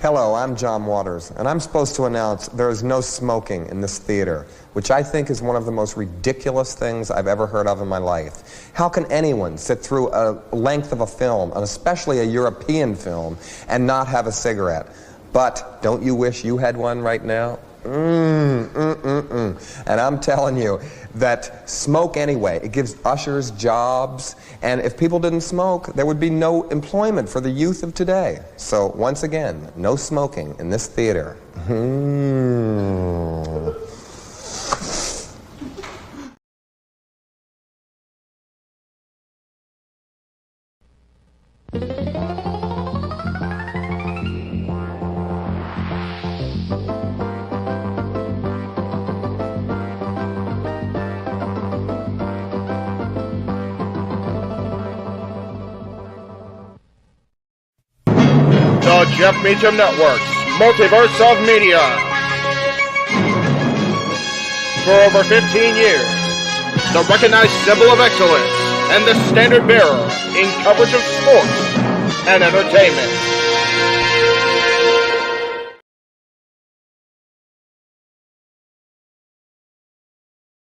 Hello, I'm John Waters, and I'm supposed to announce there is no smoking in this theater, which I think is one of the most ridiculous things I've ever heard of in my life. How can anyone sit through a length of a film, and especially a European film, and not have a cigarette? But don't you wish you had one right now? And I'm telling you that smoke anyway. It gives ushers jobs, and if people didn't smoke, there would be no employment for the youth of today. So once again, no smoking in this theater. The Jeff Meacham Network's Multiverse of Media. For over 15 years, the recognized symbol of excellence and the standard bearer in coverage of sports and entertainment.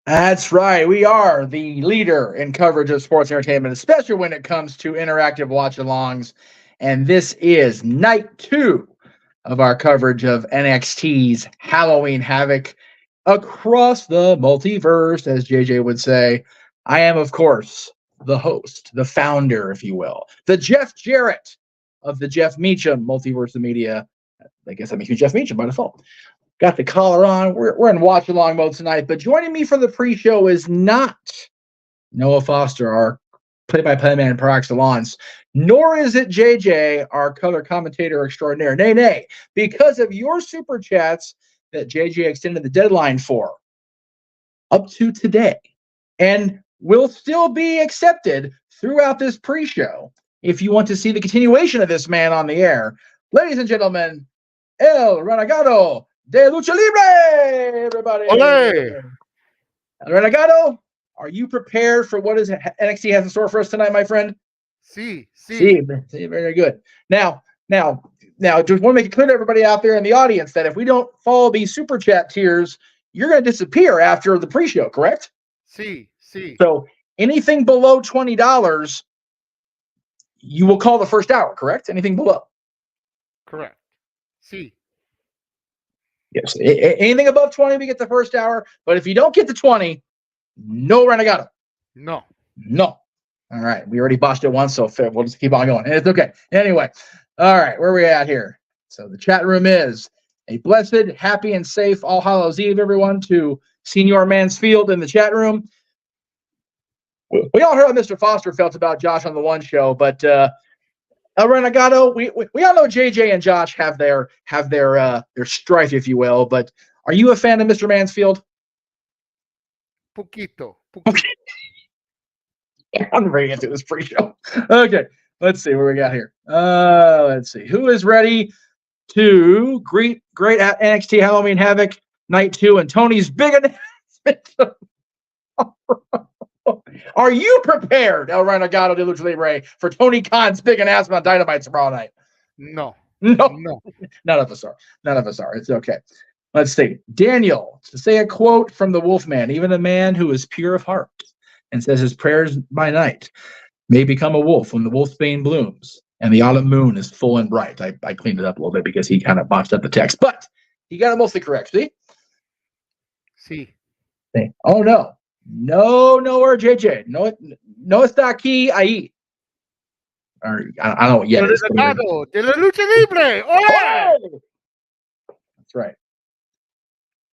That's right. We are the leader in coverage of sports entertainment, especially when it comes to interactive watch-alongs. And this is night 2 of our coverage of NXT's Halloween Havoc across the multiverse, as JJ would say. I am, of course, the host, the founder, if you will, the Jeff Jarrett of the Jeff Meacham Multiverse of Media. I guess that makes me Jeff Meacham by default. Got the collar on. We're in watch-along mode tonight, but joining me for the pre-show is not Noah Foster, our play-by-play man par excellence, nor is it JJ, our color commentator extraordinaire. Nay, because of your super chats that JJ extended the deadline for up to today, and will still be accepted throughout this pre-show if you want to see the continuation of this man on the air. Ladies and gentlemen, El Renegado de Lucha Libre, everybody. Olé! El Renegado, are you prepared for what is NXT has in store for us tonight, my friend? See, very good. Now, just want to make it clear to everybody out there in the audience that if we don't follow these super chat tiers, you're going to disappear after the pre-show, correct? see. So anything below $20, you will call the first hour, correct? Anything below? Correct. See. Yes. Anything above 20, we get the first hour. But if you don't get the 20, no Renegado. No. All right. We already botched it once, so we'll just keep on going. And it's okay. Anyway. All right. Where are we at here? So the chat room is a blessed, happy, and safe All Hallows Eve, everyone, to Senior Mansfield in the chat room. We all heard how Mr. Foster felt about Josh on the one show, but El Renegado, we all know JJ and Josh have their strife, if you will. But are you a fan of Mr. Mansfield? Poquito. I'm ready to get through this pre-show. Okay, let's see what we got here. Let's see who is ready to great at NXT Halloween Havoc Night 2 and Tony's big announcement. Are you prepared, El Renegado de Lucha Libre, for Tony Khan's big announcement on Dynamite tomorrow night? No. None of us are. It's okay. Let's see. Daniel, to say a quote from the Wolfman, even a man who is pure of heart and says his prayers by night may become a wolf when the wolfsbane blooms and the autumn moon is full and bright. I cleaned it up a little bit because he kind of botched up the text, but he got it mostly correct. See? Oh, no. No, JJ. No está aquí, ahí. Or, I don't know yet. De la Lucha Libre. Oh! That's right.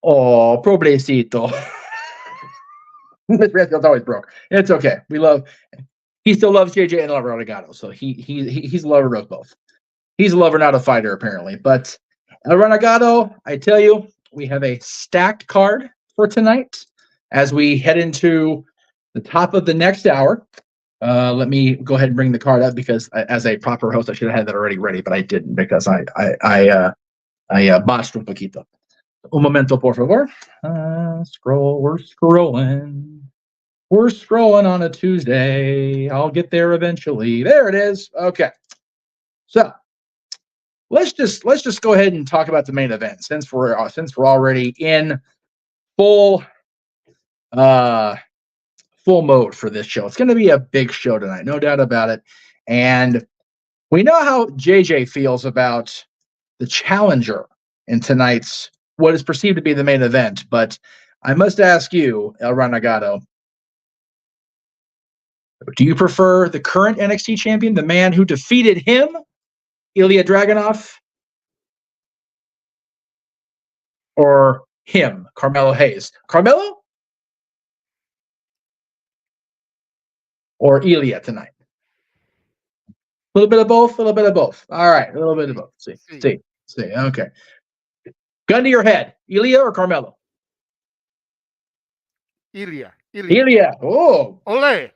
Oh, pobrecito. This Redfield's always broke. It's okay. He still loves JJ and El Renegado, so he's a lover of both. He's a lover, not a fighter, apparently. But El Renegado, I tell you, we have a stacked card for tonight as we head into the top of the next hour. Let me go ahead and bring the card up because as a proper host, I should have had that already ready, but I didn't because I botched un poquito. Un momento, por favor. We're scrolling on a Tuesday. I'll get there eventually. There it is. Okay. So let's just go ahead and talk about the main event since we're already in full mode for this show. It's going to be a big show tonight, no doubt about it. And we know how JJ feels about the challenger in tonight's what is perceived to be the main event, but I must ask you, El Renegado, do you prefer the current NXT champion, the man who defeated him, Ilya Dragunov, or him, Carmelo Hayes? Carmelo or Ilya tonight? A little bit of both, a little bit of both. All right, a little bit of both. See. Okay. Gun to your head, Ilya or Carmelo? Ilya. Oh, Ole.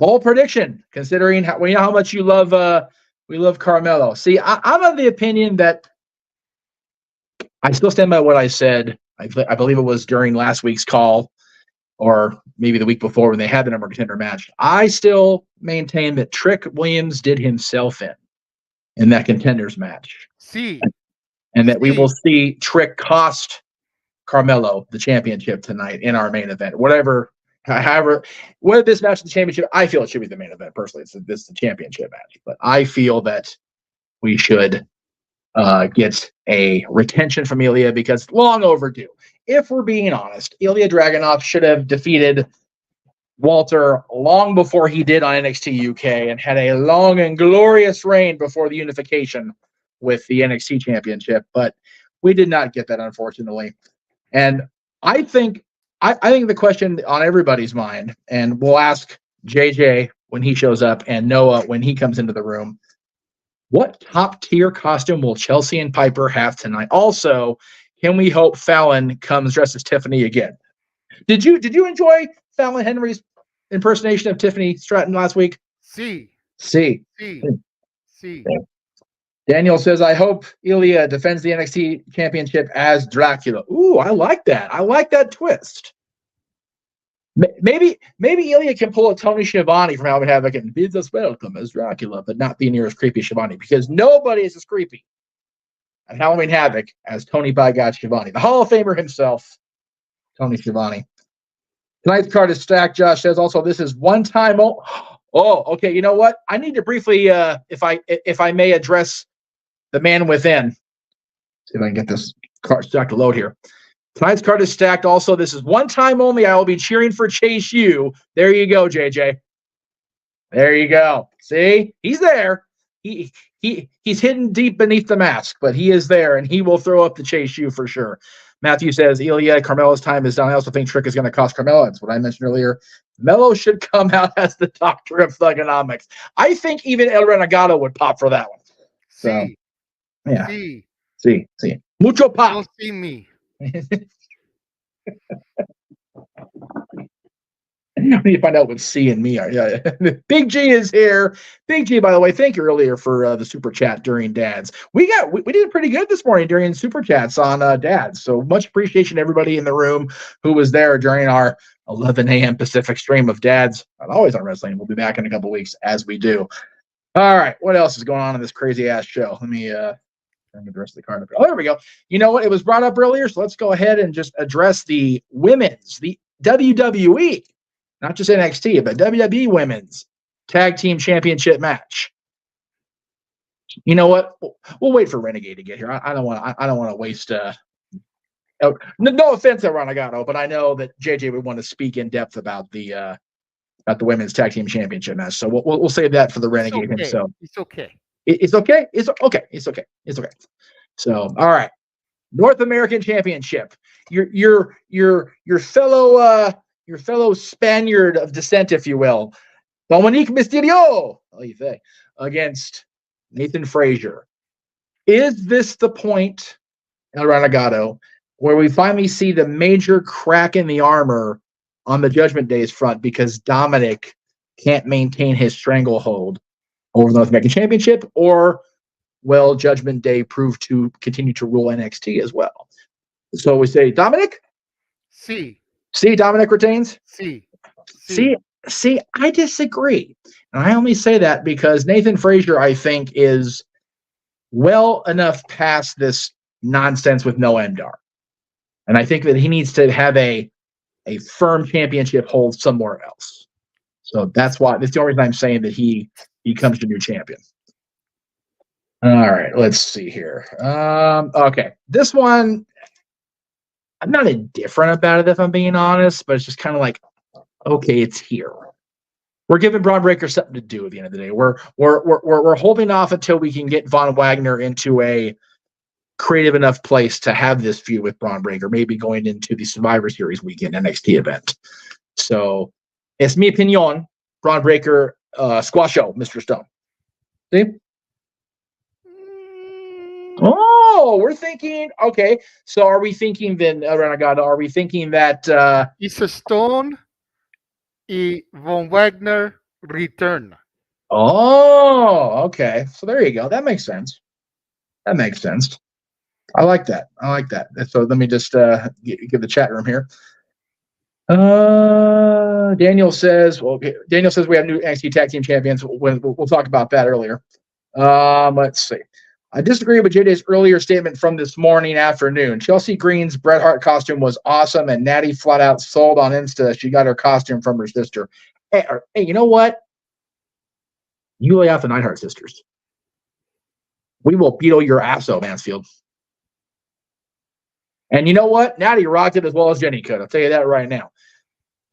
bold prediction. Considering we know how much you love, we love Carmelo. See, I'm of the opinion that I still stand by what I said. I believe it was during last week's call, or maybe the week before when they had the number contender match. I still maintain that Trick Williams did himself in that contenders match. And that we will see Trick cost Carmelo the championship tonight in our main event. Whether this match is the championship, I feel it should be the main event personally. This is the championship match, but I feel that we should get a retention from Ilya because long overdue. If we're being honest, Ilya Dragunov should have defeated Walter long before he did on NXT UK and had a long and glorious reign before the unification with the NXT championship, but we did not get that, unfortunately. And I think the question on everybody's mind, and we'll ask JJ when he shows up and Noah when he comes into the room, what top tier costume will Chelsea and Piper have tonight? Also, can we hope Fallon comes dressed as Tiffany again? Did you enjoy Fallon Henry's impersonation of Tiffany Stratton last week? See. Daniel says, I hope Ilya defends the NXT championship as Dracula. Ooh, I like that. I like that twist. Maybe Ilya can pull a Tony Schiavone from Halloween Havoc and bids us welcome as Dracula, but not be near as creepy as Schiavone, because nobody is as creepy at Halloween Havoc as Tony by God Schiavone, the Hall of Famer himself, Tony Schiavone. Tonight's card is stacked. Josh says also this is one time. Oh, okay. You know what? I need to briefly, if I may, address the man within. See if I can get this card stacked to load here. Tonight's card is stacked. Also, this is one time only. I will be cheering for Chase U. There you go, JJ. There you go. See, he's there. He's hidden deep beneath the mask, but he is there, and he will throw up the Chase U for sure. Matthew says, Ilya, Carmelo's time is done. I also think Trick is going to cost Carmelo. That's what I mentioned earlier. Melo should come out as the doctor of thugonomics. I think even El Renegado would pop for that one. So, yeah. See. Mucho pop. Don't see me. I need to find out what C and me are. Yeah. Big G is here. Big G, by the way, thank you earlier for the super chat during Dads. We did pretty good this morning during super chats on Dads. So much appreciation to everybody in the room who was there during our 11 a.m. Pacific stream of Dads. Not always on wrestling. We'll be back in a couple weeks as we do. All right. What else is going on in this crazy ass show? Let me turn the rest of the card up. Oh, there we go. You know what? It was brought up earlier, so let's go ahead and just address the WWE. Not just NXT, but WWE Women's Tag Team Championship match. You know what? We'll wait for Renegade to get here. I don't want to waste. No offense, Renegado, but I know that JJ would want to speak in depth about the Women's Tag Team Championship match. So we'll save that for the Renegade himself. It's okay. It's okay. It's okay. So all right, North American Championship. Your fellow Spaniard of descent, if you will, Dominik Mysterio, against Nathan Frazier. Is this the point, El Renegado, where we finally see the major crack in the armor on the Judgment Day's front because Dominik can't maintain his stranglehold over the North American Championship, or will Judgment Day prove to continue to rule NXT as well? So we say Dominik? See, Dominik retains? See, I disagree. And I only say that because Nathan Frazier, I think, is well enough past this nonsense with no Endar. And I think that he needs to have a firm championship hold somewhere else. So that's the only reason I'm saying that he becomes the new champion. All right, let's see here. Okay, this one, I'm not indifferent about it if I'm being honest, but it's just kind of like, okay, it's here. We're giving Bron Breakker something to do at the end of the day. We're holding off until we can get Von Wagner into a creative enough place to have this feud with Bron Breakker, maybe going into the Survivor Series weekend NXT event. So it's mi opinion, Bron Breakker squasho, Mr. Stone. See? Oh, we're thinking, okay. So are we thinking then, Renegado, are we thinking that it's a Stone y Von Wagner return. Oh, okay. So there you go. That makes sense. That makes sense. I like that. I like that. So let me just give the chat room here. Daniel says we have new NXT Tag Team Champions. We'll talk about that earlier. Let's see. I disagree with JD's earlier statement from this morning afternoon. Chelsea Green's Bret Hart costume was awesome, and Natty flat out sold on Insta that she got her costume from her sister. Hey, you know what? You lay out the Neidhart sisters. We will beetle your ass, Mansfield. And you know what? Natty rocked it as well as Jenny could. I'll tell you that right now.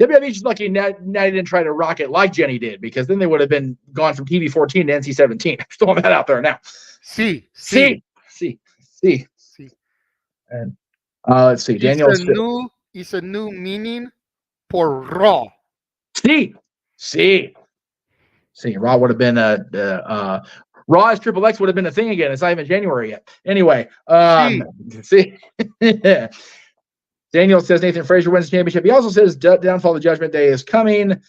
WWE's just lucky Natty didn't try to rock it like Jenny did, because then they would have been gone from TV 14 to NC 17. I'm throwing that out there now. See. And let's see. Daniel. It's a new meaning for Raw. See. Raw would have been Raw as Triple X would have been a thing again. It's not even January yet. Anyway, see. Daniel says Nathan Frazier wins the championship. He also says Downfall of Judgment Day is coming.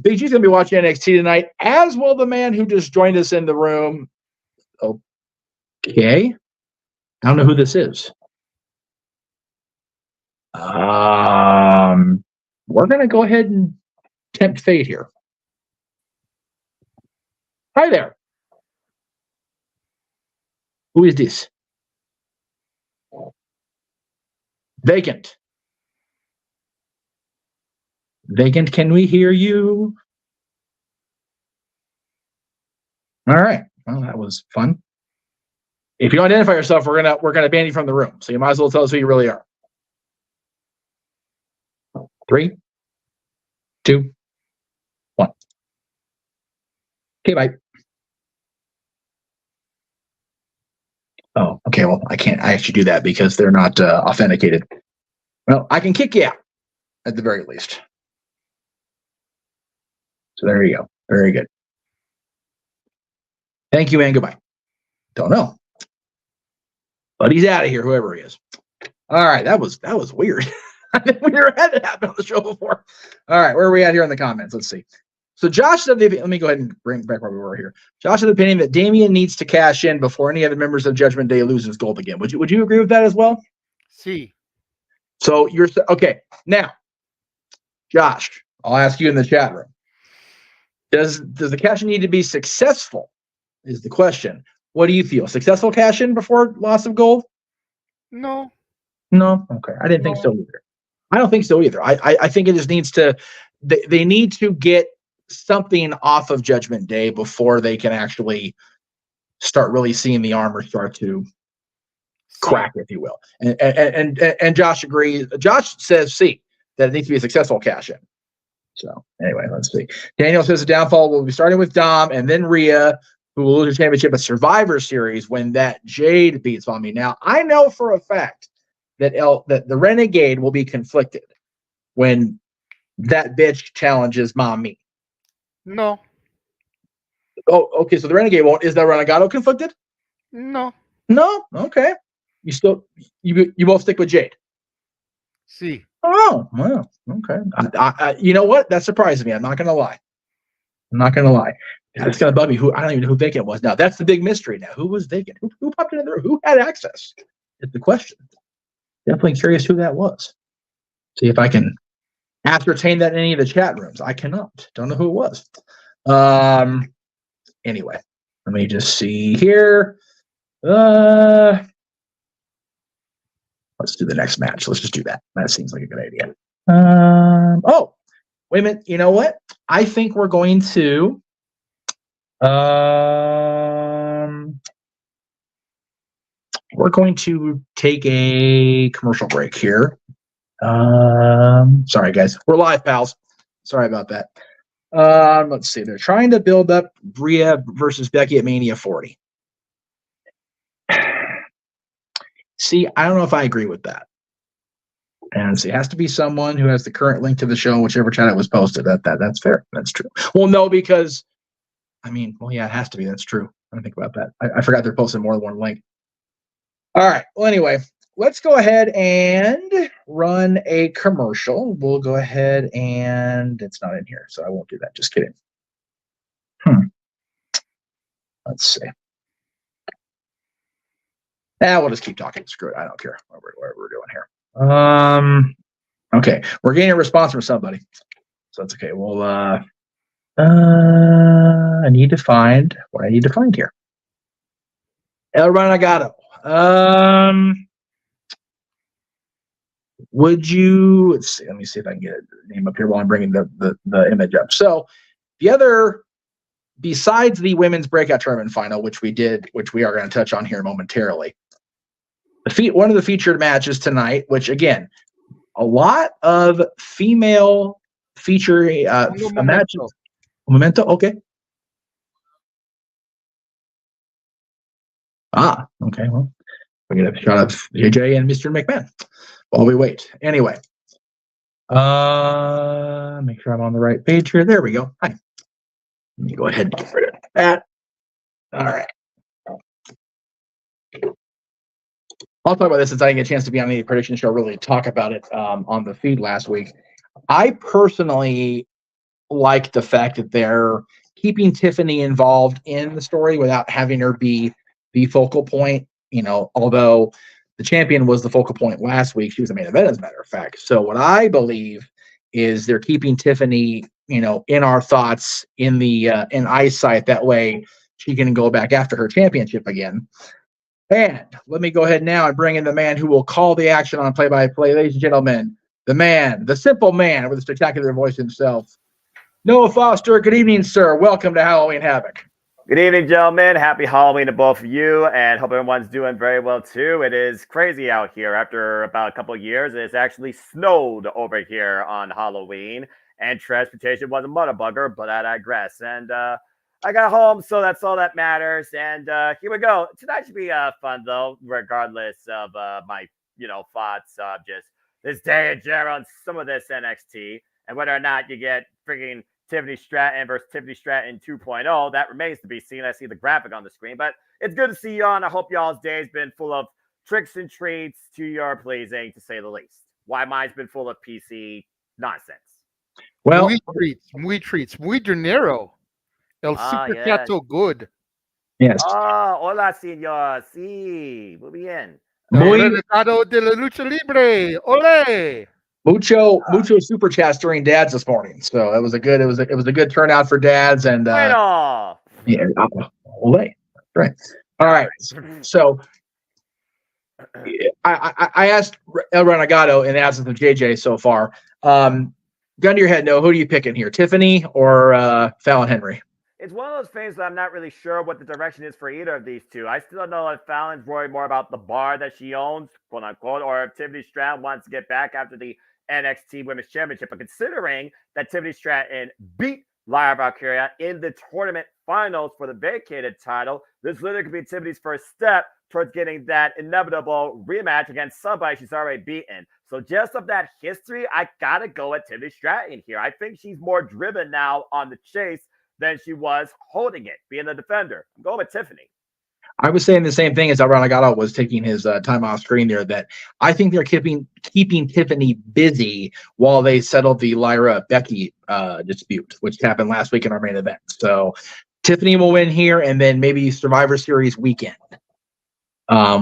Big G's going to be watching NXT tonight, as will the man who just joined us in the room. Okay. I don't know who this is. We're going to go ahead and tempt fate here. Hi there. Who is this? Vacant. Vacant, can we hear you? All right. Well, that was fun. If you don't identify yourself, we're gonna ban you from the room. So you might as well tell us who you really are. 3, 2, 1. Okay, bye. Oh, okay. Well, I can't actually do that because they're not authenticated. Well, I can kick you out at the very least. So there you go. Very good. Thank you and goodbye. Don't know. But he's out of here, whoever he is. All right, that was weird. I think we never had that happen on the show before. All right, where are we at here in the comments? Let's see. So Josh said, let me go ahead and bring back where we were here. Josh had the opinion that Damian needs to cash in before any other members of Judgment Day loses gold again. Would you agree with that as well? See. So you're okay. Now, Josh, I'll ask you in the chat room. Does the cash in need to be successful? Is the question. What do you feel? Successful cash in before loss of gold? No. Okay. I didn't think so either. I don't think so either. I think it just needs to. They need to get something off of Judgment Day before they can actually start really seeing the armor start to crack, if you will. And Josh agrees. Josh says C, that it needs to be a successful cash in. So anyway, let's see. Daniel says the downfall will be starting with Dom and then Rhea, who will lose the championship at Survivor Series when that Jade beats on me. Now, I know for a fact that the Renegade will be conflicted when that bitch challenges Mommy. No. Oh, okay. So the Renegade won't. Is that Renegado conflicted? No. Okay. You both stick with Jade. See. Oh, well, okay. I you know what? That surprises me. I'm not gonna lie. It's gonna bug me. I don't even know who Vacant was. Now that's the big mystery. Now, who was Vacant? Who popped in there? Who had access? Is the question. Definitely curious who that was. See if I can ascertain that in any of the chat rooms. I cannot. Don't know who it was. Anyway, let me just see here. Let's do the next match. Let's just do that. That seems like a good idea. Oh, wait a minute. You know what? I think we're going to take a commercial break here. Sorry guys, we're live, pals. Sorry about that. Let's see. They're trying to build up Bria versus Becky at Mania 40. See, I don't know if I agree with that. And see, it has to be someone who has the current link to the show, whichever chat it was posted. That's fair. That's true. Well, no, because it has to be. That's true. I don't think about that. I forgot they're posting more than one link. All right. Well, anyway, let's go ahead and run a commercial. We'll go ahead and it's not in here, so I won't do that. Just kidding. Let's see. We'll just keep talking. Screw it. I don't care what we're doing here. Okay. We're getting a response from somebody, so that's okay. Well, I need to find what I need to find here. El Renegado. Would you? Let's see. Let me see if I can get a name up here while I'm bringing the image up. So the other, besides the women's breakout tournament final, which we are going to touch on here momentarily. One of the featured matches tonight, which again, a lot of female feature matches. Momento, okay. Okay. Well, we're gonna shout out JJ and Mr. McMahon while we wait. Anyway, make sure I'm on the right page here. There we go. Hi. Let me go ahead and get rid of that. All right. I'll talk about this since I didn't get a chance to be on the prediction show, really talk about it on the feed last week. I personally like the fact that they're keeping Tiffany involved in the story without having her be the focal point. Although the champion was the focal point last week, she was the main event, as a matter of fact. So what I believe is they're keeping Tiffany, in our thoughts, in eyesight. That way she can go back after her championship again. And let me go ahead now and bring in the man who will call the action on play-by-play. Ladies and gentlemen, the man, the simple man with a spectacular voice himself, Noah Foster. Good evening, sir. Welcome to Halloween Havoc. Good evening, gentlemen. Happy Halloween to both of you, and hope everyone's doing very well, too. It is crazy out here. After about a couple of years, it's actually snowed over here on Halloween, and transportation was a mother bugger, but I digress. And I got home, so that's all that matters. And here we go. Tonight should be fun, though, regardless of my, thoughts of just this day in general and some of this NXT, and whether or not you get freaking Tiffany Stratton versus Tiffany Stratton 2.0. That remains to be seen. I see the graphic on the screen, but it's good to see y'all, and I hope y'all's day's been full of tricks and treats to your pleasing, to say the least. Why mine's been full of PC nonsense. Well, muy dinero. El super gato good. Yes. Hola, señor. Sí, muy bien. El Renegado de la lucha libre. Ole. Mucho super chats during dads this morning, so it was a good turnout for dads, and Bueno. Yeah, ole. Right. All right. So I asked El Renegado in the absence of JJ so far. Gun to your head, no. Who are you picking here, Tiffany or Fallon Henry? It's one of those things that I'm not really sure what the direction is for either of these two. I still don't know if Fallon's worried more about the bar that she owns, quote unquote, or if Tiffany Stratton wants to get back after the NXT Women's Championship. But considering that Tiffany Stratton beat Lyra Valkyria in the tournament finals for the vacated title, this literally could be Tiffany's first step towards getting that inevitable rematch against somebody she's already beaten. So just of that history, I gotta go with Tiffany Stratton here. I think she's more driven now on the chase than she was holding it, being the defender. I'm going with Tiffany. I was saying the same thing as El Renegado was taking his time off screen there, that I think they're keeping Tiffany busy while they settle the Lyra-Becky dispute, which happened last week in our main event. So Tiffany will win here, and then maybe Survivor Series weekend.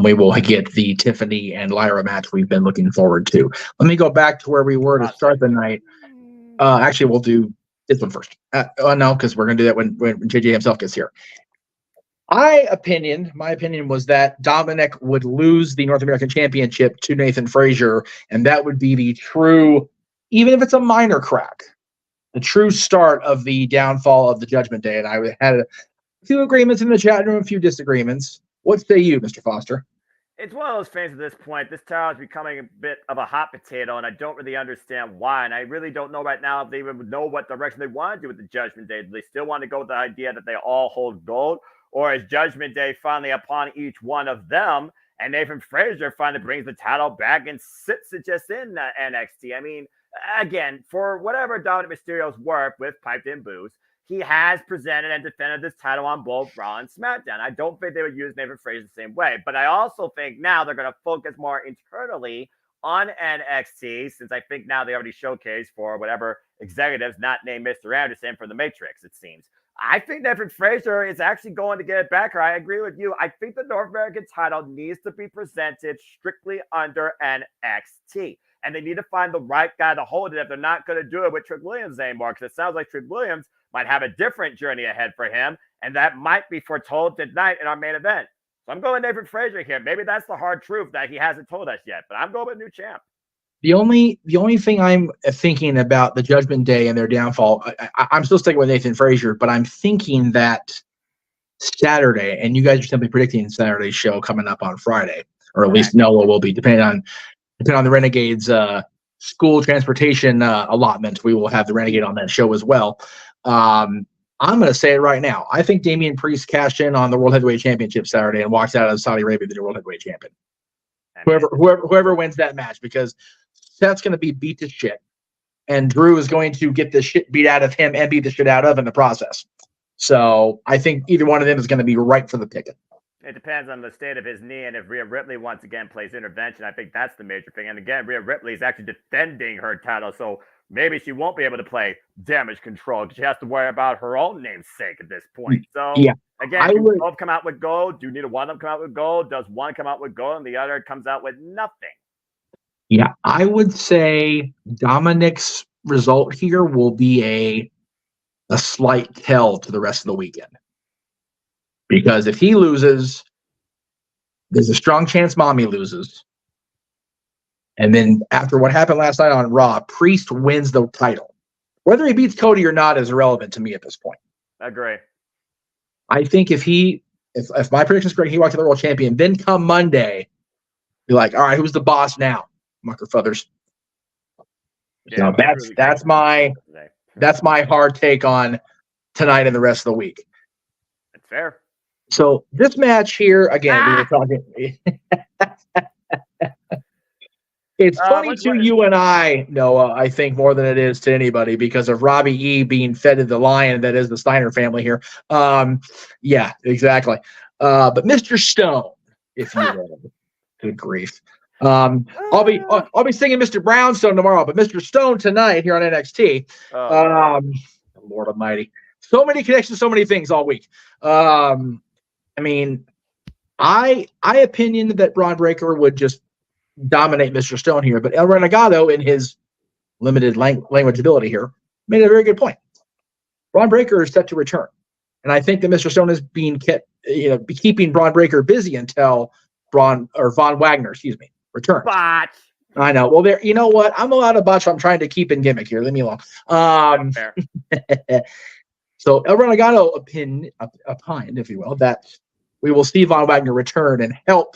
We will get the Tiffany and Lyra match we've been looking forward to. Let me go back to where we were to start the night. Actually, we'll do this one first. No, because we're going to do that when JJ himself gets here. my opinion was that Dominik would lose the North American Championship to Nathan Frazier, and that would be the true, even if it's a minor crack, the true start of the downfall of the Judgment Day. And I had a few agreements in the chat room, a few disagreements. What say you, Mr. Foster? It's one of those things at this point. This title is becoming a bit of a hot potato, and I don't really understand why. And I really don't know right now if they even know what direction they want to do with the Judgment Day. Do they still want to go with the idea that they all hold gold? Or is Judgment Day finally upon each one of them, and Nathan Frazier finally brings the title back and sits it just in NXT? I mean, again, for whatever Dominik Mysterio's work with Piped In Boost, he has presented and defended this title on both Raw and SmackDown. I don't think they would use Nathan Frazier the same way, but I also think now they're going to focus more internally on NXT, since I think now they already showcased for whatever executives not named Mr. Anderson for the Matrix, it seems. I think Nathan Frazier is actually going to get it back. I agree with you. I think the North American title needs to be presented strictly under NXT. And they need to find the right guy to hold it if they're not going to do it with Trick Williams anymore, because it sounds like Trick Williams might have a different journey ahead for him, and that might be foretold tonight in our main event. So I'm going with Nathan Frazier here. Maybe that's the hard truth that he hasn't told us yet, but I'm going with new champ. The only thing I'm thinking about the Judgment Day and their downfall, I'm still sticking with Nathan Frazier, but I'm thinking that Saturday, and you guys are simply predicting Saturday's show coming up on Friday, or at least Noah will be, depending on the Renegades' school transportation allotment. We will have the Renegade on that show as well. I'm going to say it right now. I think Damian Priest cashed in on the World Heavyweight Championship Saturday and walks out of Saudi Arabia the new World Heavyweight Champion. Whoever wins that match, because Seth's going to be beat to shit, and Drew is going to get the shit beat out of him and beat the shit out of in the process. So I think either one of them is going to be right for the ticket. It depends on the state of his knee, and if Rhea Ripley once again plays intervention, I think that's the major thing. And again, Rhea Ripley is actually defending her title, so maybe she won't be able to play damage control because she has to worry about her own namesake at this point. So yeah, again, do both come out with gold? Do neither one of them come out with gold? Does one come out with gold and the other comes out with nothing? Yeah, I would say Dominik's result here will be a slight tell to the rest of the weekend. Because if he loses, there's a strong chance Mommy loses. And then after what happened last night on Raw, Priest wins the title. Whether he beats Cody or not is irrelevant to me at this point. I agree. I think if my prediction is correct, he walks in the world champion, then come Monday, be like, all right, who's the boss now? Mucker Feathers. Yeah, so that's my hard take on tonight and the rest of the week. That's fair. So this match here, again, we were talking. It's funny to you and I, Noah, I think, more than it is to anybody because of Robbie E being fed to the lion that is the Steiner family here. Yeah, exactly. But Mr. Stone, if you will. Good grief. I'll be singing Mr. Brownstone tomorrow, but Mr. Stone tonight here on NXT. Lord Almighty. So many connections, so many things all week. I mean, I opinion that Bron Breakker would just dominate Mr. Stone here, but El Renegado, in his limited language ability here, made a very good point. Bron Breakker is set to return, and I think that Mr. Stone is being keeping Bron Breakker busy until Von Wagner, returns. Botch. I know. Well, there. You know what? I'm allowed to botch. I'm trying to keep in gimmick here. Leave me alone. So El Renegado opined, if you will, that we will see Von Wagner return and help,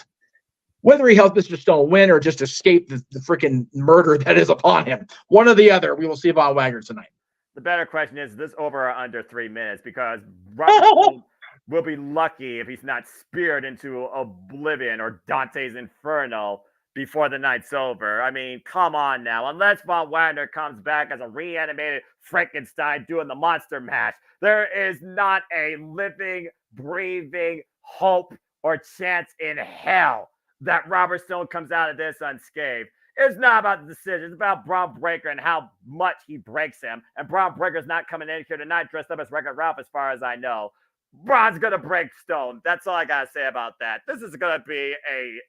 whether he helps Mr. Stone win or just escape the freaking murder that is upon him. One or the other, we will see Von Wagner tonight. The better question is this over or under 3 minutes, because Robert will be lucky if he's not speared into oblivion or Dante's Inferno before the night's over. I mean, come on now. Unless Von Wagner comes back as a reanimated Frankenstein doing the monster mash, there is not a living, breathing hope or chance in hell that Robert Stone comes out of this unscathed. It's not about the decision. It's about Bron Breakker and how much he breaks him. And Bron Breakker's not coming in here tonight dressed up as Wreck-It Ralph, as far as I know. Bron's going to break Stone. That's all I got to say about that. This is going to be a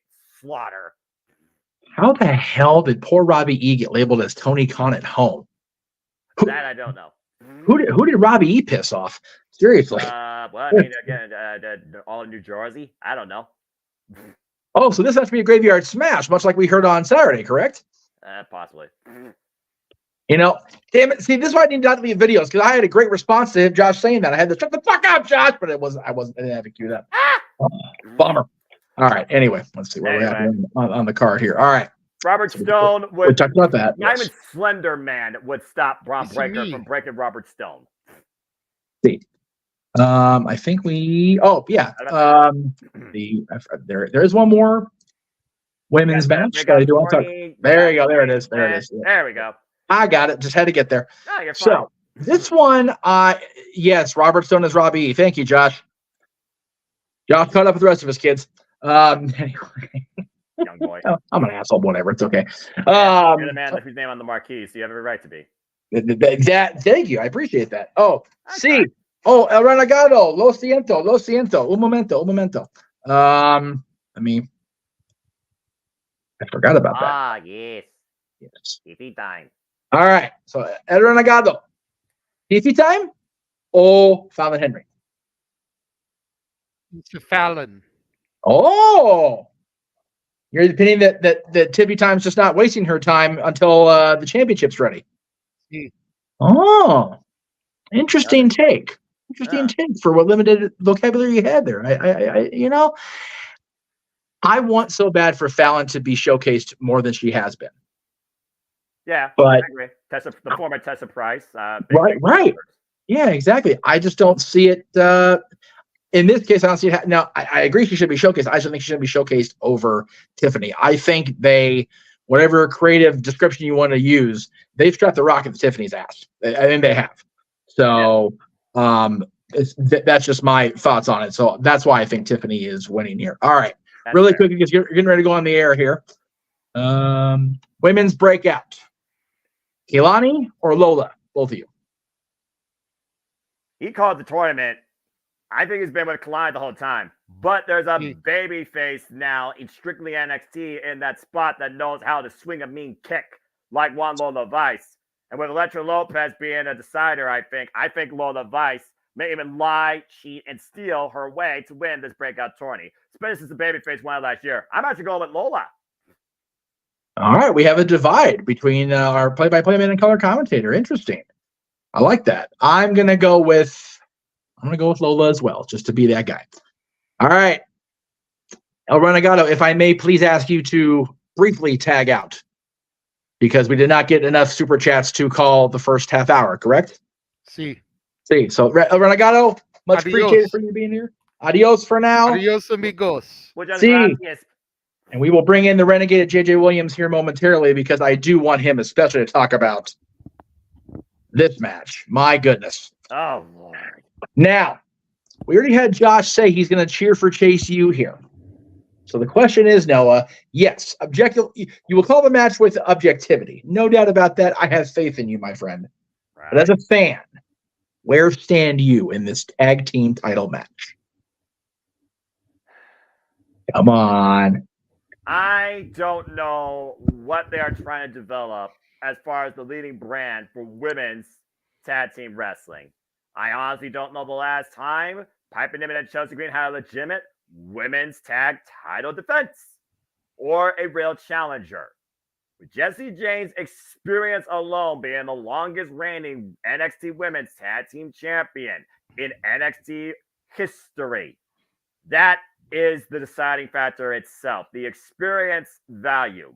slaughter. How the hell did poor Robbie E get labeled as Tony Khan at home? That I don't know. Who did Robbie E piss off? Seriously. Well, I mean, again, all in New Jersey. I don't know. Oh, so this has to be a graveyard smash, much like we heard on Saturday, correct? Possibly. You know, damn it. See, this is why I need not to leave videos, because I had a great response to him, Josh saying that. I had to shut the fuck up, Josh, but I didn't have to cue that. Bummer. All right. Anyway, let's see where we're at on the card here. All right. Robert Stone we talked about that. Not Yes. even Slender Man would stop Bron Breakker from breaking Robert Stone. See. I think we. Oh yeah. There is one more women's match. There you go. There it is. There it is. Yeah. There we go. I got it. Just had to get there. No, you're fine. So this one, yes, Robert Stone is Robbie E. Thank you, Josh. Josh caught up with the rest of his kids. Anyway. Young boy. I'm an asshole. Whatever. It's okay. You're the man left his name on the marquee, so you have every right to be. Thank you. I appreciate that. Oh, see. Oh, El Renegado. Lo siento. Un momento. I mean, I forgot about that. Yes. TV time. All right. So, El Renegado. TV time or Fallon Henry? It's Fallon. Oh. You're the opinion that TV time's just not wasting her time until the championship's ready. Oh. Interesting take. Take for what limited vocabulary you had there. I want so bad for Fallon to be showcased more than she has been. Yeah, but I agree. The former Tessa Price. Right. Yeah, exactly. I just don't see it. In this case, I don't see it. Now, I agree she should be showcased. I just think she should be showcased over Tiffany. I think whatever creative description you want to use, they've strapped the rocket to Tiffany's ass. I think they have. So, that's just my thoughts on it. So that's why I think Tiffany is winning here. All right. That's really fair. quick, because you're getting ready to go on the air here. Women's breakout. Kelani or Lola? Both of you. He called the tournament. I think he's been with Kelani the whole time. But there's a baby face now in strictly NXT in that spot that knows how to swing a mean kick like one Lola Vice. And with Elektra Lopez being a decider, I think Lola Vice may even lie, cheat, and steal her way to win this breakout tourney. Especially since the babyface won last year. I'm actually going with Lola. All right, we have a divide between our play-by-play man and color commentator. Interesting. I like that. I'm gonna go with Lola as well, just to be that guy. All right, El Renegado, if I may please ask you to briefly tag out, because we did not get enough super chats to call the first half hour, correct? See. So El Renegado, much Adios. appreciated for you being here. Adios for now. Adios, amigos. See. And we will bring in the Renegade JJ Williams here momentarily, because I do want him especially to talk about this match. My goodness. Oh, Lord. Now, we already had Josh say he's going to cheer for Chase U here. So the question is, Noah, yes, objective. You will call the match with objectivity. No doubt about that. I have faith in you, my friend. Right. But as a fan, where stand you in this tag team title match? Come on. I don't know what they are trying to develop as far as the leading brand for women's tag team wrestling. I honestly don't know the last time Piper Niven and Chelsea Green had a legitimate women's tag title defense or a real challenger. With Jacy Jayne's experience alone being the longest reigning NXT women's tag team champion in NXT history, that is the deciding factor itself, the experience value.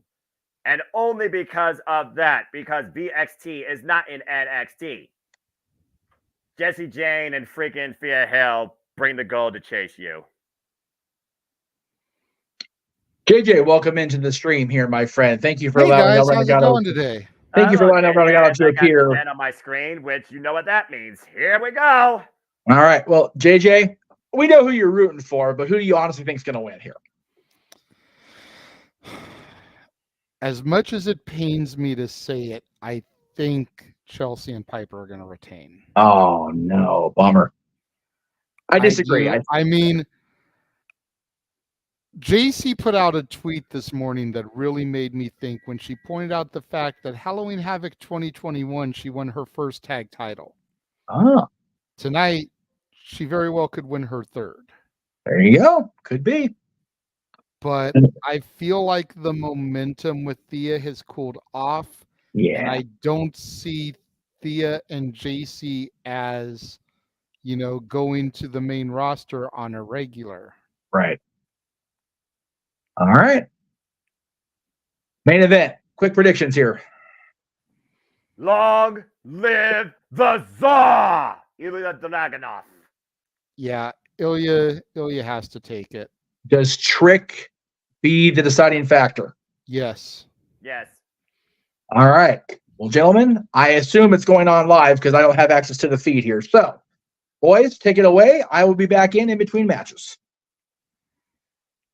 And only because of that, because VXT is not in NXT, Jacy Jayne and freaking Thea Hale bring the gold to Chase U. JJ, welcome into the stream here, my friend. Thank you for hey allowing guys, how's it going today? Thank you for allowing El Renegado to appear. And on my screen, which you know what that means. Here we go. All right. Well, JJ, we know who you're rooting for, but who do you honestly think is going to win here? As much as it pains me to say it, I think Chelsea and Piper are going to retain. Oh, no. Bummer. I disagree. I mean, Jacy put out a tweet this morning that really made me think when she pointed out the fact that Halloween Havoc 2021, she won her first tag title. Tonight, she very well could win her third. There you go. Could be. But I feel like the momentum with Thea has cooled off. Yeah. And I don't see Thea and Jacy as, going to the main roster on a regular. Right. All right. Main event. Quick predictions here. Long live the Tsar! Ilya Dragunov. Yeah, Ilya has to take it. Does Trick be the deciding factor? Yes. Yes. All right. Well, gentlemen, I assume it's going on live because I don't have access to the feed here. So, boys, take it away. I will be back in between matches.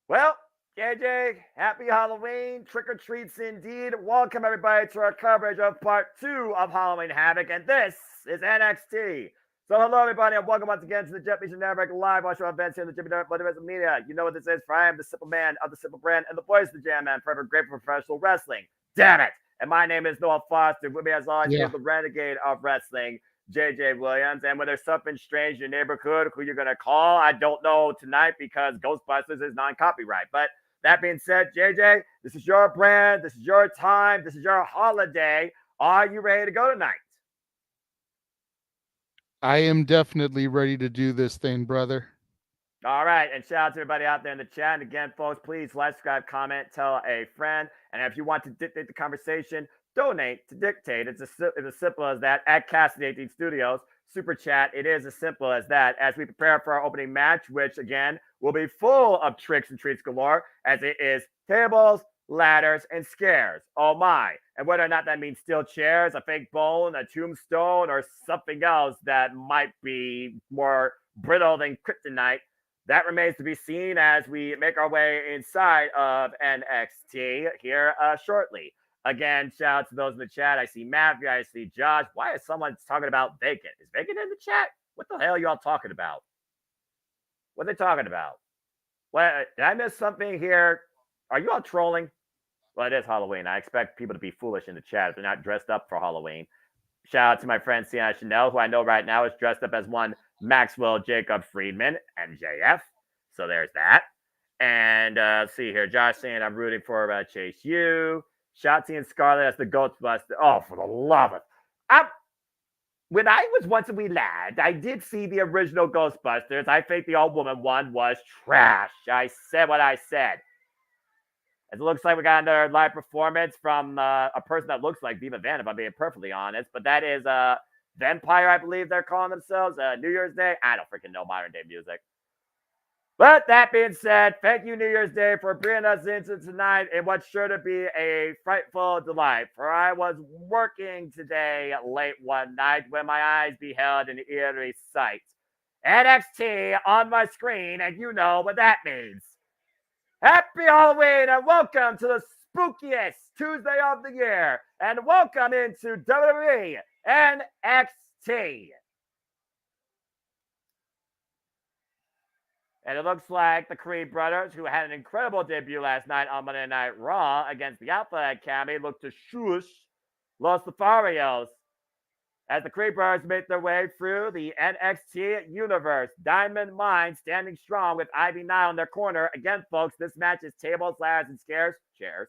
Well, JJ, happy Halloween. Trick or treats indeed. Welcome, everybody, to our coverage of part 2 of Halloween Havoc. And this is NXT. So, hello, everybody, and welcome once again to the Jet Nation Network live watch show events here in the JMN Multiverse of Media. You know what this is, for I am the simple man of the simple brand and the voice of the JMN, forever grateful for professional wrestling. Damn it. And my name is Noah Foster. With me, as always, is the renegade of wrestling, JJ Williams. And when there's something strange in your neighborhood, who you're going to call, I don't know tonight because Ghostbusters is non-copyright. But that being said, JJ, this is your brand. This is your time. This is your holiday. Are you ready to go tonight? I am definitely ready to do this thing, brother. All right, and shout out to everybody out there in the chat. And again, folks, please like, subscribe, comment, tell a friend. And if you want to dictate the conversation, donate to dictate. It's as simple as that at Cassidy 18 Studios. Super chat, it is as simple as that. As we prepare for our opening match, which again will be full of tricks and treats galore, as it is tables, ladders, and scares. Oh my. And whether or not that means steel chairs, a fake bone, a tombstone, or something else that might be more brittle than kryptonite, that remains to be seen as we make our way inside of NXT here shortly. Again, shout out to those in the chat. I see Matthew. I see Josh. Why is someone talking about Vacant? Is Vacant in the chat? What the hell are y'all talking about? What are they talking about? What, did I miss something here? Are you all trolling? Well, it is Halloween. I expect people to be foolish in the chat if they're not dressed up for Halloween. Shout out to my friend Sienna Chanel, who I know right now is dressed up as one Maxwell Jacob Friedman, MJF. So there's that. And let's see here. Josh saying I'm rooting for Chase U. Shotzi and Scarlett as the Ghostbuster. Oh, for the love of it. When I was once a wee lad, I did see the original Ghostbusters. I think the old woman one was trash. I said what I said. It looks like we got another live performance from a person that looks like Diva Van, if I'm being perfectly honest. But that is Vampire, I believe they're calling themselves. New Year's Day. I don't freaking know modern day music. But that being said, thank you, New Year's Day, for bringing us into tonight in what's sure to be a frightful delight. For I was working today late one night when my eyes beheld an eerie sight. NXT on my screen, and you know what that means. Happy Halloween and welcome to the spookiest Tuesday of the year. And welcome into WWE NXT. And it looks like the Creed brothers, who had an incredible debut last night on Monday Night Raw against the Alpha Academy, look to shush Los Lotharios as the Creed brothers make their way through the NXT universe. Diamond Mine standing strong with Ivy Nile in their corner. Again, folks, this match is tables, ladders, and scares. Chairs.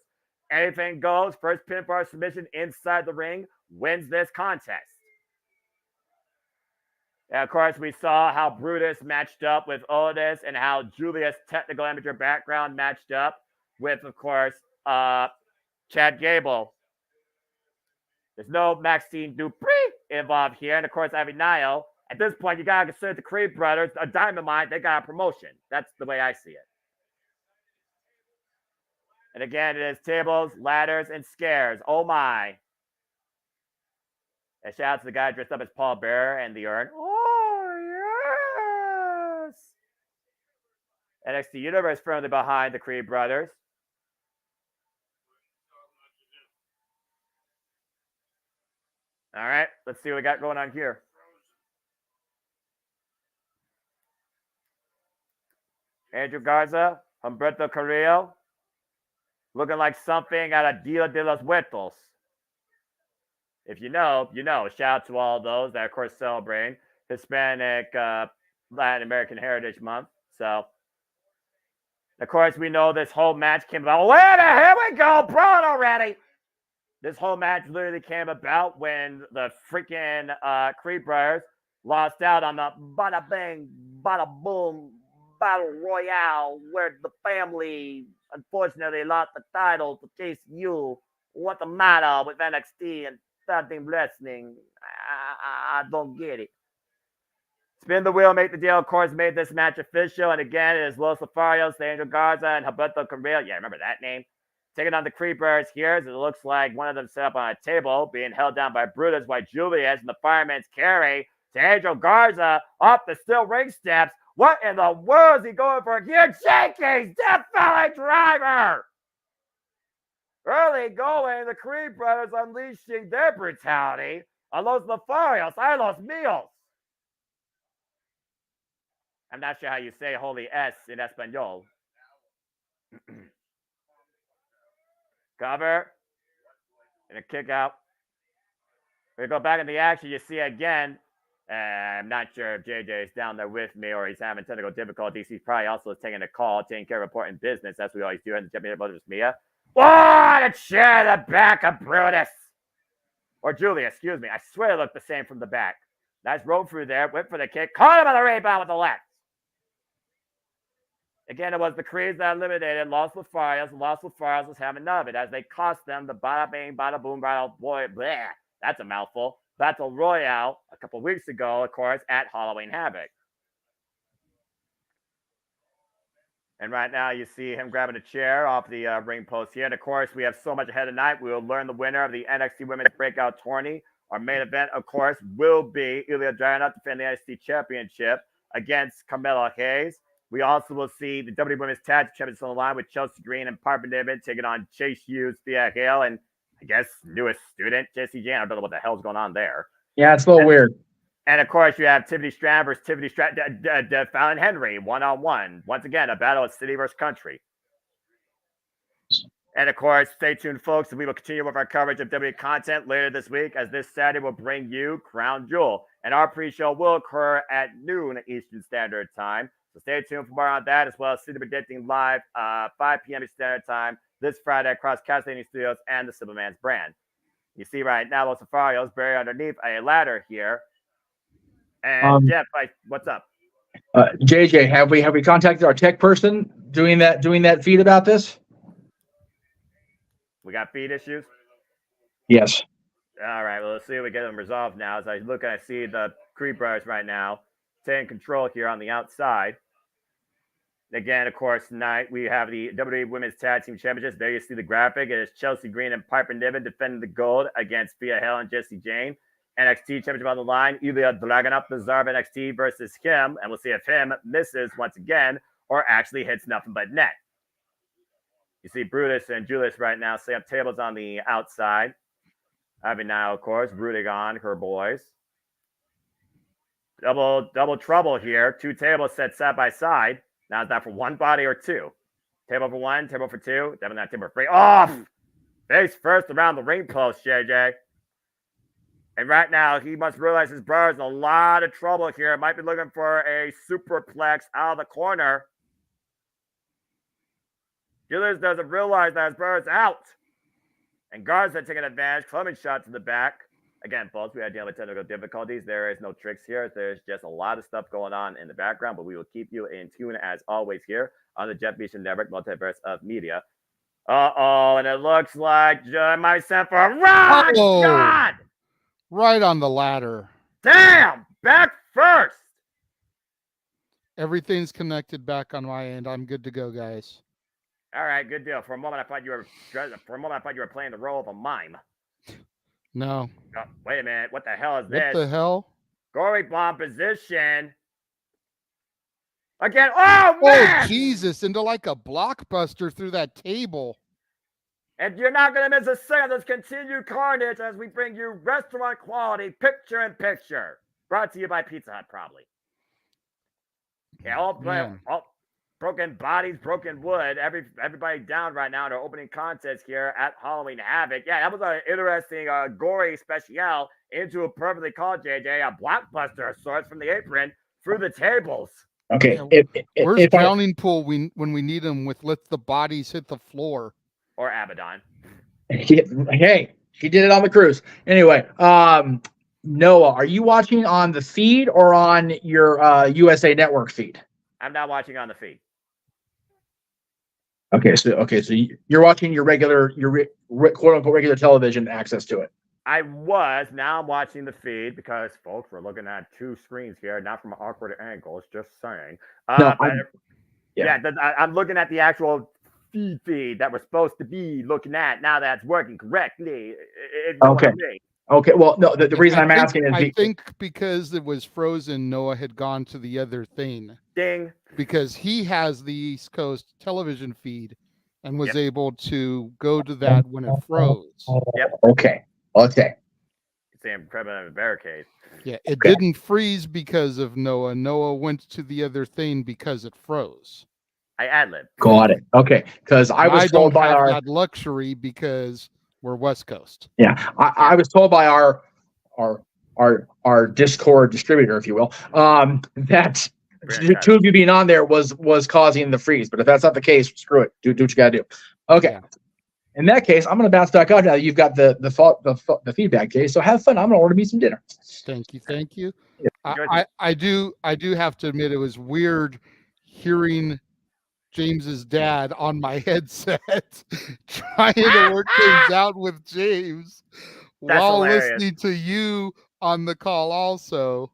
Anything goes. First pinfall submission inside the ring wins this contest. And of course, we saw how Brutus matched up with Otis and how Julia's technical amateur background matched up with, of course, Chad Gable. There's no Maxine Dupree involved here. And of course, Ivy Nile. At this point, you got to consider the Creed brothers, a Diamond Mine, they got a promotion. That's the way I see it. And again, it is tables, ladders, and scares. Oh my. And shout out to the guy dressed up as Paul Bearer and the urn. Oh, yes. NXT Universe firmly behind the Creed brothers. All right, let's see what we got going on here. Andrew Garza, Humberto Carrillo, looking like something out of Dia de los Muertos. If you know, you know. Shout out to all of those that, of course, celebrating Hispanic Latin American Heritage Month. So, of course, we know this whole match came about. Wait a minute, here we go, Bron already. This whole match literally came about when the freaking Creed Brothers lost out on the bada bang, bada boom battle royale, where the family unfortunately lost the title to KCU. What's the matter with NXT and starting wrestling? I don't get it. Spin the wheel, make the deal. Of course, made this match official. And again, it is Los Lotharios, Angel Garza, and Humberto Carrillo. Yeah, remember that name? Taking on the Creepers here, as it looks like one of them set up on a table, being held down by Brutus, while Julius and the Fireman's carry to Angel Garza off the steel ring steps. What in the world is he going for here? Jenkins, Death Valley Driver! Early going, the Creed Brothers unleashing their brutality on Los Lotharios, I los míos. I'm not sure how you say holy S in Espanol. Cover. And a kick out. We go back in the action. You see again. I'm not sure if JJ is down there with me or he's having technical difficulties. He's probably also taking a call, taking care of important business. That's what we always do in the JMN Multiverse of Media. What a chair to the back of Brutus. Or Julia, excuse me. I swear it looked the same from the back. Nice roll through there. Went for the kick. Caught him on the rebound with the left. Again, it was the Creeds that eliminated Los Lotharios. Los Lotharios was having none of it as they cost them the bada bang, bada boom, bada boy, bleh. That's a mouthful. Battle Royale a couple weeks ago, of course, at Halloween Havoc. And right now you see him grabbing a chair off the ring post here. And of course, we have so much ahead tonight. We will learn the winner of the NXT Women's Breakout Tourney. Our main event, of course, will be Ilya Dragunov defending the NXT Championship against Carmelo Hayes. We also will see the WWE Women's Tag Team Champions on the line with Chelsea Green and Piper Niven taking on Chase Hughes, Thea Hale, and I guess newest student, Jacy Jayne. I don't know what the hell's going on there. Yeah, it's a little weird. And of course, you have Tiffany Stratton versus Tiffany Stratton, Fallon Henry, one-on-one. Once again, a battle of city versus country. And of course, stay tuned, folks. We will continue with our coverage of WWE content later this week, as this Saturday will bring you Crown Jewel. And our pre-show will occur at noon Eastern Standard Time. So stay tuned for more on that, as well as City Predicting Live, 5 p.m. Eastern Standard Time this Friday across Castlevania Studios and the Superman's brand. You see right now, Los Lotharios buried underneath a ladder here. And Jeff, what's up? JJ, have we contacted our tech person doing that feed about this? We got feed issues? Yes. All right, well, let's see if we get them resolved now. As I look and I see the Creed Brothers right now taking control here on the outside. Again, of course, tonight we have the WWE Women's Tag Team Championships. There you see the graphic. It is Chelsea Green and Piper Niven defending the gold against Thea Hale and Jacy Jayne. NXT Championship on the line. Ilya Dragunov, the Czar of NXT, versus him. And we'll see if him misses once again or actually hits nothing but net. You see Brutus and Julius right now setting up tables on the outside. Having now, of course, rooting on her boys. Double trouble here. 2 tables set side by side. Now is that for one body or 2? Table for 1, table for 2. Definitely not table for 3. Off! Face first around the ring post, JJ. And right now, he must realize his brother's in a lot of trouble here. Might be looking for a superplex out of the corner. Julius doesn't realize that his brother's out. And Garza taking advantage, clubbing shot to the back. Again, folks, we are dealing with technical difficulties. There is no tricks here. There's just a lot of stuff going on in the background, but we will keep you in tune as always here on the Jeff Beecham Network Multiverse of Media. Uh-oh, and it looks like my sent for a run! Oh, God! right on the ladder. Damn! Back first! Everything's connected back on my end. I'm good to go, guys. All right, good deal. For a moment, I thought you were playing the role of a mime. No. Oh, wait a minute. What the hell is this? What the hell? Gory bomb position. Again. Oh, man! Oh, Jesus. Into like a blockbuster through that table. And you're not going to miss a second of this continued carnage as we bring you restaurant quality picture-in-picture. Brought to you by Pizza Hut, probably. Yeah, broken bodies, broken wood. Everybody down right now in our opening contest here at Halloween Havoc. Yeah, that was an interesting, gory special into a perfectly called, JJ, a blockbuster of sorts from the apron through the tables. Okay. Yeah, where's Drowning Pool when we need him with Let the Bodies Hit the Floor? Or Abaddon. Hey, he did it on the cruise. Anyway, Noah, are you watching on the feed or on your USA Network feed? I'm not watching on the feed. Okay, so you're watching your regular, quote unquote regular television access to it. I was. Now I'm watching the feed because, folks, we're looking at two screens here, not from awkward angles. Just saying. I'm looking at the actual feed that we're supposed to be looking at. Now that's working correctly. Okay. Okay. Well, no. The reason I'm asking is I think because it was frozen, Noah had gone to the other thing. Ding. Because he has the East Coast television feed and was able to go to that when it froze. Yep. Okay. Sam Krebin on a barricade. Yeah, it didn't freeze because of Noah. Noah went to the other thing because it froze. I ad-lib. Got it. Okay. Because I was told by our that luxury because we're West Coast. Yeah, I was told by our Discord distributor, if you will, that the two of you being on there was causing the freeze. But if that's not the case, screw it. Do what you gotta do. Okay. Yeah. In that case, I'm gonna bounce back out now. You've got the feedback, Jay. So have fun. I'm gonna order me some dinner. Thank you. Yeah. I do have to admit it was weird hearing James's dad on my headset trying to work things out with James while listening to you on the call also.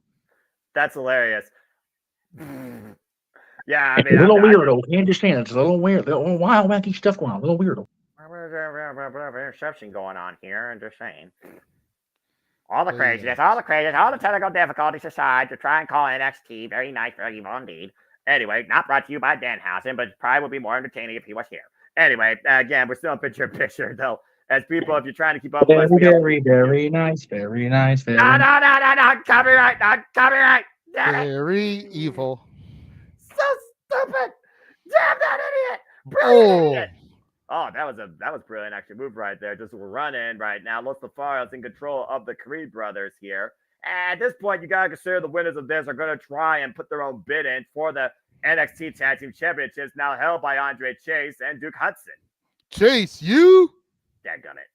That's hilarious. Yeah, I mean, it's a little weirdo. You understand? It's a little weird. A little wild, wacky stuff going on. A little weirdo. Interception going on here. I'm just saying. All the craziness, all the technical difficulties aside to try and call NXT. Very nice, very evil indeed. Anyway, not brought to you by Danhausen, but probably would be more entertaining if he was here. Anyway, again, we're still in picture, though. As people, if you're trying to keep up with us. Very nice. No, copyright. Very evil. So stupid. Damn that idiot. Brilliant idiot. Oh, that was brilliant actually move right there. Just running right now. Los Lafaros in control of the Creed brothers here. At this point, you gotta consider the winners of this are gonna try and put their own bid in for the NXT Tag Team Championships, now held by Andre Chase and Duke Hudson. Chase, you? Dadgummit.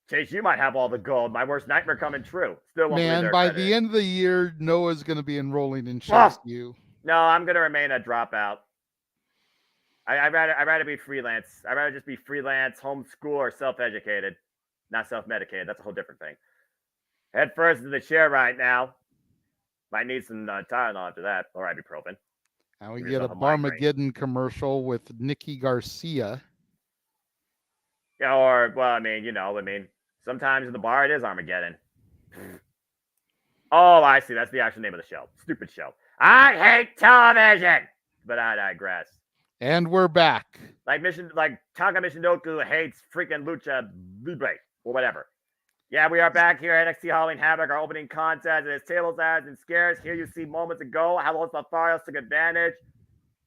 Chase, you might have all the gold. My worst nightmare coming true. Still won't Man, by the end of the year, Noah's gonna be enrolling in Chase U. No, I'm gonna remain a dropout. I'd rather be freelance. I'd rather just be freelance, homeschool, or self-educated. Not self-medicated. That's a whole different thing. Head first into the chair right now. Might need some Tylenol after that, or ibuprofen. Now we get a Barmageddon commercial with Nikki Garcia. Yeah, or, well, I mean, sometimes in the bar it is Armageddon. Oh, I see. That's the actual name of the show. Stupid show. I hate television, but I digress. And we're back. Like Taka Michinoku hates freaking Lucha Libre or whatever. Yeah, we are back here at NXT Halloween Havoc, our opening contest. It's tables, ads, and scares. Here you see moments ago how Los Lafarios took advantage,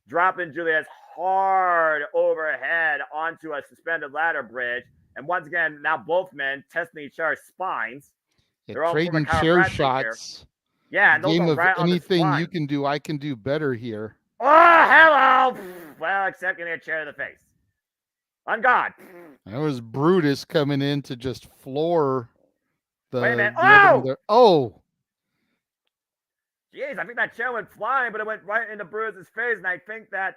dropping Julia's hard overhead onto a suspended ladder bridge. And once again, now both men testing each other's spines. They're all trading chair shots. Here. Yeah, and those game are of right anything on the you can do, I can do better here. Oh, hello! Well, except getting a chair to the face. On God. That was Brutus coming in to just floor the. Wait a minute. Oh! Jeez, I think that chair went flying, but it went right into Brutus's face, and I think that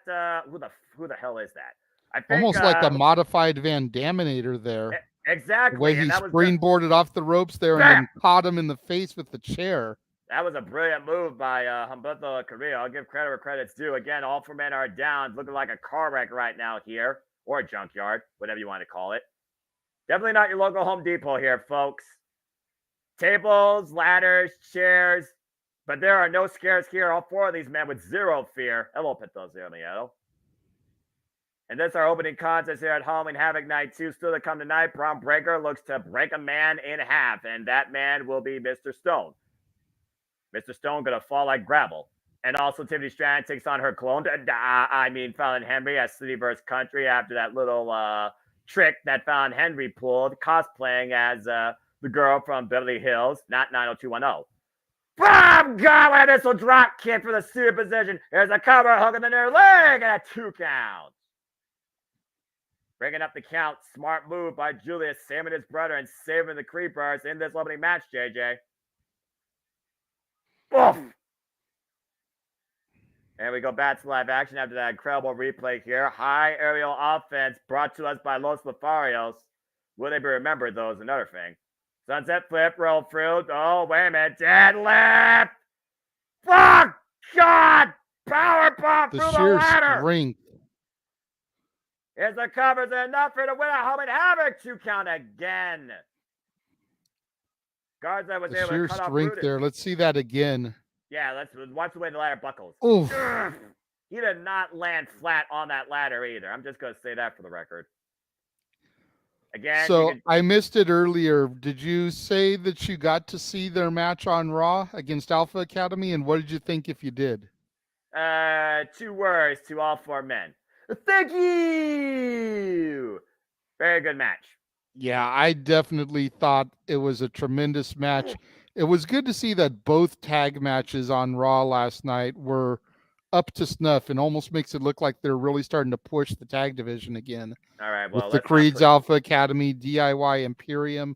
who the hell is that? I think almost like a modified Van Daminator there. Exactly. The way he springboarded off the ropes there and then caught him in the face with the chair. That was a brilliant move by Humberto Carrillo. I'll give credit where credit's due. Again, all four men are down. Looking like a car wreck right now here. Or a junkyard, whatever you want to call it. Definitely not your local Home Depot here, folks. Tables, ladders, chairs. But there are no scares here. All four of these men with zero fear. Hello, Pito Zero Miedo. And this is our opening contest here at Halloween Havoc Night 2. Still to come tonight. Bron Breaker looks to break a man in half. And that man will be Mr. Stone. Mr. Stone going to fall like gravel. And also Tiffany Stratton takes on her clone, Fallon Henry as City vs. Country after that little trick that Fallon Henry pulled, cosplaying as the girl from Beverly Hills, not 90210. Boom! God, this will drop kick for the super position. Here's a cover, hook in the near leg, and a 2 count. Bringing up the count, smart move by Julius, saving his brother and saving the Creepers in this opening match, JJ. Oof! And we go back to live action after that incredible replay here. High aerial offense brought to us by Los Lotharios. Will they be remembered, though, is another thing. Sunset flip, roll through. Oh, wait a minute. Deadlift! Fuck! God! Power bomb through the ladder! Strength. Here's the covers and enough for the winner. Home Havoc 2 count again. Garza was able to cut off strength there. Let's see that again. Yeah, let's watch the way the ladder buckles. Oof. He did not land flat on that ladder either. I'm just going to say that for the record. Again, so I missed it earlier. Did you say that you got to see their match on Raw against Alpha Academy? And what did you think if you did? 2 words to all 4 men. Thank you. Very good match. Yeah, I definitely thought it was a tremendous match. It was good to see that both tag matches on Raw last night were up to snuff and almost makes it look like they're really starting to push the tag division again. All right, well, with the Creeds, Alpha Academy, DIY Imperium.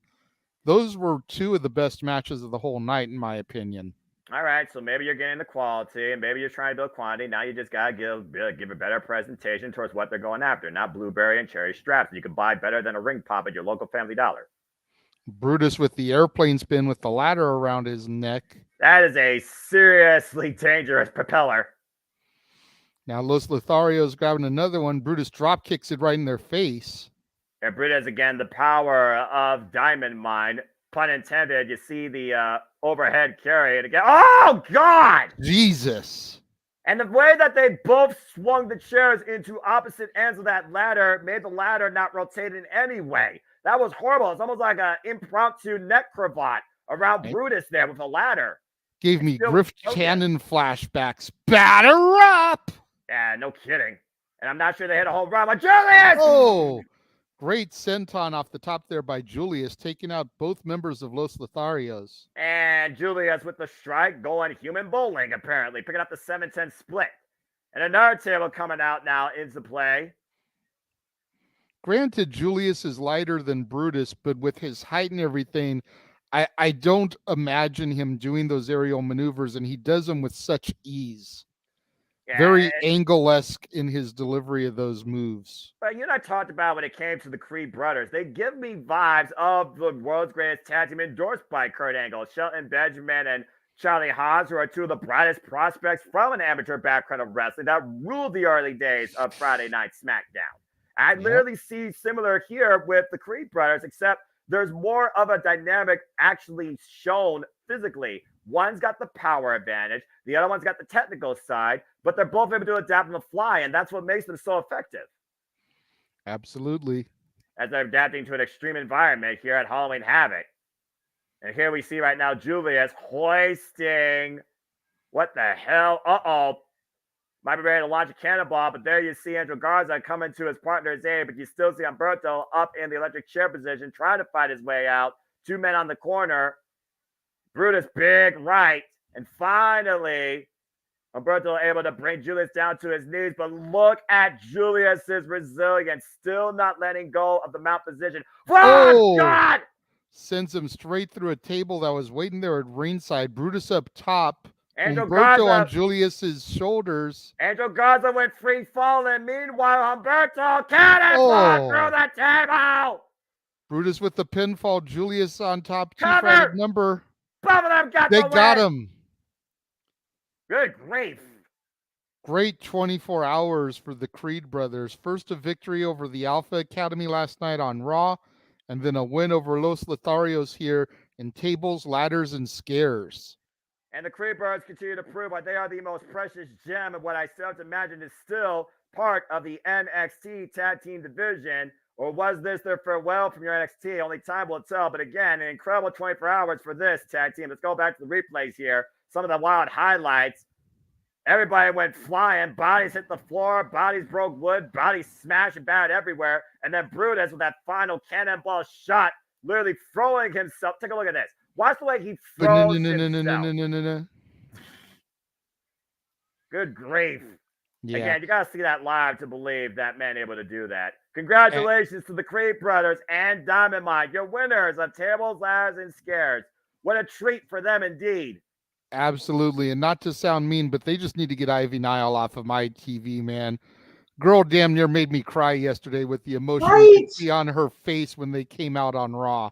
Those were 2 of the best matches of the whole night, in my opinion. All right, so maybe you're getting the quality, and maybe you're trying to build quantity. Now you just got to give a better presentation towards what they're going after, not blueberry and cherry straps. You can buy better than a ring pop at your local Family Dollar. Brutus with the airplane spin with the ladder around his neck. That is a seriously dangerous propeller. Now Los Lotharios grabbing another one. Brutus drop kicks it right in their face. And Brutus, again, the power of Diamond Mine. Pun intended. You see the overhead carry. And again, oh, God! Jesus. And the way that they both swung the chairs into opposite ends of that ladder made the ladder not rotate in any way. That was horrible. It's almost like an impromptu neck cravat around Brutus there with a ladder. Gave me Griff Cannon flashbacks. Batter up! Yeah, no kidding. And I'm not sure they hit a home run. But Julius! Oh, great senton off the top there by Julius, taking out both members of Los Lotharios. And Julius with the strike going human bowling, apparently, picking up the 7-10 split. And another table coming out now into play. Granted, Julius is lighter than Brutus, but with his height and everything, I don't imagine him doing those aerial maneuvers, and he does them with such ease. Yeah, very Angle-esque in his delivery of those moves. But you and I talked about when it came to the Creed brothers. They give me vibes of the world's greatest tag team endorsed by Kurt Angle, Shelton Benjamin and Charlie Haas, who are 2 of the brightest prospects from an amateur background of wrestling that ruled the early days of Friday Night SmackDown. I literally see similar here with the Creed brothers, except there's more of a dynamic actually shown physically. One's got the power advantage. The other one's got the technical side, but they're both able to adapt on the fly, and that's what makes them so effective. Absolutely. As they're adapting to an extreme environment here at Halloween Havoc. And here we see right now Julius hoisting. What the hell? Uh-oh. Might be ready to launch a cannonball, but there you see Angel Garza coming to his partner's aid, but you still see Humberto up in the electric chair position trying to fight his way out. 2 men on the corner. Brutus big right. And finally, Humberto able to bring Julius down to his knees, but look at Julius's resilience, still not letting go of the mount position. Oh, God! Sends him straight through a table that was waiting there at ringside. Brutus up top. Angel Humberto Garza on Julius's shoulders. Angel Garza went free falling. Meanwhile, Humberto cannonball through the table. Brutus with the pinfall. Julius on top. Two-sided number. Both of them got They got him. Good grief. Great 24 hours for the Creed brothers. First a victory over the Alpha Academy last night on Raw, and then a win over Los Lotharios here in tables, ladders, and scares. And the Creed brothers continue to prove why they are the most precious gem of what I still have to imagine is still part of the NXT tag team division. Or was this their farewell from your NXT? Only time will tell. But again, an incredible 24 hours for this tag team. Let's go back to the replays here. Some of the wild highlights. Everybody went flying. Bodies hit the floor. Bodies broke wood. Bodies smashed and battered everywhere. And then Brutus with that final cannonball shot, literally throwing himself. Take a look at this. Watch the way he throws himself. Good grief. Yeah. Again, you got to see that live to believe that man able to do that. Congratulations to the Creed brothers and Diamond Mine, your winners of Tables, Ladders, and Scares. What a treat for them indeed. Absolutely. And not to sound mean, but they just need to get Ivy Nile off of my TV, man. Girl damn near made me cry yesterday with the emotion you could see on her face when they came out on Raw.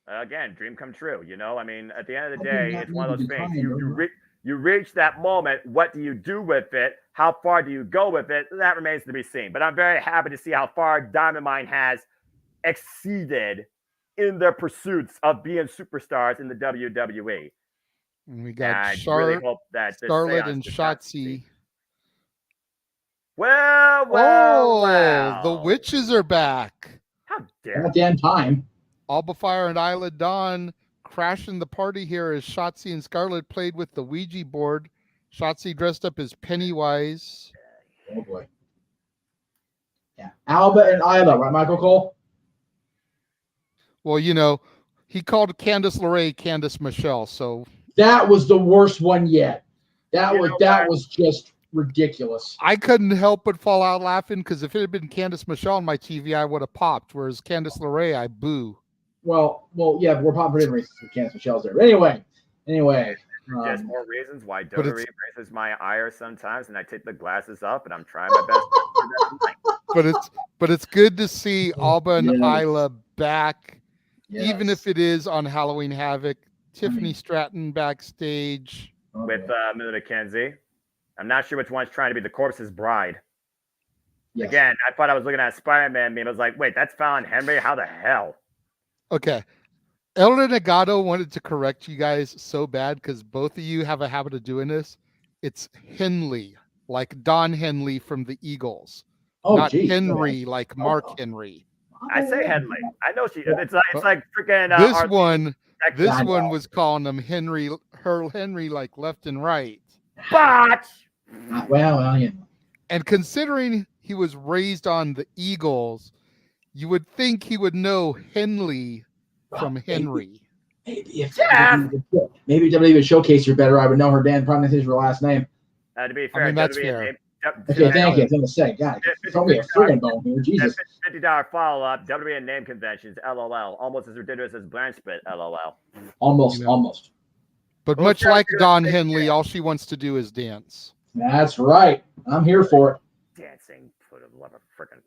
Again, dream come true. You know, I mean, at the end of the day, it's one of those things. You reach that moment. What do you do with it? How far do you go with it? That remains to be seen. But I'm very happy to see how far Diamond Mine has exceeded in their pursuits of being superstars in the WWE. And we got really hope that Scarlett and Shotzi. Well. The witches are back. How dare damn time. Alba Fire and Isla Dawn crashing the party here as Shotzi and Scarlett played with the Ouija board. Shotzi dressed up as Pennywise. Oh boy. Yeah. Alba and Isla, right, Michael Cole? Well, you know, he called Candice LeRae Candice Michelle, so that was the worst one yet. That was just ridiculous. I couldn't help but fall out laughing because if it had been Candice Michelle on my TV, I would have popped. Whereas Candice LeRae, I boo. Well, yeah, but we're popping for different reasons. Candice Michelle's there. But anyway. There's more reasons why WWE raises my ire sometimes, and I take the glasses up, and I'm trying my best. But it's good to see Alba and Isla back, even if it is on Halloween Havoc. Tiffany Stratton backstage with Mila McKenzie. I'm not sure which one's trying to be the corpse's bride. Yes. Again, I thought I was looking at a Spider-Man meme. I was like, wait, that's Fallon Henry? How the hell? Okay. El Renegado wanted to correct you guys so bad because both of you have a habit of doing this. It's Henley, like Don Henley from the Eagles. Not Henry, like Mark Henry. I say Henley. I know she. It's like freaking. This one was calling him Henry, like left and right. But well, yeah. And considering he was raised on the Eagles, you would think he would know Henley from Henry. Maybe WWE would showcase her better. I would know her damn pronunciation of her last name. To be fair, that's fair. Okay, thank you. I was going to say, God, throw me a friggin' bone here, Jesus. $50 follow-up, WWE name conventions, LOL. Almost as ridiculous as Blanche Spit, LOL. Almost. But much like Don Henley, all she wants to do is dance. That's right. I'm here for it. Dancing, for the love of frickin'.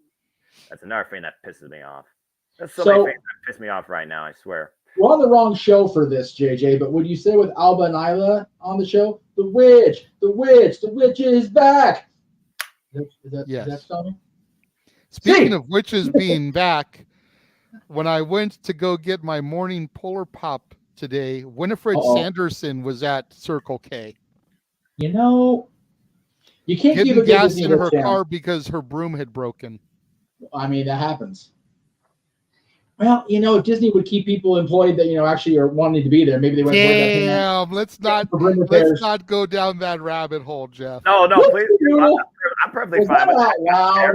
That's another thing that pisses me off. There's so many things that piss me off right now, I swear. We're on the wrong show for this, JJ, but would you say with Alba and Isla on the show, the witch is back? Is that coming? Speaking of witches being back, when I went to go get my morning Polar Pop today, Winifred Sanderson was at Circle K. You know, you can't give gas in her car because her broom had broken. I mean, that happens. Well, you know, if Disney would keep people employed that, you know, actually are wanting to be there, maybe they went. Damn, let's not go down that rabbit hole, Jeff. No, please. I'm perfectly fine with that.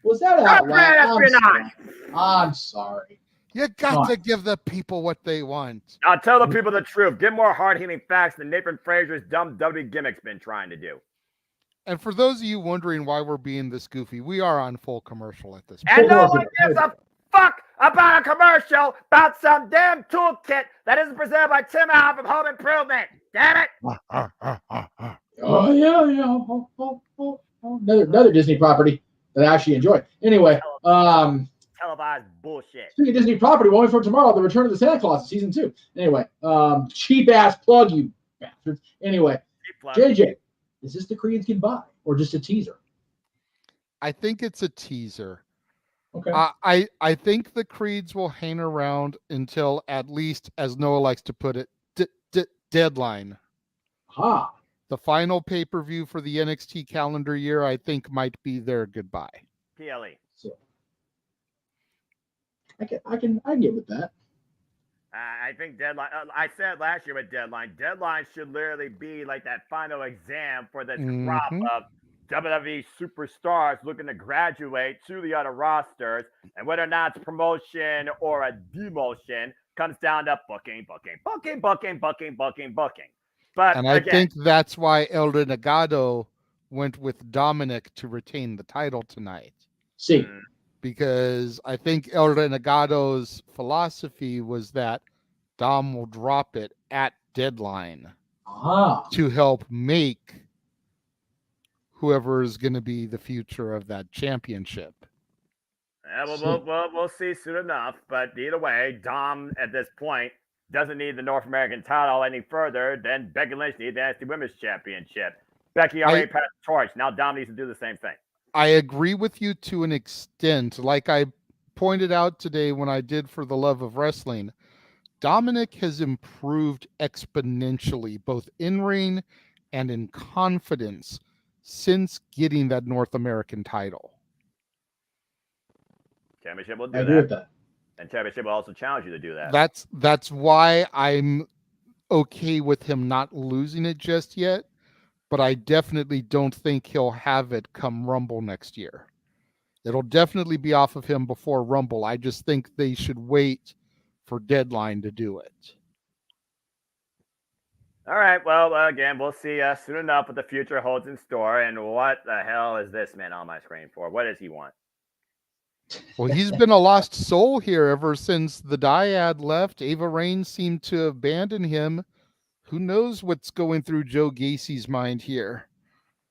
Was that out loud? I'm sorry. You got to give the people what they want. I'll tell the people the truth. Give more hard-hitting facts than Nathan Frazier's dumb WWE gimmick's been trying to do. And for those of you wondering why we're being this goofy, we are on full commercial at this point. And no one gives a fuck about a commercial about some damn toolkit that isn't presented by Tim Allen from Home Improvement. Damn it! Oh yeah. Another Disney property that I actually enjoy. Anyway, televised bullshit. Speaking of Disney property, we're waiting for tomorrow, the Return of the Santa Claus season 2. Anyway, cheap ass plug, you bastards. Anyway, JJ, is this the Creed's goodbye or just a teaser? I think it's a teaser. Okay. I think the Creeds will hang around until, at least, as Noah likes to put it, deadline. The final pay-per-view for the NXT calendar year, I think, might be their goodbye. PLE. So, I can get with that. I think Deadline. I said last year with Deadline. Deadline should literally be like that final exam for this crop of WWE superstars looking to graduate to the other rosters, and whether or not it's promotion or a demotion comes down to booking. But and I think that's why El Renegado went with Dominik to retain the title tonight. See, because I think El Renegado's philosophy was that Dom will drop it at Deadline to help make whoever is going to be the future of that championship. We'll see soon enough. But either way, Dom at this point doesn't need the North American title any further than Becky Lynch needs the NXT Women's Championship. Becky already passed the torch. Now Dom needs to do the same thing. I agree with you to an extent. Like I pointed out today when I did For the Love of Wrestling, Dominik has improved exponentially, both in ring and in confidence, since getting that North American title. Championship will do that. And Championship will also challenge you to do that. That's why I'm okay with him not losing it just yet, but I definitely don't think he'll have it come Rumble next year. It'll definitely be off of him before Rumble. I just think they should wait for Deadline to do it. All right. Well, again, we'll see soon enough what the future holds in store. And what the hell is this man on my screen for? What does he want? Well, he's been a lost soul here ever since the Dyad left. Ava Raine seemed to abandon him. Who knows what's going through Joe Gacy's mind here?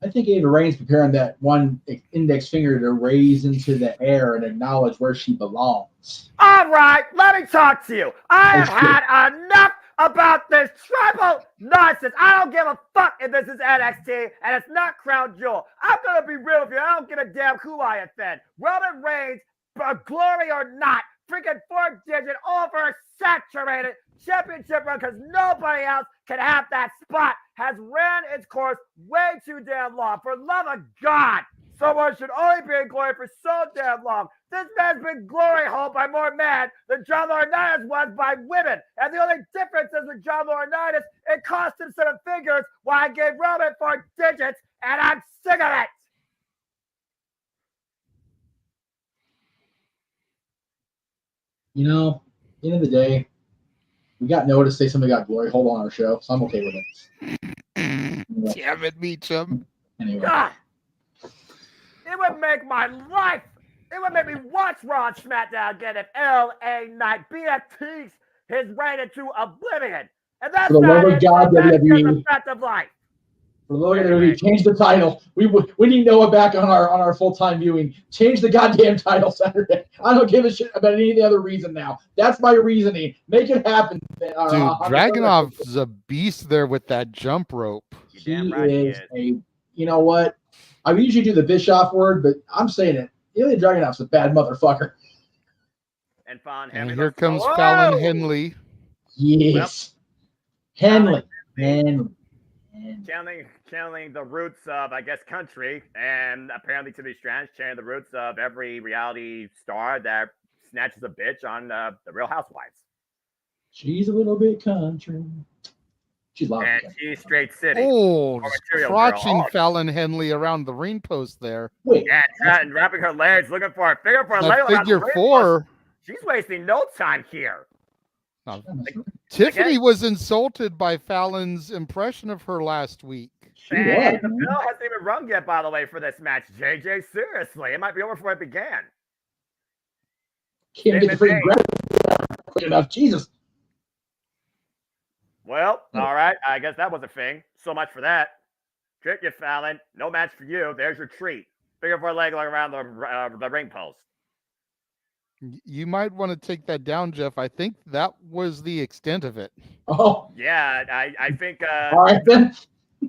I think Ava Raine's preparing that one index finger to raise into the air and acknowledge where she belongs. All right, let me talk to you. I have had enough about this tribal nonsense. I don't give a fuck if this is NXT and it's not Crown Jewel. I'm going to be real with you. I don't give a damn who I offend. Roman Reigns, glory or not, freaking 4-digit, oversaturated championship run because nobody else can have that spot has ran its course way too damn long. For love of God, someone should only be in glory for so damn long. This man's been glory hole by more men than John Laurinaitis was by women. And the only difference is with John Laurinaitis, it cost him 7 figures while I gave Roman 4 digits, and I'm sick of it. You know, at the end of the day, we got Noah to say somebody got glory hole on our show, so I'm okay with it. Anyway. Damn it, Meacham. Anyway. God, it would make my life. It would make me watch Raw and SmackDown again if LA Knight BFTs his reign into oblivion. And that's for the love of God, WWE. Fact of life. For the love of WWE, change the title. We need Noah back on our full-time viewing. Change the goddamn title Saturday. I don't give a shit about any other reason now. That's my reasoning. Make it happen. Dude, Dragunov's a beast there with that jump rope. He is a, you know what? I usually do the Bischoff word, but I'm saying it. Ilya Dragunov's a bad motherfucker. And Fallon And here comes Fallon Henley. Yes. Henley. Channeling the roots of, I guess, country, and apparently to be strange, channeling the roots of every reality star that snatches a bitch on the Real Housewives. She's a little bit country. She's loud. And she's straight city. Oh, crotching Fallon Henley around the ring post there. Wait. And wrapping her legs, looking for a figure for a leg. Figure 4. She's wasting no time here. Tiffany was insulted by Fallon's impression of her last week. And the bell hasn't even rung yet, by the way, for this match. JJ, seriously, it might be over before it began. Can't get the freaking grab quick enough. Jesus. Well, all right. I guess that was a thing. So much for that. Trick you, Fallon. No match for you. There's your treat. Figure 4 leg around the ring post. You might want to take that down, Jeff. I think that was the extent of it. Oh. Yeah, I think all right, then.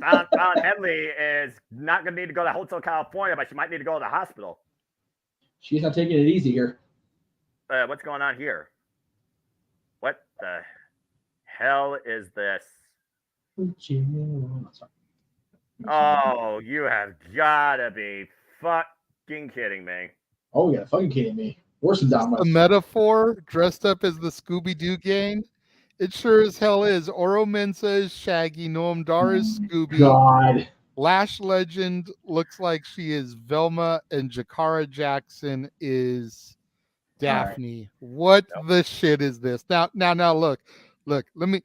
Fallon Henley is not going to need to go to Hotel California, but she might need to go to the hospital. She's not taking it easy here. What's going on here? What the hell is this? Oh, you have got to be fucking kidding me. Oh, yeah, fucking kidding me. Worse than Dominik. A metaphor dressed up as the Scooby-Doo gang. It sure as hell is. Oro Mensa is Shaggy. Noam Dar is Scooby. God. Lash Legend looks like she is Velma, and Jakara Jackson is Daphne. What the shit is this? Now, look. Let me,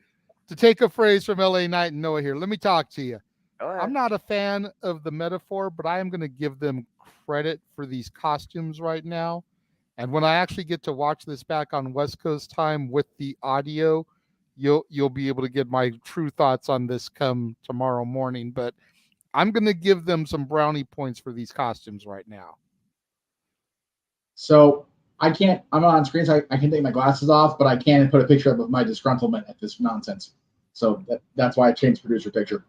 to take a phrase from LA Knight and Noah here, let me talk to you. I'm not a fan of the metaphor, but I am going to give them credit for these costumes right now. And when I actually get to watch this back on West Coast time with the audio, you'll be able to get my true thoughts on this come tomorrow morning. But I'm going to give them some brownie points for these costumes right now. So I'm not on screen, so I can take my glasses off, but I can put a picture up of my disgruntlement at this nonsense. So that's why I changed producer picture.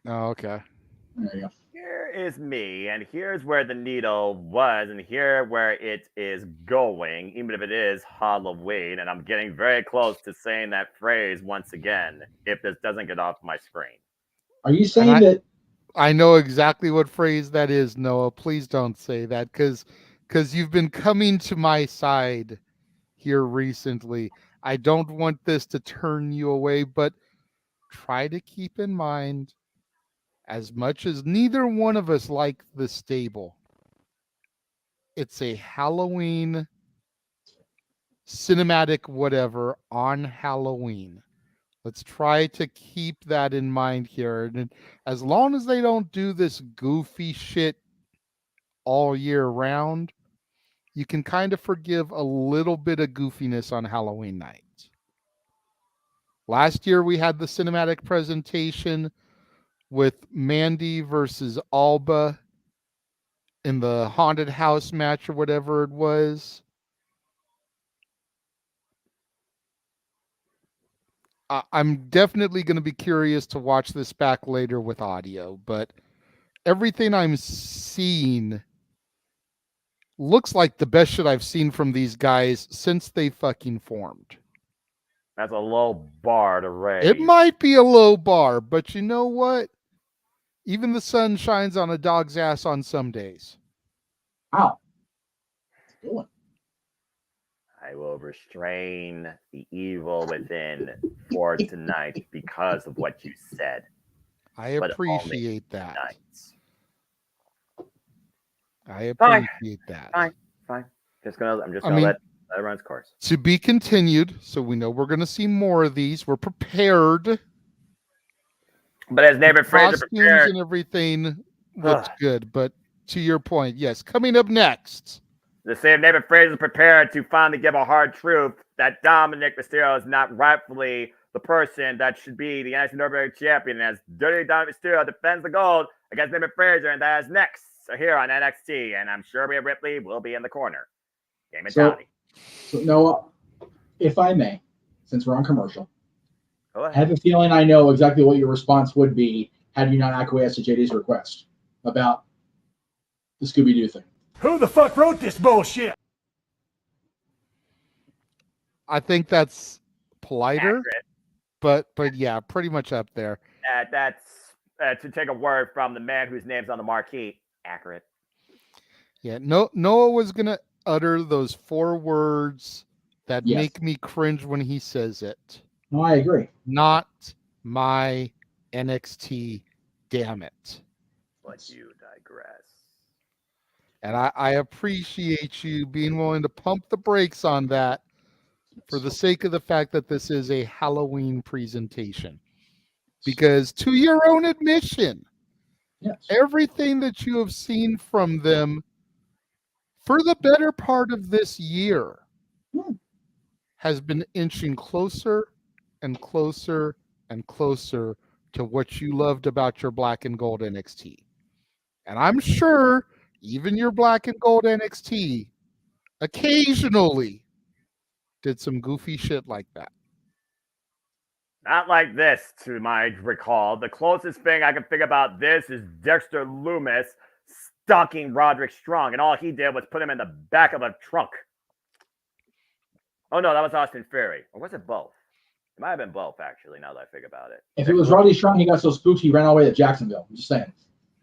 Oh, okay. There you go. Here is me, and here's where the needle was, and here where it is going, even if it is Halloween, and I'm getting very close to saying that phrase once again, if this doesn't get off my screen. Are you saying that? I know exactly what phrase that is, Noah. Please don't say that, because you've been coming to my side here recently. I don't want this to turn you away, but try to keep in mind, as much as neither one of us like the stable, it's a Halloween cinematic whatever on Halloween. Let's try to keep that in mind here. And as long as they don't do this goofy shit all year round, you can kind of forgive a little bit of goofiness on Halloween night. Last year we had the cinematic presentation with Mandy versus Alba in the haunted house match or whatever it was. I'm definitely going to be curious to watch this back later with audio, but everything I'm seeing looks like the best shit I've seen from these guys since they fucking formed. That's a low bar to raise. It might be a low bar, but you know what? Even the sun shines on a dog's ass on some days. Wow. I will restrain the evil within for tonight because of what you said. I appreciate that. I appreciate that. Fine. I'm just gonna let it run its course. To be continued, so we know we're gonna see more of these. We're prepared. But as David Frazier prepared, and everything looks good. But to your point, yes, coming up next. The same David Frazier is prepared to finally give a hard truth that Dominik Mysterio is not rightfully the person that should be the NXT North American Champion, as Dirty Dominik Mysterio defends the gold against David Frazier, and that is next here on NXT. And I'm sure Rhea Ripley will be in the corner. Game mentality. So Noah, if I may, since we're on commercial, I have a feeling I know exactly what your response would be had you not acquiesced to JD's request about the Scooby-Doo thing. Who the fuck wrote this bullshit? I think that's politer, accurate. but yeah, pretty much up there. That's to take a word from the man whose name's on the marquee. Accurate. Yeah, Noah was gonna utter those 4 words that make me cringe when he says it. No, I agree. Not my NXT, damn it. But you digress. And I appreciate you being willing to pump the brakes on that for the sake of the fact that this is a Halloween presentation. Because to your own admission, everything that you have seen from them for the better part of this year has been inching closer and closer and closer to what you loved about your black and gold NXT. And I'm sure even your black and gold NXT occasionally did some goofy shit like that. Not like this, to my recall. The closest thing I can think about this is Dexter Lumis stalking Roderick Strong, and all he did was put him in the back of a trunk. Oh, no, that was Austin Theory. Or was it both? It might have been both, actually, now that I think about it. If it was Roddy Strong, he got so spooked he ran all the way to Jacksonville. I'm just saying.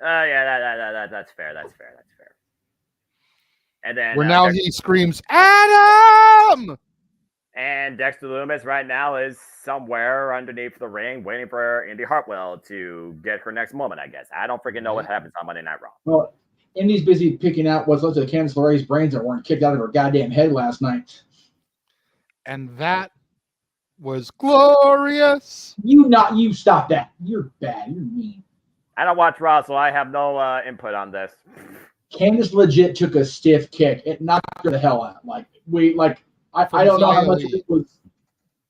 Yeah, that's fair. And then he screams, Adam! And Dexter Lumis right now is somewhere underneath the ring waiting for Indy Hartwell to get her next moment, I guess. I don't freaking know what happens on Monday Night Raw. Well, Indy's busy picking out what's left of Candice LeRae's brains that weren't kicked out of her goddamn head last night. And that was glorious. You stop that. You're bad. You're mean. I don't watch Raw, so I have no input on this. Candice legit took a stiff kick. It knocked her the hell out. I don't know how much it was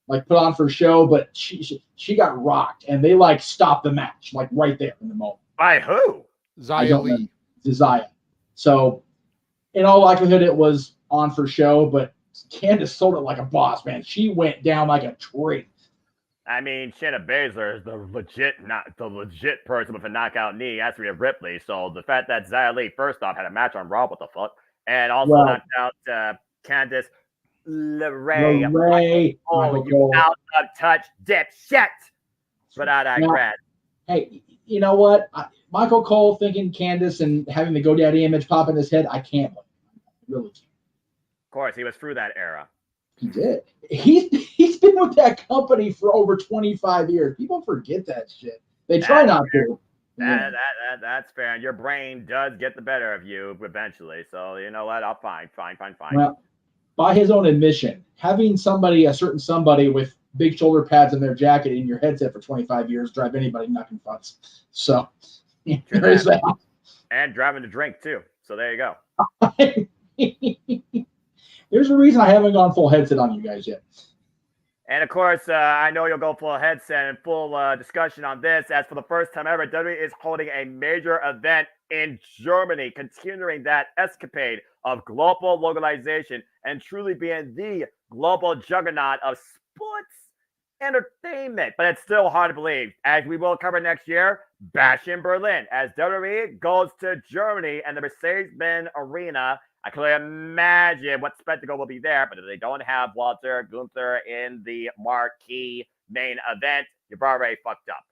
like put on for show, but she got rocked, and they like stopped the match like right there in the moment. By who? Xia Li. Xia. So, in all likelihood, it was on for show, but Candice sold it like a boss, man. She went down like a tree. I mean, Shayna Baszler is the legit person with a knockout knee. Has to be a Ripley. So the fact that Xia Li, first off, had a match on Raw, what the fuck, and also knocked out Candice LeRae. Oh, you out of touch dipshit. But I digress. Hey, you know what? Michael Cole thinking Candice and having the GoDaddy image pop in his head, I can't believe it. I really can't. Of course, he was through that era. He did. He's been with that company for over 25 years. People forget that shit. They try not to. That's fair. And your brain does get the better of you eventually. So you know what? I'll fine. Well, by his own admission, having a certain somebody with big shoulder pads in their jacket in your headset for 25 years drive anybody knocking fucks. So there's that. And driving to drink too. So there you go. There's a reason I haven't gone full headset on you guys yet. And of course, I know you'll go full headset and full discussion on this. As for the first time ever, WWE is holding a major event in Germany, continuing that escapade of global localization and truly being the global juggernaut of sports entertainment. But it's still hard to believe, as we will cover next year, Bash in Berlin, as WWE goes to Germany and the Mercedes-Benz Arena. I can only imagine what spectacle will be there, but if they don't have Walter Gunther in the marquee main event, you've already fucked up.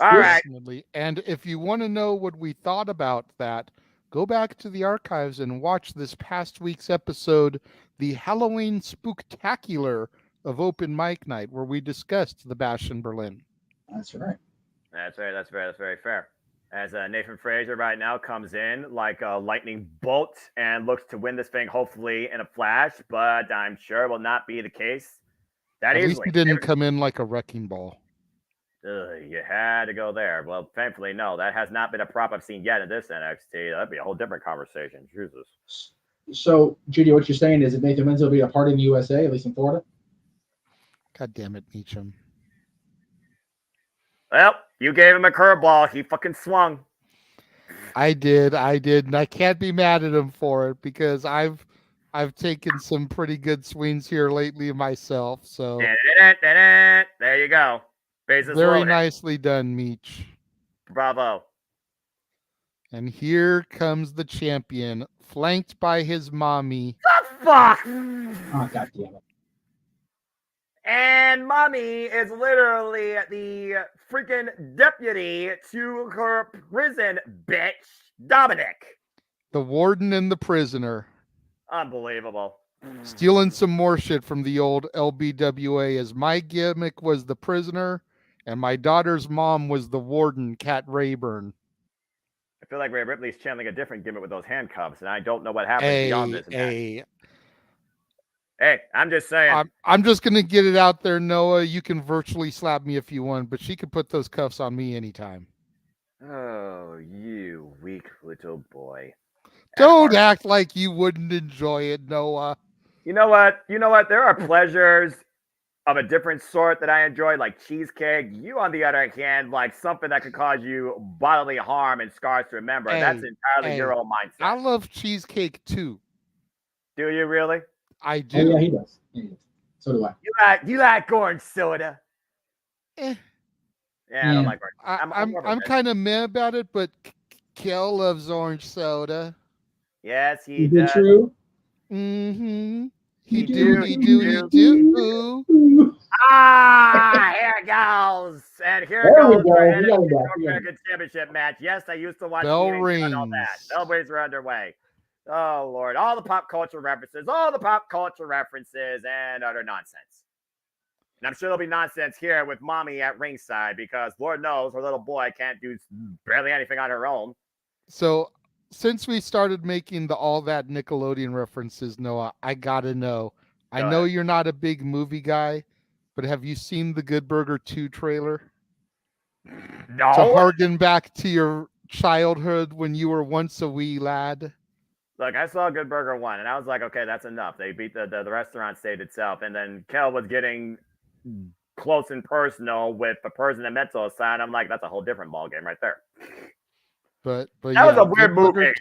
All right. And if you want to know what we thought about that, go back to the archives and watch this past week's episode, the Halloween Spooktacular of Open Mic Night, where we discussed the Bash in Berlin. That's right. That's very fair. As Nathan Frazier right now comes in like a lightning bolt and looks to win this thing, hopefully in a flash, but I'm sure it will not be the case. At least he didn't come in like a wrecking ball. You had to go there. Well, thankfully, no. That has not been a prop I've seen yet in this NXT. That'd be a whole different conversation. Jesus. So, Judy, what you're saying is that Nathan Menzel will be a part in the USA, at least in Florida? God damn it, Meacham. Well, you gave him a curveball. He fucking swung. I did, and I can't be mad at him for it because I've taken some pretty good swings here lately myself. So there you go. Bases very loaded. Nicely done, Meech. Bravo. And here comes the champion, flanked by his mommy. The fuck? Oh, God damn it. And mommy is literally the freaking deputy to her prison bitch, Dominik. The warden and the prisoner. Unbelievable. Stealing some more shit from the old LBWA, as my gimmick was the prisoner and my daughter's mom was the warden, Kat Rayburn. I feel like Rhea Ripley's channeling a different gimmick with those handcuffs, and I don't know what happens beyond this. Hey, I'm just saying. I'm just going to get it out there, Noah. You can virtually slap me if you want, but she could put those cuffs on me anytime. Oh, you weak little boy. Don't act like you wouldn't enjoy it, Noah. You know what? There are pleasures of a different sort that I enjoy, like cheesecake. You, on the other hand, like something that could cause you bodily harm and scars to remember. That's entirely your own mindset. I love cheesecake too. Do you really? I do. Oh, yeah, he does. So do I. You like orange soda? Yeah, I don't like orange. I'm kind of meh about it, but Kel loves orange soda. Yes, he Is does. it true? Mm-hmm. He do. Here it goes. And here There we goes go. our We got it NXT back. North American Championship match. Yes, I used to watch Bell TV and all rings. that. Celebrations are underway. Oh, Lord. All the pop culture references, and utter nonsense. And I'm sure there'll be nonsense here with mommy at ringside because Lord knows her little boy can't do barely anything on her own. So, since we started making all that Nickelodeon references, Noah, I gotta know. I know you're not a big movie guy, but have you seen the Good Burger 2 trailer? No. To harken back to your childhood when you were once a wee lad. Look, I saw Good Burger 1, and I was like, okay, that's enough. They beat the restaurant state itself. And then Kel was getting close and personal with the person that mental aside. I'm like, that's a whole different ballgame right there. But that was a weird movie.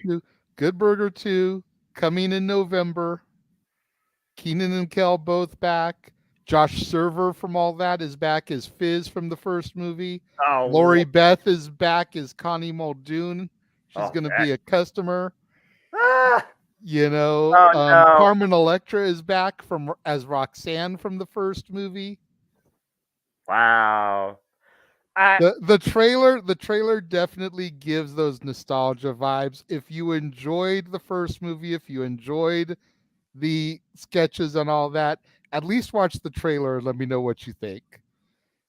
Good Burger 2 coming in November. Keenan and Kel both back. Josh Server from all that is back as Fizz from the first movie. Oh, Lori Beth is back as Connie Muldoon. She's going to be a customer. You know, no. Carmen Electra is back as Roxanne from the first movie. Wow. The trailer definitely gives those nostalgia vibes. If you enjoyed the first movie, if you enjoyed the sketches and all that, at least watch the trailer and let me know what you think.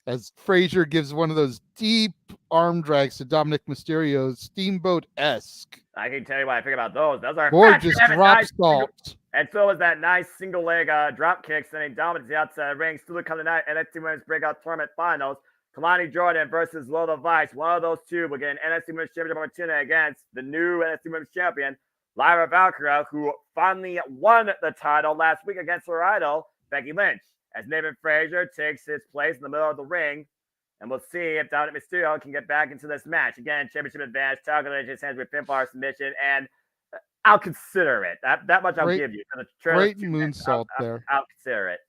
As Frazier gives one of those deep arm drags to Dominik Mysterio, Steamboat-esque. I can tell you what I think about those. Those are gorgeous drop sculpt. And so was that nice single leg drop kick sending Dominik to the outside of the ring. Still coming tonight, NXT Women's Breakout Tournament Finals. Kelani Jordan versus Lola Vice. One of those two will get an NXT Women's Championship opportunity against the new NXT Women's Champion, Lyra Valkyria, who finally won the title last week against her idol, Becky Lynch, as Niven Frazier takes his place in the middle of the ring. And we'll see if Dominik Mysterio can get back into this match. Again, championship advantage, calculated hands with pinfall submission, and I'll consider it. That much I'll give you. Great moonsault there. I'll consider it.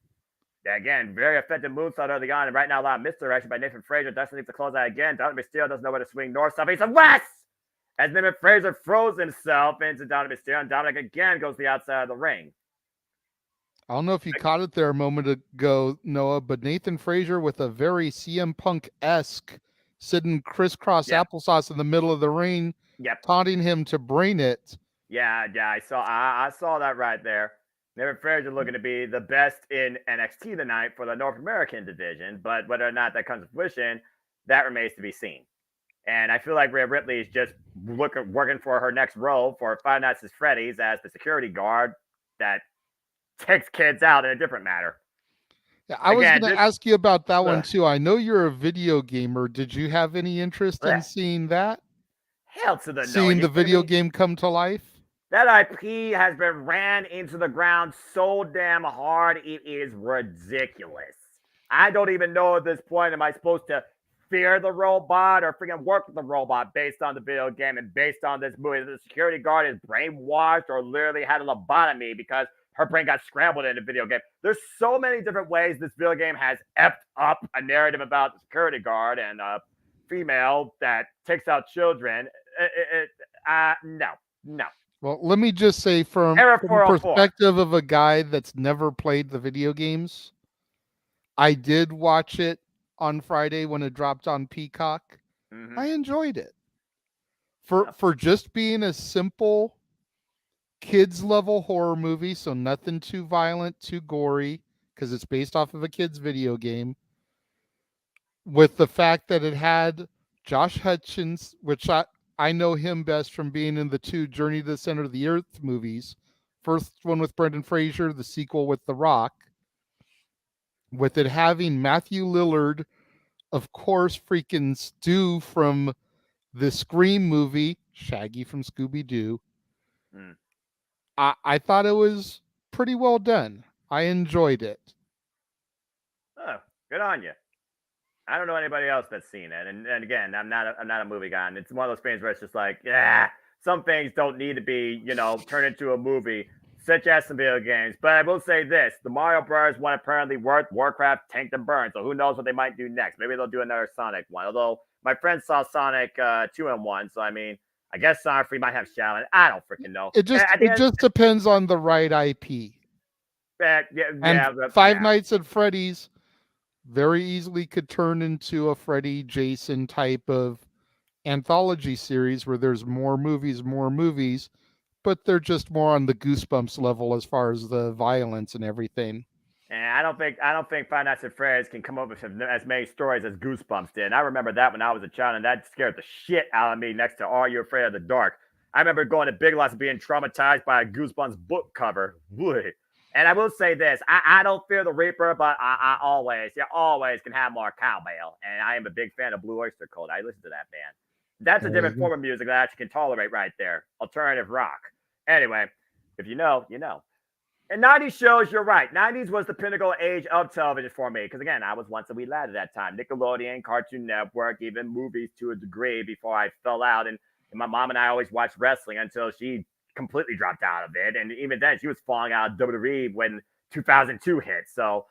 Yeah, again, very effective moonsault early on, and right now a lot of misdirection by Nathan Frazier. Dustin needs to close out again. Dominik Mysterio doesn't know where to swing north, south, east, and west. As Niven Frazier throws himself into Dominik Mysterio, and Dominik again goes to the outside of the ring. I don't know if you caught it there a moment ago, Noah, but Nathan Frazier with a very CM Punk-esque sitting crisscross applesauce in the middle of the ring, taunting him to brain it. Yeah, I saw that right there. Niven Frazier looking to be the best in NXT tonight for the North American division, but whether or not that comes to fruition, that remains to be seen. And I feel like Rhea Ripley is just working for her next role for Five Nights at Freddy's as the security guard that takes kids out in a different matter. Yeah, I was going to ask you about that one too. I know you're a video gamer. Did you have any interest in seeing that? Hell to the no. Seeing the video game come to life? That IP has been ran into the ground so damn hard, it is ridiculous. I don't even know at this point, am I supposed to fear the robot or freaking work with the robot based on the video game and based on this movie? The security guard is brainwashed or literally had a lobotomy because her brain got scrambled in a video game. There's so many different ways this video game has effed up a narrative about the security guard and a female that takes out children. No. Well, let me just say from the perspective of a guy that's never played the video games, I did watch it on Friday when it dropped on Peacock. Mm-hmm. I enjoyed it. For just being a simple kids level horror movie, so nothing too violent, too gory, because it's based off of a kid's video game, with the fact that it had Josh Hutchins, which I know him best from being in the two Journey to the Center of the Earth movies. First one with Brendan Fraser, the sequel with The Rock. With it having Matthew Lillard, of course, freaking Stu from the Scream movie, Shaggy from Scooby-Doo. I thought it was pretty well done. I enjoyed it. Oh, good on you. I don't know anybody else that's seen it. And again, I'm not a movie guy. And it's one of those things where it's just like, some things don't need to be, turned into a movie, such as some video games. But I will say this, the Mario Bros. One apparently worked, Warcraft tanked and burned. So who knows what they might do next. Maybe they'll do another Sonic one. Although my friend saw Sonic 2 and 1. So, I mean, I guess Sonic 3 might have Shaolin. I don't freaking know. It just depends on the right IP. Five Nights at Freddy's very easily could turn into a Freddy Jason type of anthology series where there's more movies, but they're just more on the Goosebumps level as far as the violence and everything. And I don't think Five Nights at Freddy's can come up with as many stories as Goosebumps did. And I remember that when I was a child, and that scared the shit out of me next to Are You Afraid of the Dark? I remember going to Big Lots and being traumatized by a Goosebumps book cover. And I will say this, I don't fear the Reaper, but I always can have more cowbell. And I am a big fan of Blue Oyster Cult. I listen to that band. That's a different form of music that I actually can tolerate right there. Alternative rock. Anyway, if you know, you know. And 90s shows, you're right. 90s was the pinnacle age of television for me. Because again, I was once a wee lad at that time. Nickelodeon, Cartoon Network, even movies to a degree before I fell out. And my mom and I always watched wrestling until she completely dropped out of it. And even then, she was falling out of WWE when 2002 hit. So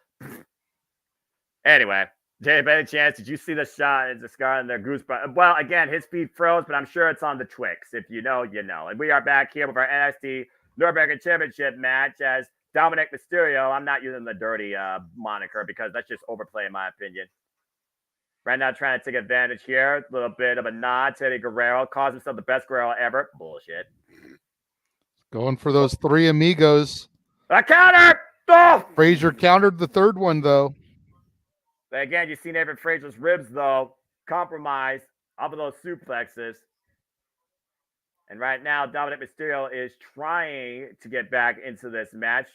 anyway, Jay, by any chance, did you see the shot in the scar and the goosebumps? Well, again, his feed froze, but I'm sure it's on the Twix. If you know, you know. And we are back here with our NXT North American Championship match as Dominik Mysterio. I'm not using the dirty moniker because that's just overplay in my opinion. Right now trying to take advantage here. A little bit of a nod to Eddie Guerrero. Calls himself the best Guerrero ever. Bullshit. Going for those three amigos. A counter! Oh! Frazier countered the third one, though. But again, you see Niven Frazier's ribs, though, compromised off of those suplexes. And right now, Dominik Mysterio is trying to get back into this match.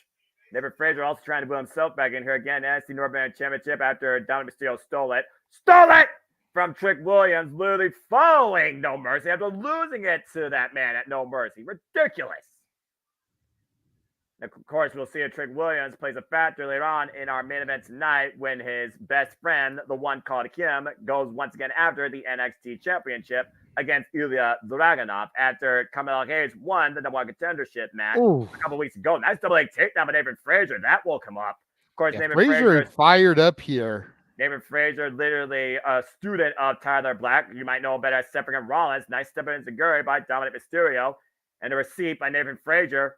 Niven Frazier also trying to put himself back in here again. NXT North American Championship after Dominik Mysterio stole it. Stole it from Trick Williams, literally following No Mercy after losing it to that man at No Mercy. Ridiculous. Of course, we'll see if Trick Williams plays a factor later on in our main event tonight when his best friend, the one called Kim, goes once again after the NXT Championship against Ilya Dragunov after Carmelo Hayes won the double contendership match a couple weeks ago. Nice double leg takedown by Niven Frazier. That will come up. Of course, Niven Frazier fired up here. Niven Frazier, literally a student of Tyler Black. You might know better as stepping in Rollins. Nice stepping into Guri by Dominik Mysterio. And a receipt by Niven Frazier.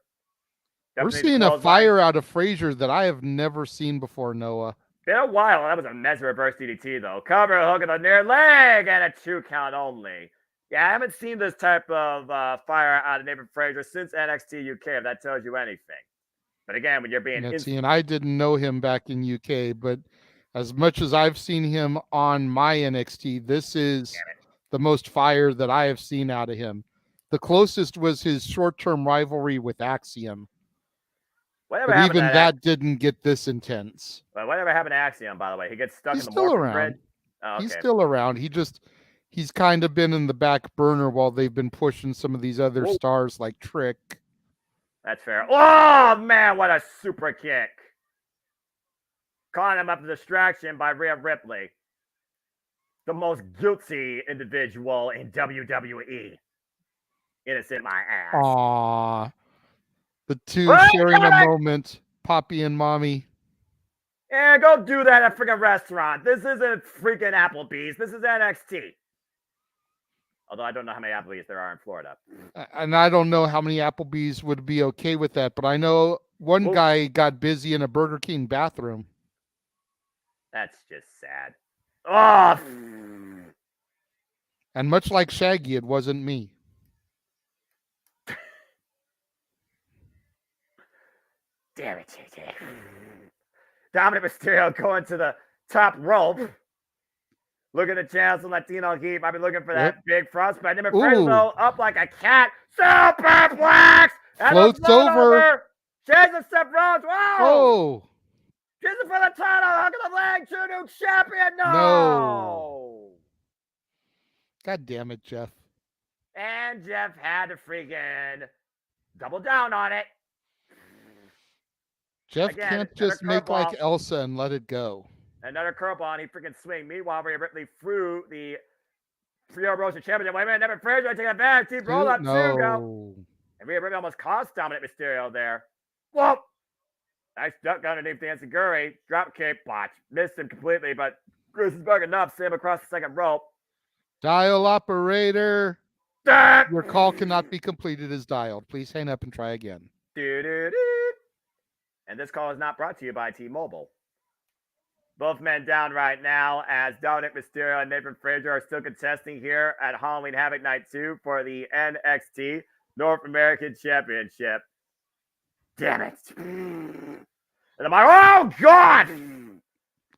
We're seeing a fire out of Frazier that I have never seen before, Noah. Been a while. That was a mess reverse DDT, though. Cover, hook of the near leg, and a 2 count only. Yeah, I haven't seen this type of fire out of Niven Frazier since NXT UK, if that tells you anything. But again, when you're being... and I didn't know him back in UK, but as much as I've seen him on my NXT, this is the most fire that I have seen out of him. The closest was his short-term rivalry with Axiom. Whatever but even that didn't get this intense. But whatever happened to Axiom, by the way? He gets stuck He's in the still morphin around. grid? Oh, okay. He's still around. He's kind of been in the back burner while they've been pushing some of these other stars like Trick. That's fair. Oh, man, what a super kick. Calling him up a distraction by Rhea Ripley. The most guilty individual in WWE. Innocent my ass. Aww. The two sharing a moment, Poppy and Mommy. Yeah, go do that at a freaking restaurant. This isn't freaking Applebee's. This is NXT. Although I don't know how many Applebee's there are in Florida. And I don't know how many Applebee's would be okay with that, but I know one guy got busy in a Burger King bathroom. That's just sad. Oh! And much like Shaggy, it wasn't me. Damn it, JJ. Dominik Mysterio going to the top rope. Look at the chance of Latino Heat. I've been looking for that big frostbite. Niven Frazier up like a cat. Superplex! Floats over. Jason Seth Rollins. Whoa! Oh! Jason for the title. Hook of the leg. True new champion. No! God damn it, Jeff. And Jeff had to freaking double down on it. Jeff can't just make like Elsa and let it go. Another curveball, and he freaking swing. Meanwhile, Rhea Ripley threw the Trio Rosa Championship. Wait a minute, Niven Frazier taking advantage. Deep roll up, go. And Rhea Ripley almost cost Dominik Mysterio there. Whoa! Nice duck underneath the Enziguri. Drop kick, botch. Missed him completely, but Bruce is bugging up. Sam across the second rope. Dial operator. Your call cannot be completed as dialed. Please hang up and try again. And this call is not brought to you by T-Mobile. Both men down right now as Dominik Mysterio and Niven Frazier are still contesting here at Halloween Havoc Night 2 for the NXT North American Championship. Damn it. And I'm like, oh, God!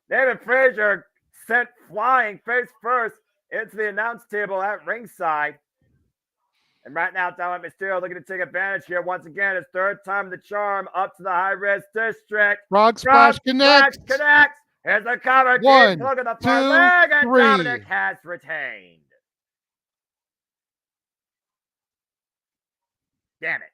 David Frazier sent flying face first into the announce table at ringside. And right now, Dominik Mysterio looking to take advantage here. Once again, his third time the charm up to the high-risk district. Frog Splash connects. Here's the cover. One, Look at the two, far leg, and three. Dominik has retained. Damn it.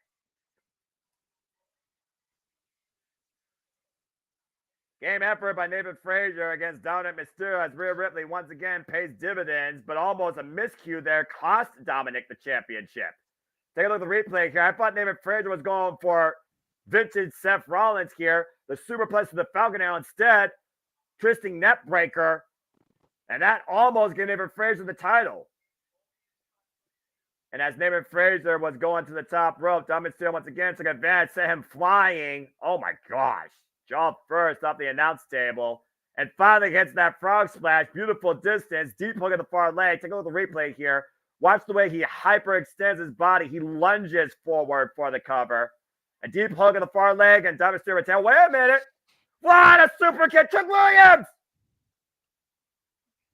Game effort by Niven Frazier against Dominik Mysterio as Rhea Ripley once again pays dividends, but almost a miscue there cost Dominik the championship. Take a look at the replay here. I thought Niven Frazier was going for vintage Seth Rollins here. The superplex to the Falcon Arrow instead. Twisting net breaker. And that almost gave Niven Frazier the title. And as Niven Frazier was going to the top rope, Dominik Mysterio once again took advantage, sent him flying. Oh my gosh. Jaw first off the announce table. And finally hits that frog splash. Beautiful distance. Deep hook at the far leg. Take a look at the replay here. Watch the way he hyperextends his body. He lunges forward for the cover. A deep hook at the far leg. And Dominik Mysterio retail. Wait a minute. What a super kick. Trick Williams.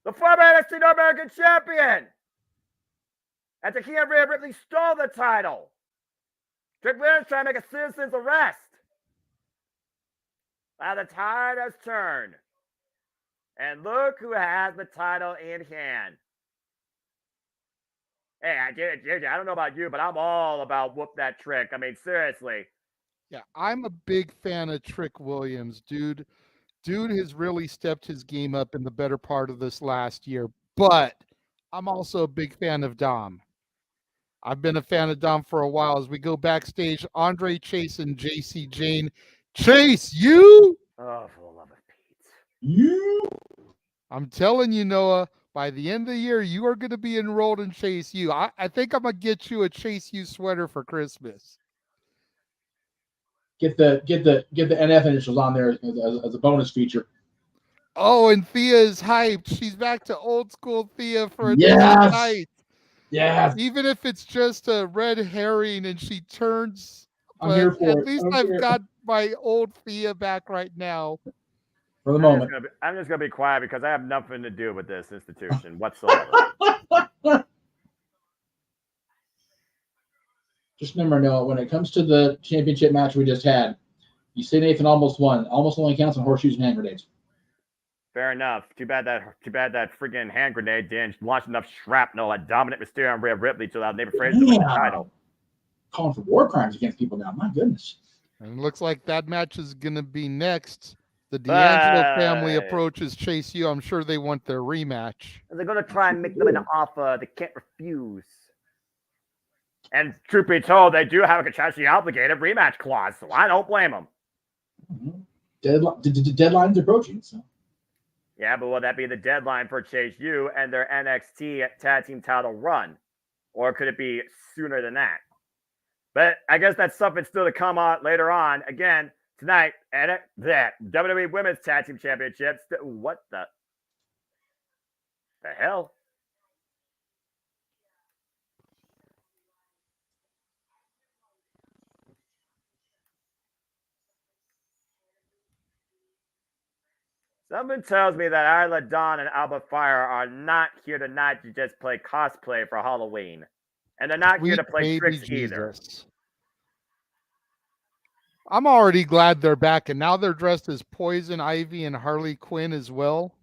The former NXT North American champion. And Takia Rhea Ripley stole the title. Trick Williams trying to make a citizen's arrest. Now the tide has turned. And look who has the title in hand. Hey, I don't know about you, but I'm all about whoop that Trick. I mean, seriously. Yeah, I'm a big fan of Trick Williams, dude. Dude has really stepped his game up in the better part of this last year. But I'm also a big fan of Dom. I've been a fan of Dom for a while. As we go backstage, Andre Chase and Jacy Jayne. Chase, you? Oh, for the love of Pete. You? I'm telling you, Noah, by the end of the year, you are going to be enrolled in Chase U. I think I'm going to get you a Chase U sweater for Christmas. Get the NF initials on there as a bonus feature. Oh, and Thea is hyped. She's back to old school Thea for a night. Yes. Even if it's just a red herring and she turns. I'm here for at it. least I've got my old Thea back right now. For the moment. I'm just going to be quiet because I have nothing to do with this institution whatsoever. Just remember, Noah, when it comes to the championship match we just had, you say Nathan almost won. Almost only counts on horseshoes and hand grenades. Fair enough. Too bad that freaking hand grenade didn't launch enough shrapnel at Dominik Mysterio and Rhea Ripley to allow Niven Frazier to win the title. Calling for war crimes against people now. My goodness. And it looks like that match is going to be next. The D'Angelo family approaches Chase U. I'm sure they want their rematch. They're going to try and make them an offer they can't refuse. And truth be told, they do have a contractually obligated rematch clause, so I don't blame them. Deadline's approaching, so. Yeah, but will that be the deadline for Chase U and their NXT tag team title run? Or could it be sooner than that? But I guess that's something still to come on later on. Again, tonight, at that WWE Women's Tag Team Championship. What the hell? Something tells me that Isla Dawn and Alba Fire are not here tonight to just play cosplay for Halloween. And they're not here to play tricks either. I'm already glad they're back, and now they're dressed as Poison Ivy and Harley Quinn as well.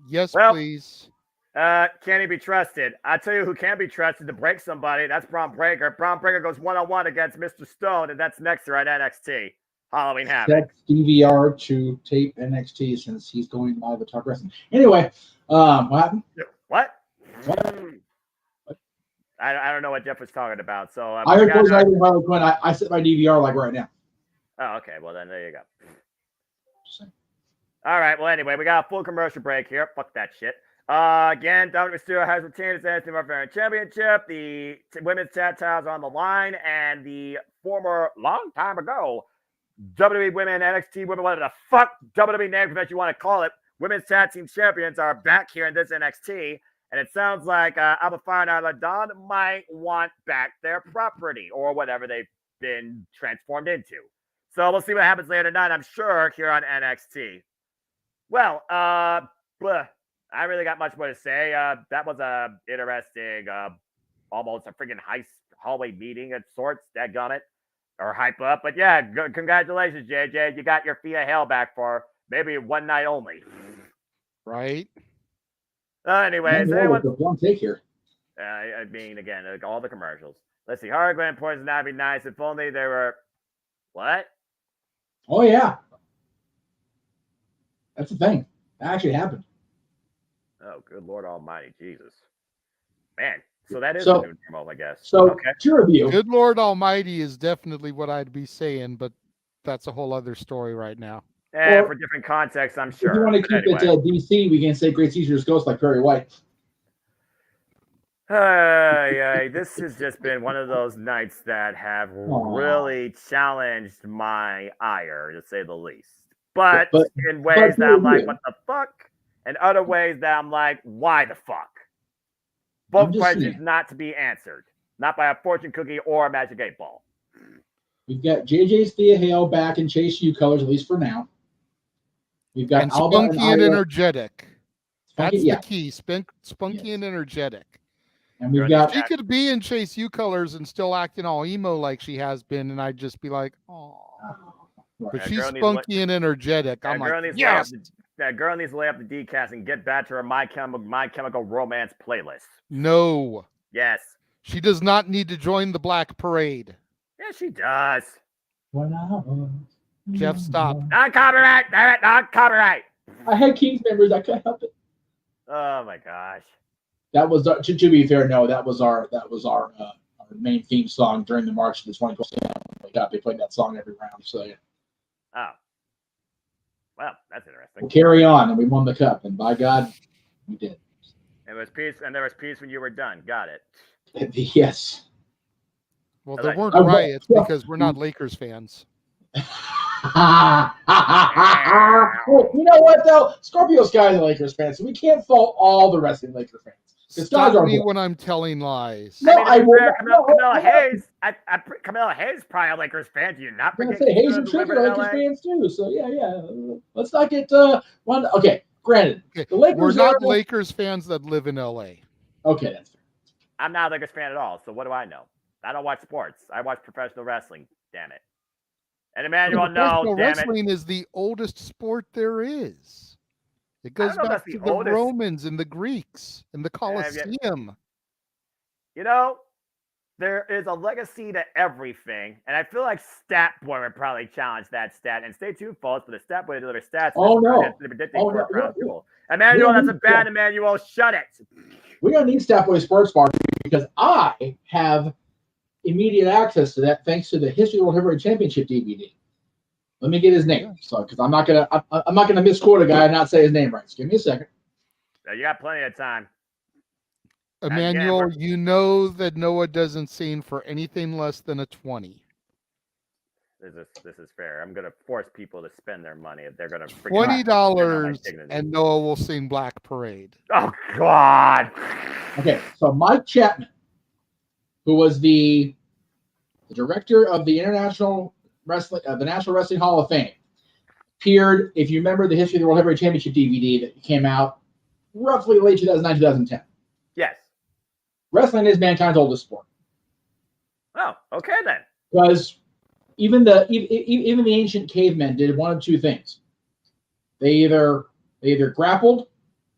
Yes, please. Can he be trusted? I tell you who can be trusted to break somebody. That's Bron Breakker. Bron Breakker goes one-on-one against Mr. Stone, and that's next year at NXT. Halloween Havoc. That's DVR to tape NXT since he's going live at Talk Wrestling. Anyway, what happened? What? I don't know what Jeff was talking about. So I heard Poison Ivy and Harley Quinn. I set my DVR like right now. Oh, okay. Well, then there you go. All right. Well, anyway, we got a full commercial break here. Fuck that shit. Again, Dominik Mysterio has retained his NXT North American Championship. The women's tag titles are on the line, and the former long time ago WWE Women, NXT Women, whatever the fuck WWE name convention you want to call it, Women's Tag Team Champions are back here in this NXT. And it sounds like Alba Fire and Dawn might want back their property or whatever they've been transformed into. So we'll see what happens later tonight, I'm sure, here on NXT. Well, I really got much more to say. That was a interesting, almost a freaking hallway meeting of sorts, dadgummit, or hype up. But yeah, congratulations, JJ. You got your Thea Hale back for maybe one night only. Right. Anyways, anyone the one take here. I mean, again, like all the commercials. Let's see. Hargren Poison that'd be nice if only there were. What? Oh yeah, that's the thing. That actually happened. Oh, good Lord Almighty, Jesus, man. So that is the new normal, I guess. So okay. To review, good Lord Almighty is definitely what I'd be saying, but that's a whole other story right now. And for different contexts, I'm sure. If you want to keep it DC, we can say Great Caesar's Ghost like Perry White. This has just been one of those nights that have really challenged my ire, to say the least. But in ways that I'm like, what the fuck? And other ways that I'm like, why the fuck? Both questions not to be answered. Not by a fortune cookie or a magic 8-ball. We've got JJ's Thea Hale back in Chase U colors, at least for now. We've got Alba spunky and energetic. That's the key. Spunky and energetic. And we've got. She could be in Chase U colors and still acting all emo like she has been, and I'd just be like, oh. But she's spunky and energetic. I'm like, yes. That girl needs to lay up the decast and get back to her My Chemical Romance playlist. No. Yes. She does not need to join the Black Parade. Yeah, she does. Jeff, stop. Non-copyright. Damn it, non-copyright. I had King's members. I couldn't help it. Oh my gosh. That was to be fair. No, that was our main theme song during the March of the 2020. They played that song every round. So yeah. Oh. Well, that's interesting. We'll carry on, and we won the cup, and by God, we did. It was peace, and there was peace when you were done.Got it. Yes. Well, there weren't riots because we're not Lakers fans. You know what, though? Scorpio Sky is a Lakers fan, so we can't fault all the wrestling Lakers fans. Stop me when I'm telling lies. No, I will. Camilla Hayes. Camilla Hayes probably a Lakers fan. Do you not forget? Hayes and Trick are Lakers fans too. So yeah. Let's not get one. Okay, granted, the Lakers. We're not Lakers fans that live in LA. Okay, that's fair. I'm not a Lakers fan at all. So what do I know? I don't watch sports. I watch professional wrestling. Damn it. And Emmanuel, no, damn it. Wrestling is the oldest sport there is. It goes back to the Romans and the Greeks and the Colosseum. You know, there is a legacy to everything, and I feel like Stat Boy would probably challenge that stat. And stay tuned, folks, for the Stat Boy to deliver stats. Emmanuel, that's a bad Emmanuel. Shut it. We don't need Stat Boy Sports Bar because I have immediate access to that thanks to the History of the World Heavyweight Championship DVD. Let me get his name, because I'm not gonna misquote a guy and not say his name right. So give me a second. You got plenty of time. Emmanuel, you know that Noah doesn't sing for anything less than a 20. This is fair. I'm gonna force people to spend their money if they're gonna $20 and Noah will sing Black Parade. Oh God. Okay, so Mike Chapman, who was the director of the International Wrestling, the National Wrestling Hall of Fame, appeared, if you remember the History of the World Heavyweight Championship DVD that came out roughly late 2009, 2010. Yes. Wrestling is mankind's oldest sport. Oh, okay then. Because even the ancient cavemen did one of two things. They either grappled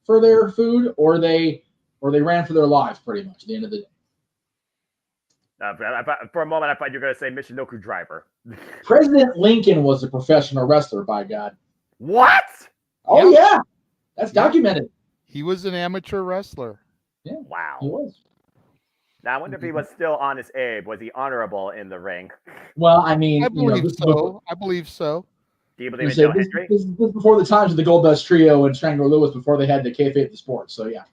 for their food or they ran for their lives pretty much at the end of the day. For a moment, I thought you were going to say Michinoku driver. President Lincoln was a professional wrestler, by God. What? Oh, yeah. That's documented. He was an amateur wrestler. Yeah. Wow. He was. Now, I wonder if he was still Honest Abe. Was he honorable in the ring? Well, I mean, I believe so. I believe so. Do you believe in Joe Hendry? This was before the times of the Gold Dust Trio and Strangler Lewis, before they had the kayfabe the sport. So, yeah.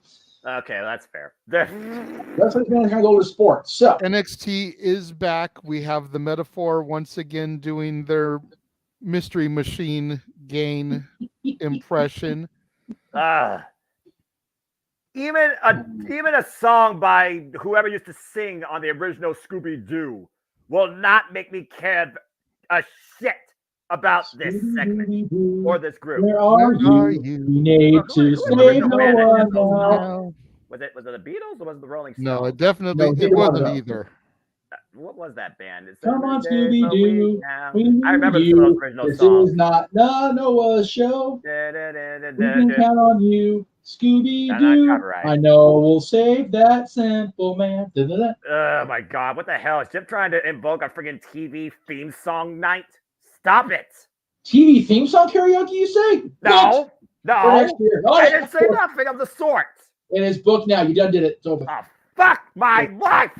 Okay, that's fair. Wrestling's mankind's oldest sport. So NXT is back. We have the Metaphor once again doing their Mystery Machine Gain impression. Even a song by whoever used to sing on the original Scooby-Doo will not make me care a shit about this segment or this group. Where are you? We need to save no one now. Was it the Beatles or was it the Rolling Stones? No, it wasn't either. What was that band? Come on, Scooby-Doo. I remember some of those original songs. This is not Noah's show. We can count on you, Scooby-Doo. I know we'll save that simple man. Oh my God, what the hell? Is Jim trying to invoke a friggin' TV theme song night? Stop it. TV theme song karaoke, you say? No. I didn't say nothing of the sort. It is booked now. You done did it. It's over. Oh, fuck my life.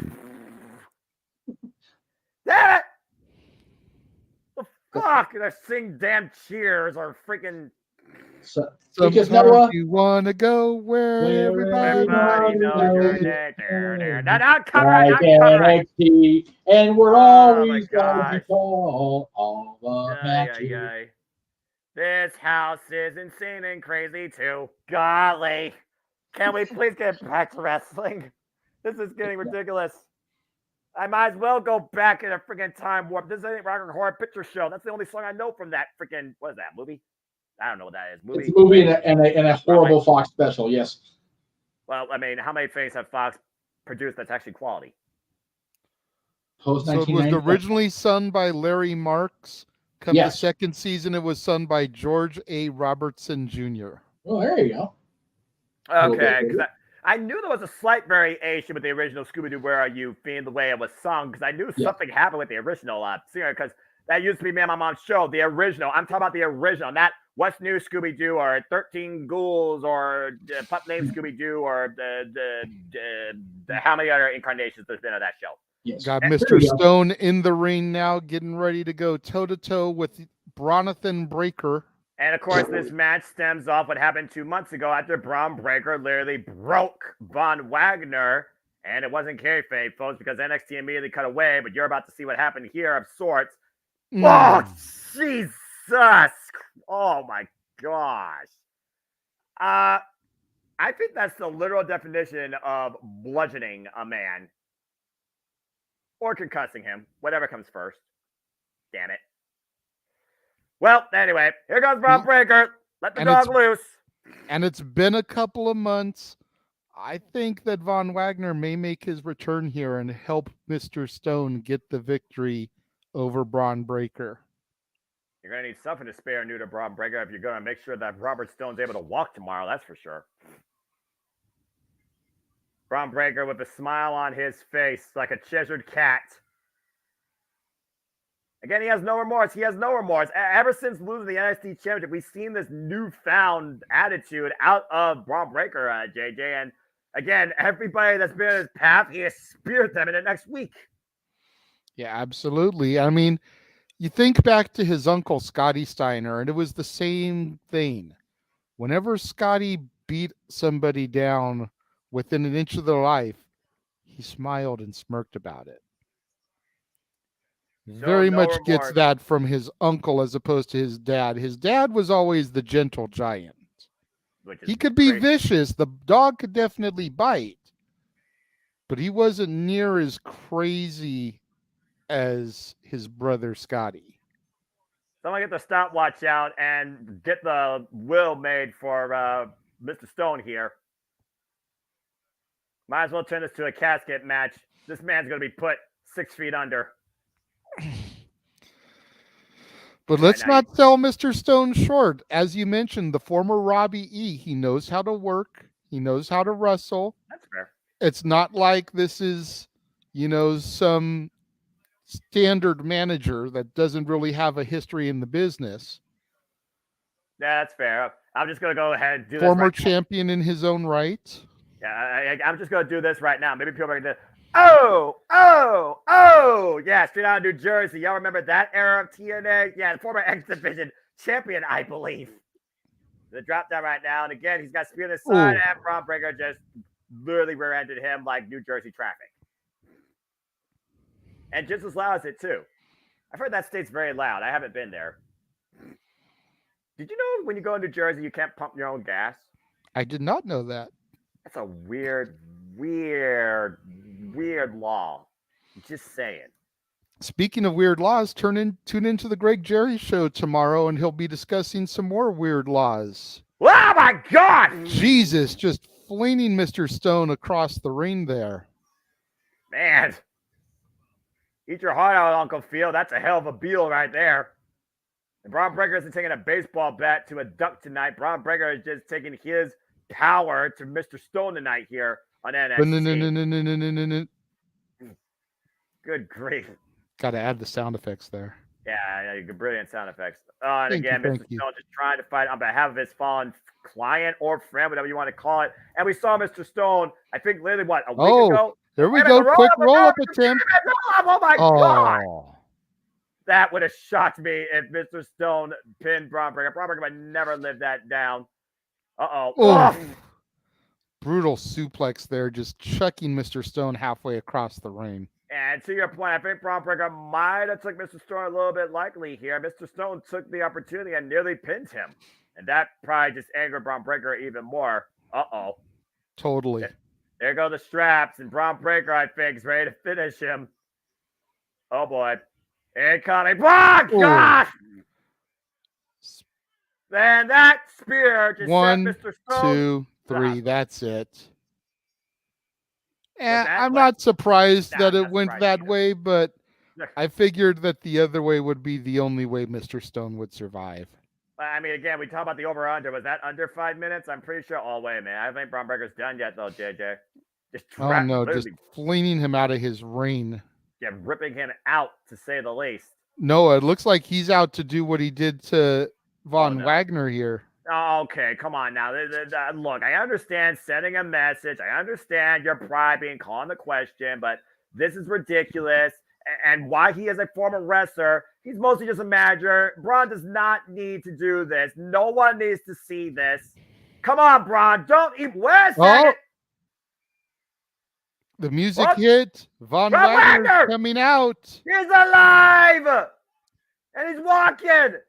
Damn it! The fuck? Gonna sing damn Cheers or freaking. Because Noah, you want to go where everybody knows your name. Not like NXT, and we're always going to call all the matches. This house is insane and crazy too. Golly. Can we please get back to wrestling? This is getting ridiculous. I might as well go back in a freaking time warp. This ain't Rock and Horror Picture Show. That's the only song I know from that freaking, what is that, movie? I don't know what that is. It's a movie and a horrible Fox special, yes. Well, I mean, how many things have Fox produced that's actually quality? So it was originally sung by Larry Marks. Come the second season, it was sung by George A. Robertson Jr. Well, there you go. Okay, because I knew there was a slight variation with the original Scooby-Doo Where Are You being the way it was sung, because I knew something happened with the original singer, because that used to be Me and My Mom's show, the original. I'm talking about the original, not What's New Scooby-Doo or 13 Ghouls or Pup Named Scooby-Doo or the how many other incarnations there's been of that show. Yes. Got Mr. Stone in the ring now, getting ready to go toe-to-toe with Bronathan Breaker. And, of course, this match stems off what happened 2 months ago after Bron Breaker literally broke Von Wagner. And it wasn't kayfabe, folks, because NXT immediately cut away. But you're about to see what happened here of sorts. Oh, Jesus. Oh, my gosh. I think that's the literal definition of bludgeoning a man. Or concussing him. Whatever comes first. Damn it. Well, anyway, here comes Bron Breaker. Let the dog loose. And it's been a couple of months. I think that Von Wagner may make his return here and help Mr. Stone get the victory over Bron Breaker. You're going to need something to spare new to Bron Breaker if you're going to make sure that Robert Stone's able to walk tomorrow, that's for sure. Bron Breaker with a smile on his face like a Cheshired cat. Again, he has no remorse. He has no remorse. Ever since losing the NXT Championship, we've seen this newfound attitude out of Bron Breaker, JJ. And again, everybody that's been in his path, he has speared them in the next week. Yeah, absolutely. I mean, you think back to his uncle, Scotty Steiner, and it was the same thing. Whenever Scotty beat somebody down within an inch of their life, he smiled and smirked about it. Very much gets that from his uncle as opposed to his dad. His dad was always the gentle giant. He could be vicious. The dog could definitely bite. But he wasn't near as crazy as his brother Scotty. Someone get the stopwatch out and get the will made for Mr. Stone here. Might as well turn this to a casket match. This man's going to be put 6 feet under. But let's not sell Mr. Stone short. As you mentioned, the former Robbie E. He knows how to work. He knows how to wrestle. That's fair. It's not like this is, some standard manager that doesn't really have a history in the business. Yeah, that's fair. I'm just going to go ahead and do this. Former right champion in his own right. Yeah, I'm just going to do this right now. Maybe people are going to yeah, straight out of New Jersey. Y'all remember that era of TNA? Yeah, the former X Division champion, I believe. The drop down right now. And again, he's got spear on his side, and Bron Breaker just literally rear-ended him like New Jersey traffic. And just as loud as it, too. I've heard that state's very loud. I haven't been there. Did you know when you go to New Jersey, you can't pump your own gas? I did not know that. That's a weird law. Just saying. Speaking of weird laws, tune into the Greg Jerry show tomorrow, and he'll be discussing some more weird laws. Oh my God! Jesus, just flinging Mr. Stone across the ring there. Man, eat your heart out, Uncle Phil. That's a hell of a deal right there. And Bron Breakker isn't taking a baseball bat to a duck tonight. Bron Breakker is just taking his power to Mr. Stone tonight here on NXT. Good grief. Got to add the sound effects there. Yeah, brilliant sound effects. And again, Mr. Stone just trying to fight on behalf of his fallen client or friend, whatever you want to call it. And we saw Mr. Stone, I think, literally, a week ago? There we go. Quick roll-up attempt. Oh, my God. That would have shocked me if Mr. Stone pinned Bron Breakker. Bron Breakker would never live that down. Uh-oh. Brutal suplex there, just chucking Mr. Stone halfway across the ring. And to your point, I think Bron Breakker might have took Mr. Stone a little bit lightly here. Mr. Stone took the opportunity and nearly pinned him. And that probably just angered Bron Breakker even more. Uh-oh. Totally. There go the straps, and Bron Breakker, I think, is ready to finish him. Oh, boy. Incoming. Oh, gosh! And that spear just sent Mr. Stone. 1, 2, 3. That's it. And I'm not surprised that it went that way, but I figured that the other way would be the only way Mr. Stone would survive. I mean, again, we talk about the over-under. Was that under 5 minutes? I'm pretty sure all way, man. I don't think Bron Breakker's done yet, though, JJ. Just flinging him out of his ring. Yeah, ripping him out, to say the least. No, it looks like he's out to do what he did to Von Wagner here. Oh, okay, come on now. Look, I understand sending a message. I understand your pride being called into question, but this is ridiculous. And why he is a former wrestler, he's mostly just a manager. Bron does not need to do this. No one needs to see this. Come on, Bron. Don't even. Wait a second. The music hit. Von Wagner coming out. He's alive. And he's walking.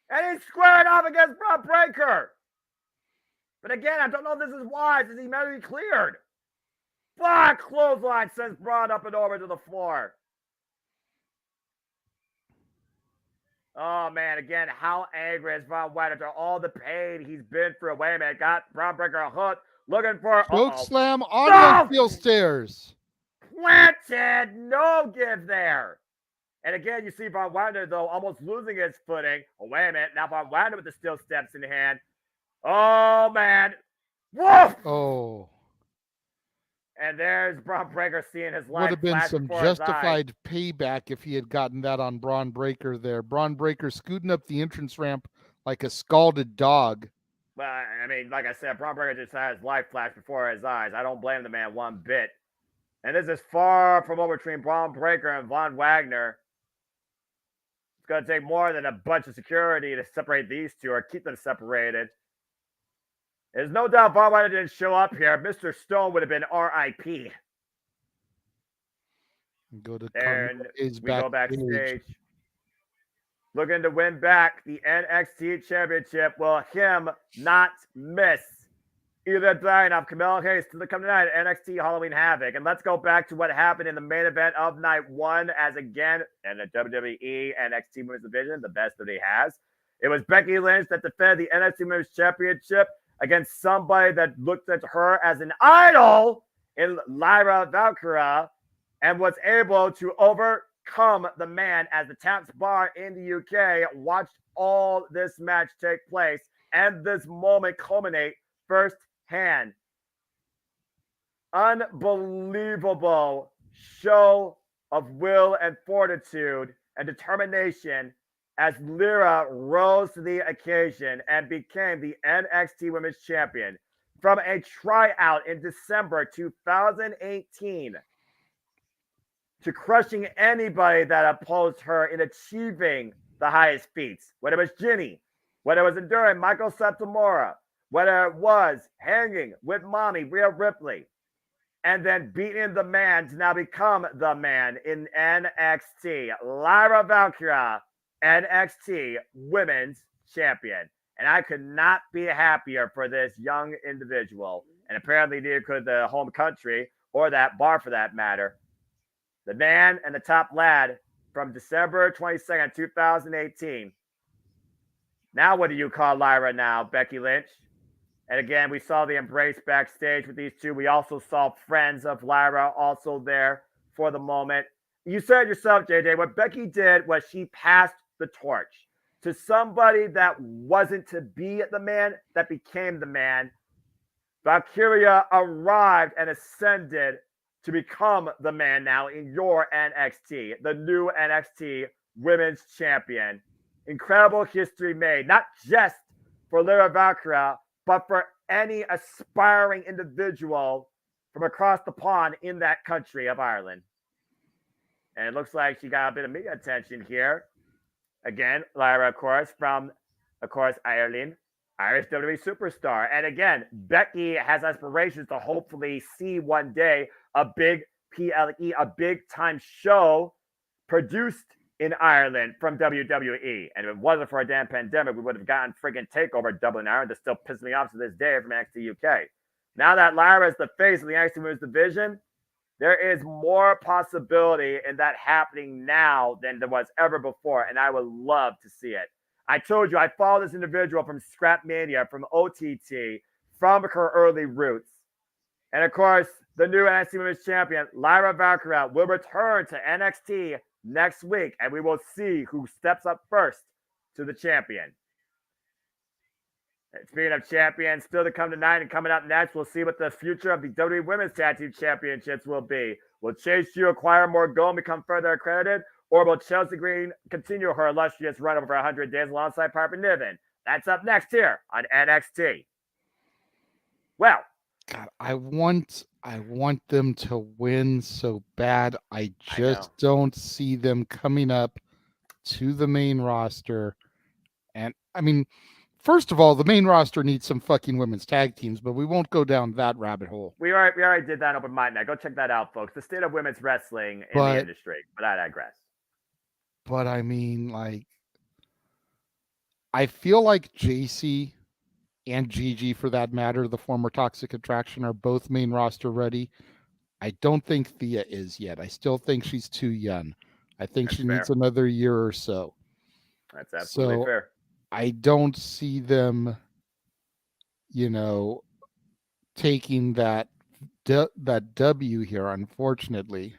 And he's squaring off against Bron Breakker. But again, I don't know if this is wise. Is he medically cleared? Fuck! Clothesline sends Bron up and over to the floor. Oh, man. Again, how angry is Von Wagner after all the pain he's been through? Wait a minute. Got Bron Breakker a hook. Looking for choke slam on the steel stairs. Planted. No give there. And again, you see Von Wagner, though, almost losing his footing. Oh, wait a minute. Now Von Wagner with the steel steps in hand. Oh, man. Woof! Oh. And there's Bron Breakker seeing his life. Would have been some justified payback if he had gotten that on Bron Breakker there. Bron Breakker scooting up the entrance ramp like a scalded dog. Well, I mean, like I said, Bron Breakker just had his life flash before his eyes. I don't blame the man one bit. And this is far from over between Bron Breakker and Von Wagner. It's going to take more than a bunch of security to separate these two or keep them separated. There's no doubt Von Wagner didn't show up here. Mr. Stone would have been R.I.P. Go to go backstage. Looking to win back the NXT Championship. Will him not miss. Ilya Dragunov, Carmelo to come tonight at NXT Halloween Havoc. And let's go back to what happened in the main event of night one, as again, in the WWE NXT Women's Division, the best that he has. It was Becky Lynch that defended the NXT Women's Championship against somebody that looked at her as an idol in Lyra Valkyria and was able to overcome the man as the Taps Bar in the UK watched all this match take place and this moment culminate firsthand. Unbelievable show of will and fortitude and determination as Lyra rose to the occasion and became the NXT Women's Champion from a tryout in December 2018 to crushing anybody that opposed her in achieving the highest feats, whether it was Ginny, whether it was enduring Michael Satomura, whether it was hanging with Mommy Rhea Ripley, and then beating the man to now become the man in NXT. Lyra Valkyria, NXT Women's Champion. And I could not be happier for this young individual. and apparently neither could the home country or that bar for that matter. The man and the top lad from December 22nd, 2018. Now what do you call Lyra now, Becky Lynch? And again, we saw the embrace backstage with these two. We also saw friends of Lyra also there for the moment. You said yourself, JJ, what Becky did was she passed the torch to somebody that wasn't to be the man, that became the man. Valkyria arrived and ascended to become the man now in your NXT, the new NXT Women's Champion. Incredible history made, not just for Lyra Valkyria, but for any aspiring individual from across the pond in that country of Ireland. And it looks like she got a bit of media attention here. Again, Lyra, of course, from, of course, Ireland, Irish WWE superstar. And again, Becky has aspirations to hopefully see one day a big PLE, a big time show produced in Ireland from WWE. And if it wasn't for a damn pandemic, we would have gotten friggin' TakeOver Dublin, Ireland. That still pisses me off to this day from NXT UK. Now that Lyra is the face of the NXT Women's Division, there is more possibility in that happening now than there was ever before, and I would love to see it. I told you I follow this individual from Scrap Mania, from OTT, from her early roots. And of course, the new NXT Women's Champion, Lyra Valkyria, will return to NXT next week, and we will see who steps up first to the champion. And speaking of champions, still to come tonight and coming up next, we'll see what the future of the WWE Women's Tag Team Championships will be. Will Chase U acquire more gold and become further accredited, or will Chelsea Green continue her illustrious run over 100 days alongside Piper Niven? That's up next here on NXT. Well, God, I want them to win so bad. I just don't see them coming up to the main roster. And I mean, first of all, the main roster needs some fucking women's tag teams, but we won't go down that rabbit hole. We already did that open mic night. Go check that out, folks. The state of women's wrestling in the industry. But I digress. But I mean, like, I feel like Jacy and Gigi, for that matter, the former Toxic Attraction, are both main roster ready. I don't think Thea is yet. I still think she's too young. I think she needs another year or so. That's absolutely fair. I don't see them, taking that W here, unfortunately.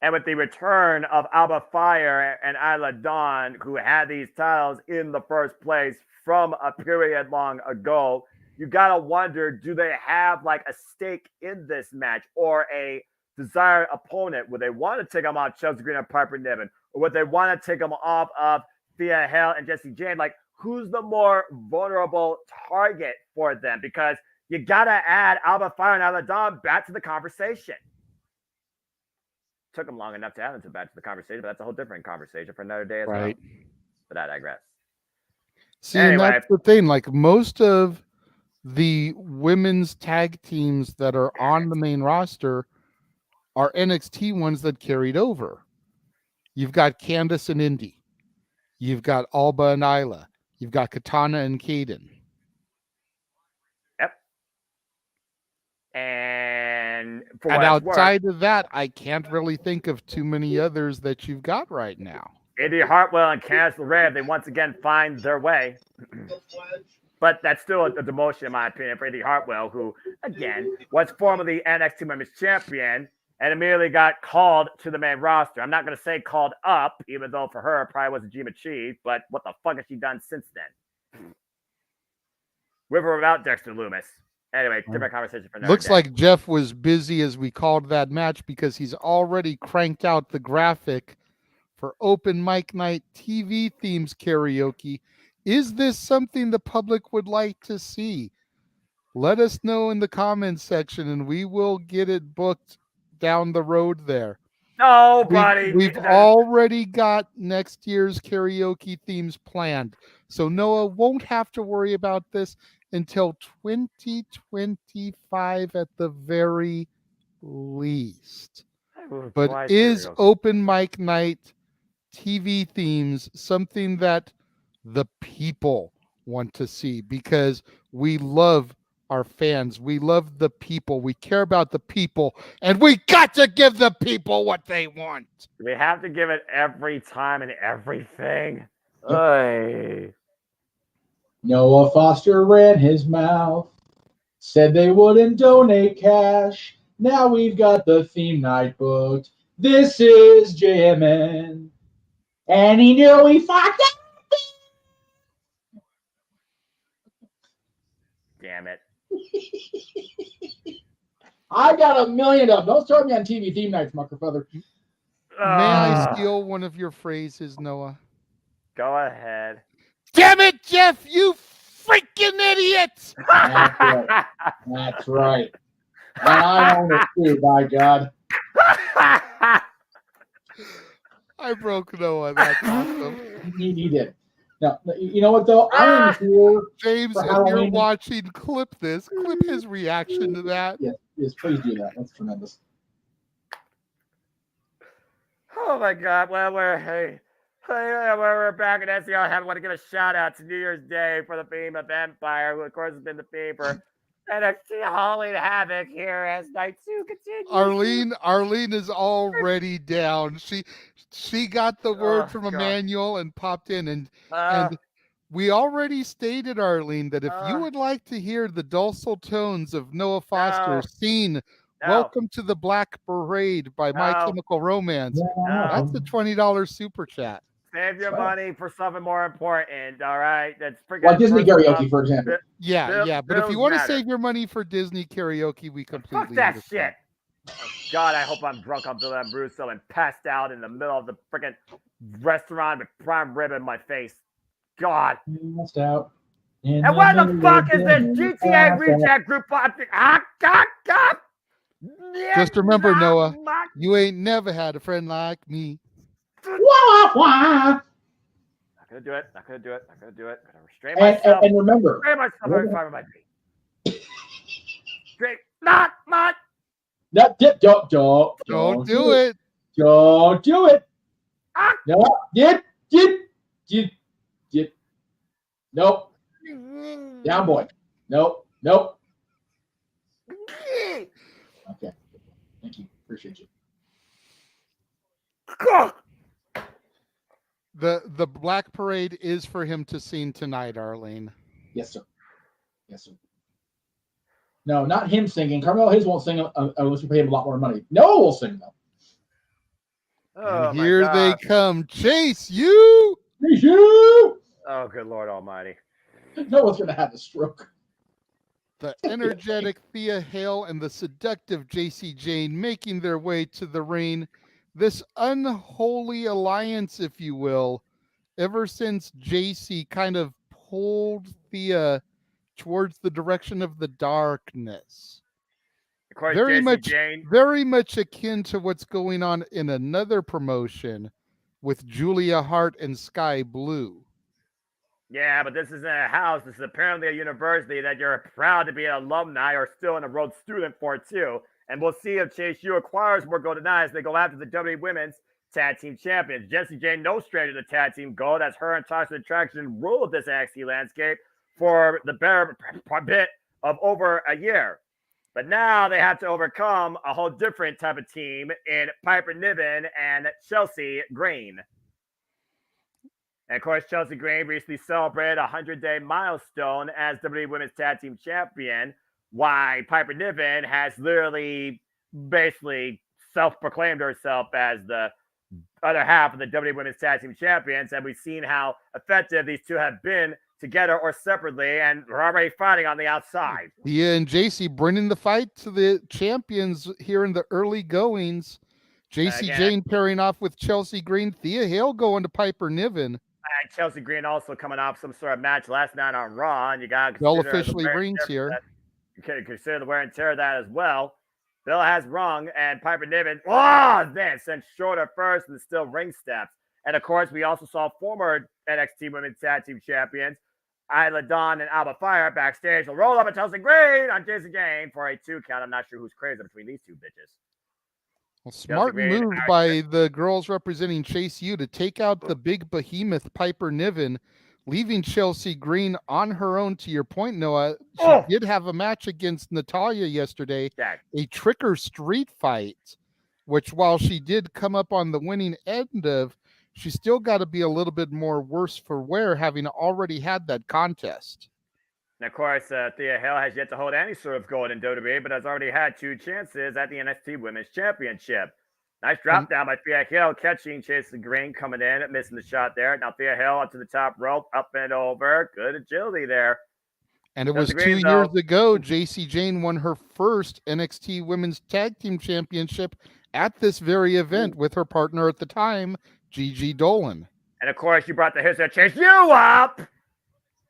And with the return of Alba Fire and Isla Dawn, who had these titles in the first place from a period long ago, you got to wonder, do they have like a stake in this match or a desired opponent? Would they want to take them off Chelsea Green and Piper Niven? Or would they want to take them off of Thea Hale and Jacy Jayne? Like, who's the more vulnerable target for them? Because you got to add Alba Fire and Isla Dawn back to the conversation. Took them long enough to add them back to the conversation, but that's a whole different conversation for another day as well. But I digress. See, anyway, and that's the thing. Like, most of the women's tag teams that are on the main roster are NXT ones that carried over. You've got Candice and Indy. You've got Alba and Isla. You've got Katana and Kaden. Yep. And outside of that, I can't really think of too many others that you've got right now. Indy Hartwell and Candice LeRae, they once again find their way. But that's still a demotion, in my opinion, for Indy Hartwell, who, again, was formerly NXT Women's Champion and immediately got called to the main roster. I'm not going to say called up, even though for her, it probably was a dream achieved, but what the fuck has she done since then? With or without Dexter Lumis. Anyway, different conversation for another Looks day. like Jeff was busy as we called that match because he's already cranked out the graphic for Open Mic Night TV themes karaoke. Is this something the public would like to see? Let us know in the comments section and we will get it booked down the road there. No, buddy. We've already got next year's karaoke themes planned. So Noah won't have to worry about this until 2025 at the very least. But is Open Mic Night TV themes something that the people want to see? Because we love our fans. We love the people. We care about the people. And we got to give the people what they want. We have to give it every time and everything. Yep. Oy. Noah Foster ran his mouth, said they wouldn't donate cash. Now we've got the theme night booked. This is JMN. And he knew he fucked up. Damn it. I got a million of them. Don't start me on TV theme nights, Muckerfather. May I steal one of your phrases, Noah? Go ahead. Damn it, Jeff, you freaking idiot! That's right. That's right. And I own it too, by God. I broke Noah. That's awesome. He did. Now, you know what, though? I am here James, for if Halloween. you're watching, clip his reaction to that. Yes, please do that. That's tremendous. Oh my God! Well, we're back at SEO. I want to give a shout out to New Year's Day for the theme of Empire, who of course has been the theme for NXT Halloween Havoc here as night 2 continues. Arlene is already down. She got the word from God. Emmanuel and popped in, and we already stated, Arlene, that if you would like to hear the dulcet tones of Noah Foster sing "Welcome to the Black Parade" by My Chemical Romance, that's a $20 super chat. Save your money for something more important, all right? That's freaking like Disney karaoke, for example. Yeah. But if you want to save your money for Disney karaoke, we completely fuck that understand. shit. Oh, God, I hope I'm drunk on Bill Ambruso and passed out in the middle of the freaking restaurant with prime rib in my face. God. Passed out. And where the fuck is this GTA reject group? God. Just remember, Noah, you ain't never had a friend like me. Not gonna do it. Not gonna do it. Gonna restrain myself. And remember, restrain myself every time I be. Straight. Not. Don't do it. Don't do it. Don't do it. No. Nope. Down, boy. Nope. Okay. Thank you. Appreciate you. The Black Parade is for him to sing tonight, Arlene. Yes, sir. No, not him singing. Carmelo Hayes won't sing unless you pay him a lot more money. No, we'll sing though. And here they come. Chase you. Oh, good Lord Almighty. No one's going to have a stroke. The energetic Thea Hale and the seductive Jacy Jayne making their way to the ring. This unholy alliance, if you will, ever since Jacy kind of pulled Thea towards the direction of the darkness. Of course, very much akin to what's going on in another promotion with Julia Hart and Sky Blue. Yeah, but this isn't a house. This is apparently a university that you're proud to be an alumni or still an enrolled student for, too. And we'll see if Chase U acquires more gold tonight as they go after the WWE Women's Tag Team Champions. Jacy Jayne, no stranger to Tag Team Gold, as her and Tasha Attraction ruled this NXT landscape for the better bit of over a year. But now they have to overcome a whole different type of team in Piper Niven and Chelsea Green. And of course, Chelsea Green recently celebrated a 100-day milestone as WWE Women's Tag Team Champion, while Piper Niven has literally basically self-proclaimed herself as the other half of the WWE Women's Tag Team Champions. And we've seen how effective these two have been together or separately, and we're already fighting on the outside. Thea and Jacy bringing the fight to the champions here in the early goings. Jacy Jayne pairing off with Chelsea Green. Thea Hale going to Piper Niven. Chelsea Green also coming off some sort of match last night on Raw, and you got Bell officially rings here. You can consider the wear and tear of that as well. Bill has rung, and Piper Niven, then sent shorter first and still ring steps. And of course, we also saw former NXT Women's Tag Team Champions Isla Dawn and Alba Fire backstage. Will roll up and Chelsea Green on Jacy Jayne for a 2 count. I'm not sure who's crazy between these two bitches. Well, smart move by the girls representing Chase U to take out the big behemoth Piper Niven. leaving Chelsea Green on her own. To your point, Noah, she did have a match against Natalya yesterday, a tricker street fight, which while she did come up on the winning end of, she still got to be a little bit more worse for wear, having already had that contest. And of course, Thea Hale has yet to hold any sort of gold in WWE, but has already had 2 chances at the NXT Women's Championship. Nice drop down by Thea Hale, catching Jacy Green coming in, missing the shot there. Now Thea Hale up to the top rope, up and over. Good agility there. And it was 2 years ago, Jayne won her first NXT Women's Tag Team Championship at this very event with her partner at the time, Gigi Dolan. And of course, you brought the history that changed you up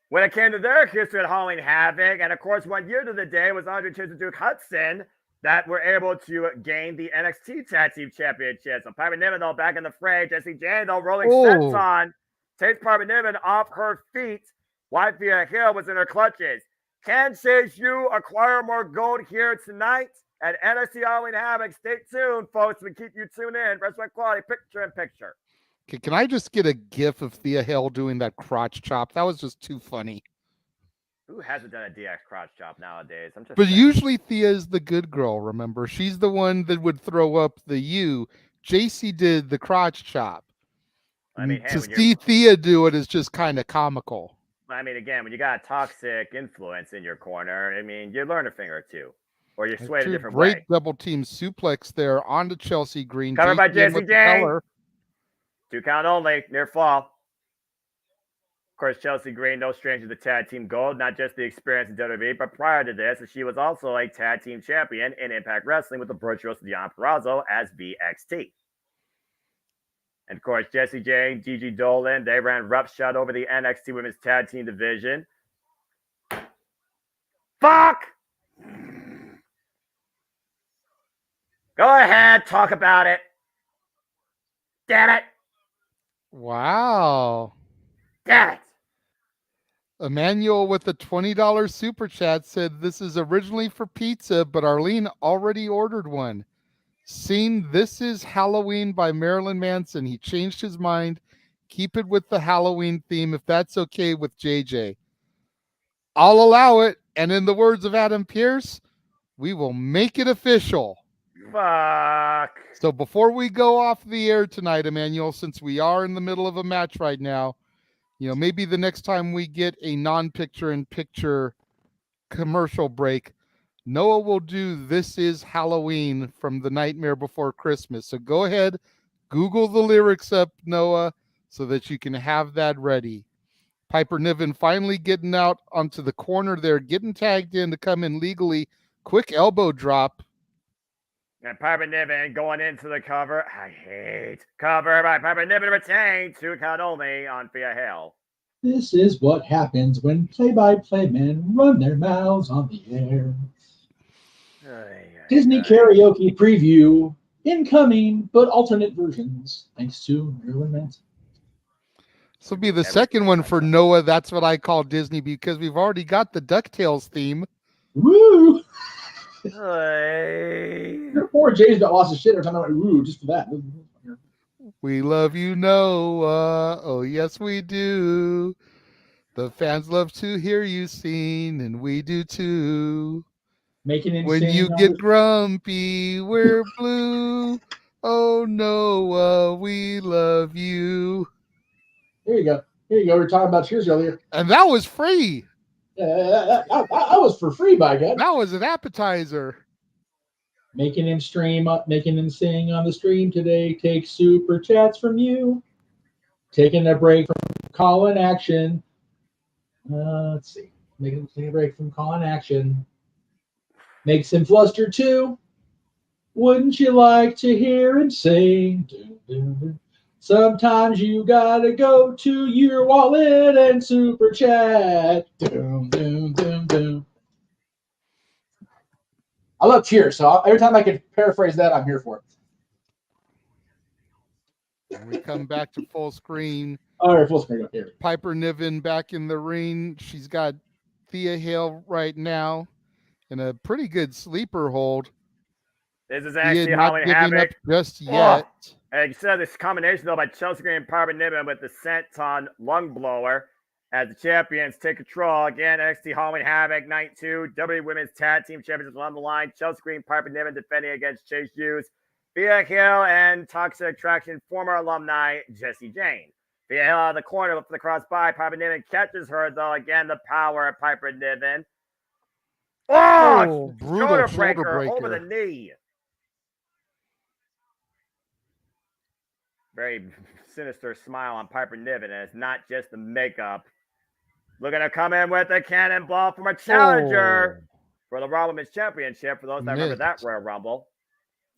when it came to their history at Halloween Havoc. And of course, 1 year to the day was Andre Chase and Duke Hudson that were able to gain the NXT Tag Team Championship. So Piper Niven, though, back in the fray. Jayne, though, rolling sets on. Takes Piper Niven off her feet. While Thea Hale was in her clutches. Can Chase U acquire more gold here tonight at NXT Halloween Havoc? Stay tuned, folks. We keep you tuned in. Wrestling Quality, picture in picture. Can I just get a gif of Thea Hale doing that crotch chop? That was just too funny. Who hasn't done a DX crotch chop nowadays? But usually Thea is the good girl, remember? She's the one that would throw up the U. Jacy did the crotch chop. I mean, to see Thea do it is just kind of comical. I mean, again, when you got a toxic influence in your corner, I mean, you learn a thing or two. Or you sway a different way. Great double team suplex there onto Chelsea Green. Covered by Jacy Jayne. 2 count only, near fall. Of course, Chelsea Green, no stranger to the tag team gold, not just the experience in WWE, but prior to this, she was also a tag team champion in Impact Wrestling with the virtuoso Deonna Purrazzo as VXT. And of course, Jacy Jayne, Gigi Dolan, they ran roughshod over the NXT Women's Tag Team division. Fuck! Go ahead, talk about it. Damn it. Wow. Damn it. Emmanuel with the $20 super chat said, this is originally for pizza, but Arlene already ordered one. Seen This Is Halloween by Marilyn Manson. He changed his mind. Keep it with the Halloween theme if that's okay with JJ. I'll allow it. And in the words of Adam Pearce, we will make it official. Fuck. So before we go off the air tonight, Emmanuel, since we are in the middle of a match right now, you know, maybe the next time we get a non-picture-in-picture commercial break, Noah will do This Is Halloween from The Nightmare Before Christmas. So go ahead, Google the lyrics up, Noah, so that you can have that ready. Piper Niven finally getting out onto the corner there, getting tagged in to come in legally. Quick elbow drop. And Piper Niven going into the cover. I hate cover by Piper Niven retained. 2 count only on Thea Hale. This is what happens when play-by-play men run their mouths on the air. Disney karaoke preview incoming, but alternate versions. Thanks to Marilyn Manson. This will be the second one for Noah. That's what I call Disney because we've already got the DuckTales theme. Woo! There are 4 J's that lost his shit every time I went woo just for that. We love you, Noah. Oh, yes, we do. The fans love to hear you sing, and we do too. Making him when you get grumpy, we're blue. Oh, Noah, we love you. Here you go. Here you go. We were talking about Cheers earlier. And that was free. That was for free, by God. That was an appetizer. Making him stream up, making him sing on the stream today. Take super chats from you. Taking a break from call-in action. Let's see. Making him take a break from call-in action. Makes him flustered too. Wouldn't you like to hear him sing? Sometimes you gotta go to your wallet and super chat. I love Cheers, so every time I can paraphrase that, I'm here for it. And we come back to full screen. All right, full screen up here. Piper Niven back in the ring. She's got Thea Hale right now in a pretty good sleeper hold. This is actually Halloween Havoc. Just yet. And you said this combination though by Chelsea Green and Piper Niven with the senton lung blower. As the champions take control again, NXT Halloween Havoc Night 2, WWE Women's Tag Team Championships on the line. Chelsea Green, Piper Niven defending against Chase Hughes, Thea Hill, and Toxic Attraction former alumni Jacy Jayne. Thea Hill out of the corner for the crossbody. Piper Niven catches her, though. Again, the power of Piper Niven. Oh, brutal shoulder breaker over the knee. Very sinister smile on Piper Niven, and it's not just the makeup. Looking to come in with a cannonball from a challenger for the Raw Women's Championship. For those that remember that Royal Rumble.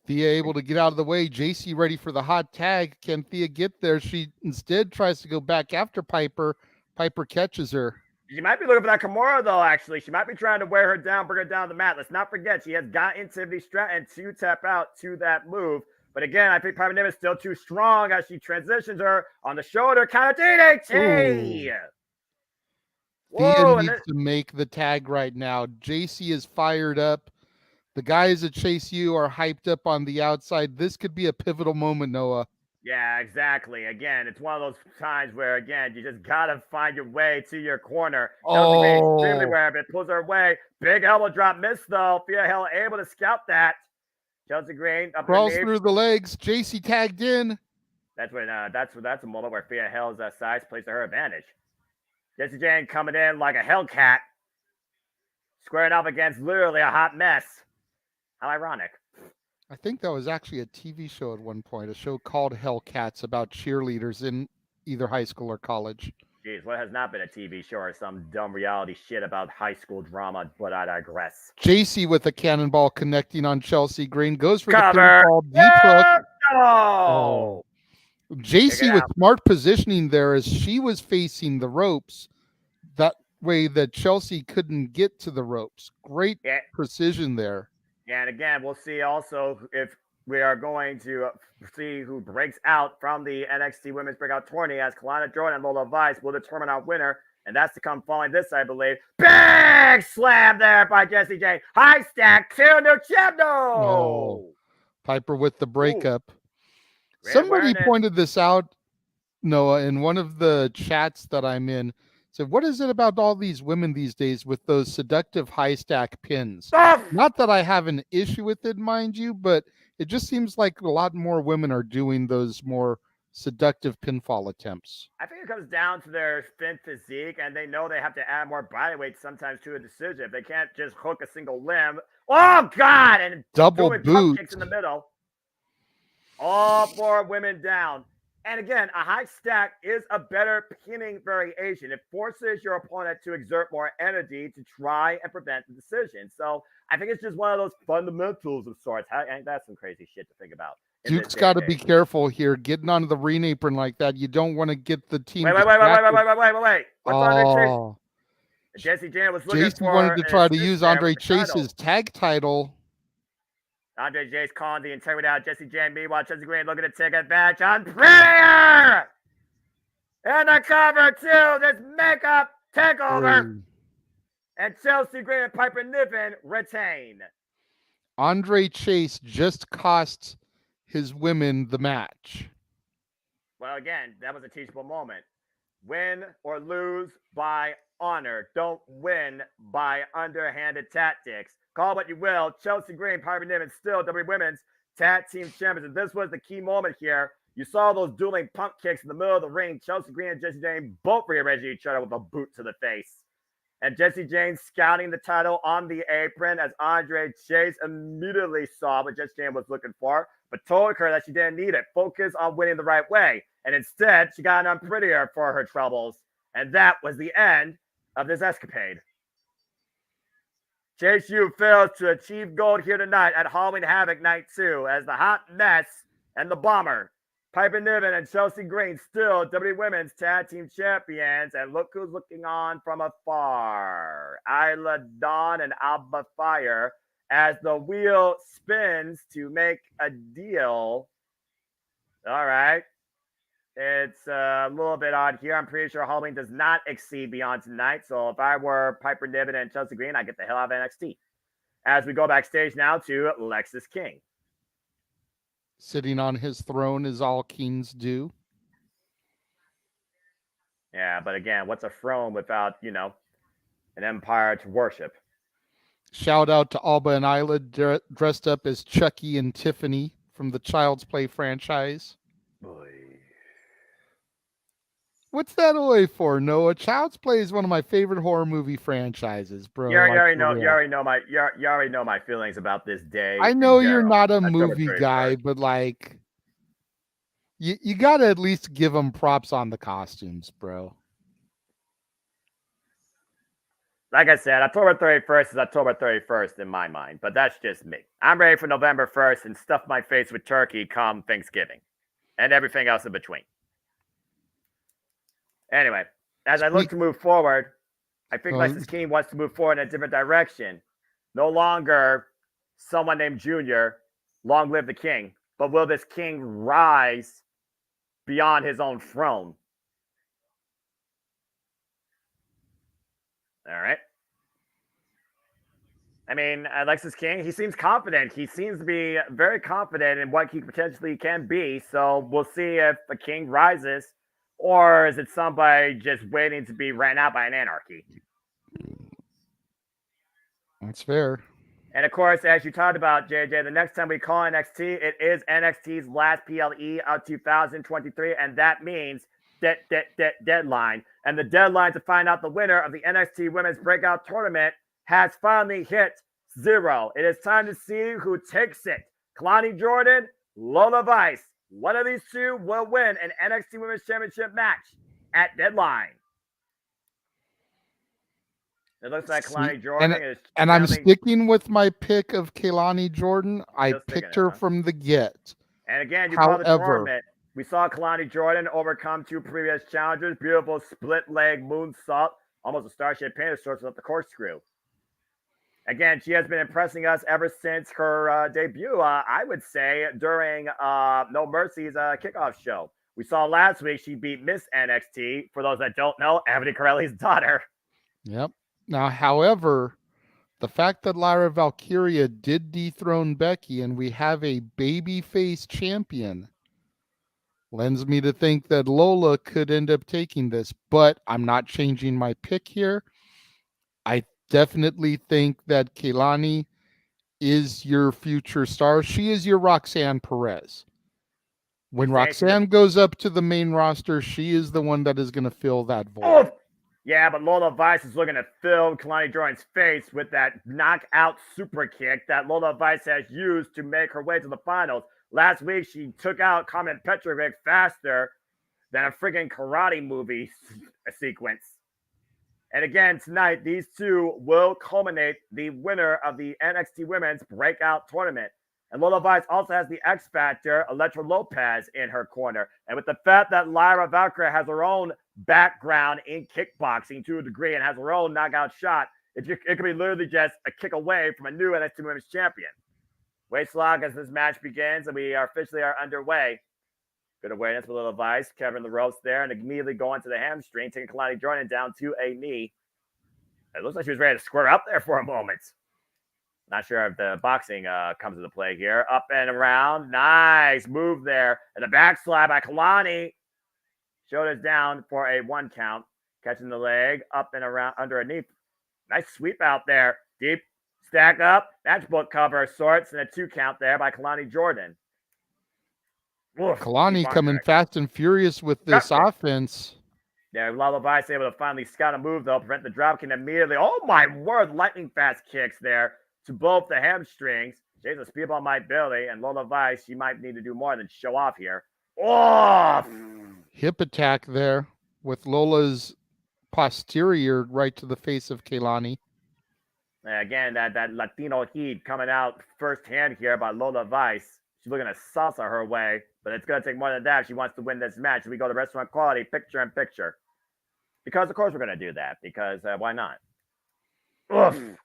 Thea able to get out of the way. Jacy ready for the hot tag. Can Thea get there? She instead tries to go back after Piper. Piper catches her. She might be looking for that Kimura, though, actually. She might be trying to wear her down, bring her down the mat. Let's not forget, she has gotten Tiffany Stratton to tap out to that move. But again, I think Piper Niven is still too strong as she transitions her on the shoulder. Count of DDT! Thea needs to make the tag right now. Jacy is fired up. The guys at Chase U are hyped up on the outside. This could be a pivotal moment, Noah. Yeah, exactly. Again, it's one of those times where, again, you just got to find your way to your corner. Extremely aware of it. Pulls her away. Big elbow drop miss, though. Thea Hill able to scout that. Chelsea Green up crawls through the legs. Jacy tagged in. That's a moment where Thea Hill's size plays to her advantage. Jacy Jayne coming in like a Hellcat, squaring up against literally a hot mess. How ironic. I think that was actually a TV show at one point, a show called Hellcats about cheerleaders in either high school or college. Jeez, what has not been a TV show or some dumb reality shit about high school drama, but I digress. Jacy with a cannonball connecting on Chelsea Green. Goes for the pinfall deep hook. Oh! Jacy with smart positioning there as she was facing the ropes. That way that Chelsea couldn't get to the ropes. Great precision there. And again, we'll see also if we are going to see who breaks out from the NXT Women's Breakout Tourney, as Kelani Jordan and Lola Vice will determine our winner. And that's to come following this, I believe. Big slam there by Jacy Jayne. High stack to New Champ. Piper with the breakup. Somebody pointed this out, Noah, in one of the chats that I'm in. Said, what is it about all these women these days with those seductive high stack pins? Not that I have an issue with it, mind you, but it just seems like a lot more women are doing those more seductive pinfall attempts. I think it comes down to their thin physique, and they know they have to add more body weight sometimes to a decision. If they can't just hook a single limb, oh God, and double boot kicks in the middle. All 4 women down. And again, a high stack is a better pinning variation. It forces your opponent to exert more energy to try and prevent the decision. So I think it's just one of those fundamentals of sorts. And that's some crazy shit to think about. Duke's got to be careful here. Getting onto the ring apron like that, you don't want to get the team. Wait. What's Andre Chase? Jacy Jayne was looking Jacy wanted to try to use Andre Chase's tag title. Andre Chase calling the integrity out. Jacy Jayne, meanwhile, Chelsea Green looking to take advantage on Prettier! And the cover, too. This makeup takeover. And Chelsea Green and Piper Niven retain. Andre Chase just cost his women the match. Well, again, that was a teachable moment. Win or lose by honor. Don't win by underhanded tactics. Call what you will. Chelsea Green, Piper Niven, still WWE Women's Tag Team Champions. And this was the key moment here. You saw those dueling pump kicks in the middle of the ring. Chelsea Green and Jacy Jayne both rearranged each other with a boot to the face. And Jacy Jayne scouting the title on the apron as Andre Chase immediately saw what Jacy Jayne was looking for, but told her that she didn't need it. Focus on winning the right way. And instead, she got on Prettier for her troubles. And that was the end of this escapade. Chase U fails to achieve gold here tonight at Halloween Havoc Night 2 as the Hot Mess and the Bomber, Piper Niven and Chelsea Green, still WWE Women's Tag Team Champions. And look who's looking on from afar. Isla Dawn and Alba Fire as the wheel spins to make a deal. All right. It's a little bit odd here. I'm pretty sure Halloween does not exceed beyond tonight. So if I were Piper Niven and Chelsea Green, I'd get the hell out of NXT. As we go backstage now to Lexis King. Sitting on his throne as all kings do. Yeah, but again, what's a throne without, an empire to worship? Shout out to Alba and Isla dressed up as Chucky and Tiffany from the Child's Play franchise. Boy. What's that oi for, Noah? Child's Play is one of my favorite horror movie franchises, bro. You already know my feelings about this day. I know you're not a movie guy, but like, you got to at least give them props on the costumes, bro. Like I said, October 31st is October 31st in my mind, but that's just me. I'm ready for November 1st and stuff my face with turkey come Thanksgiving and everything else in between. Anyway, as I look to move forward, I think Lexus King wants to move forward in a different direction. No longer someone named Junior, long live the king, but will this king rise beyond his own throne? All right. I mean, Alexis King, he seems confident. He seems to be very confident in what he potentially can be. So we'll see if the king rises, or is it somebody just waiting to be ran out by an anarchy? That's fair. And of course, as you talked about, JJ, the next time we call NXT, it is NXT's last PLE of 2023, and that means deadline. And the deadline to find out the winner of the NXT Women's Breakout Tournament has finally hit 0. It is time to see who takes it. Kelani Jordan, Lola Vice. One of these two will win an NXT Women's Championship match at deadline. It looks like Kelani Jordan is... And I'm sticking with my pick of Kelani Jordan. I picked her from the get. And again, you call the tournament. We saw Kelani Jordan overcome 2 previous challengers. Beautiful split leg moonsault. Almost a Starship Painter sorts up the corkscrew. Again, she has been impressing us ever since her debut, I would say, during No Mercy's kickoff show. We saw last week she beat Miss NXT. For those that don't know, Ebony Corelli's daughter. Yep. Now, however, the fact that Lyra Valkyria did dethrone Becky and we have a babyface champion lends me to think that Lola could end up taking this, but I'm not changing my pick here. I definitely think that Kelani is your future star. She is your Roxanne Perez. When Roxanne goes up to the main roster, she is the one that is going to fill that void. Oh! Yeah, but Lola Vice is looking to fill Kelani Jordan's face with that knockout super kick that Lola Vice has used to make her way to the finals. Last week, she took out Carmen Petrovic faster than a friggin' karate movie sequence. And again, tonight, these two will culminate the winner of the NXT Women's Breakout Tournament. And Lola Vice also has the X Factor, Elektra Lopez, in her corner. And with the fact that Lyra Valkyria has her own background in kickboxing to a degree and has her own knockout shot, it could be literally just a kick away from a new NXT Women's Champion. Waist lock as this match begins, and we officially are underway. Good awareness with Lola Vice, covering the ropes there, and immediately going to the hamstring, taking Kelani Jordan down to a knee. It looks like she was ready to square up there for a moment. Not sure if the boxing comes into play here. Up and around. Nice move there. And a backslide by Kelani. Shoulders down for a 1 count. Catching the leg. Up and around under a knee. Nice sweep out there. Deep. Stack up. Matchbook cover of sorts. And a 2 count there by Kelani Jordan. Oof, Kelani coming fast and furious with this offense. Yeah, Lola Vice able to finally scout a move, though. Prevent the dropkick immediately. Oh, my word. Lightning fast kicks there to both the hamstrings. Jason speedball might Billy, and Lola Vice, she might need to do more than show off here. Oh! Hip attack there with Lola's posterior right to the face of Kelani. Again, that Latino heat coming out firsthand here by Lola Vice. She's looking to salsa her way, but it's going to take more than that if she wants to win this match. We go to restaurant quality, picture in picture. Because, of course, we're going to do that, because why not? Oof.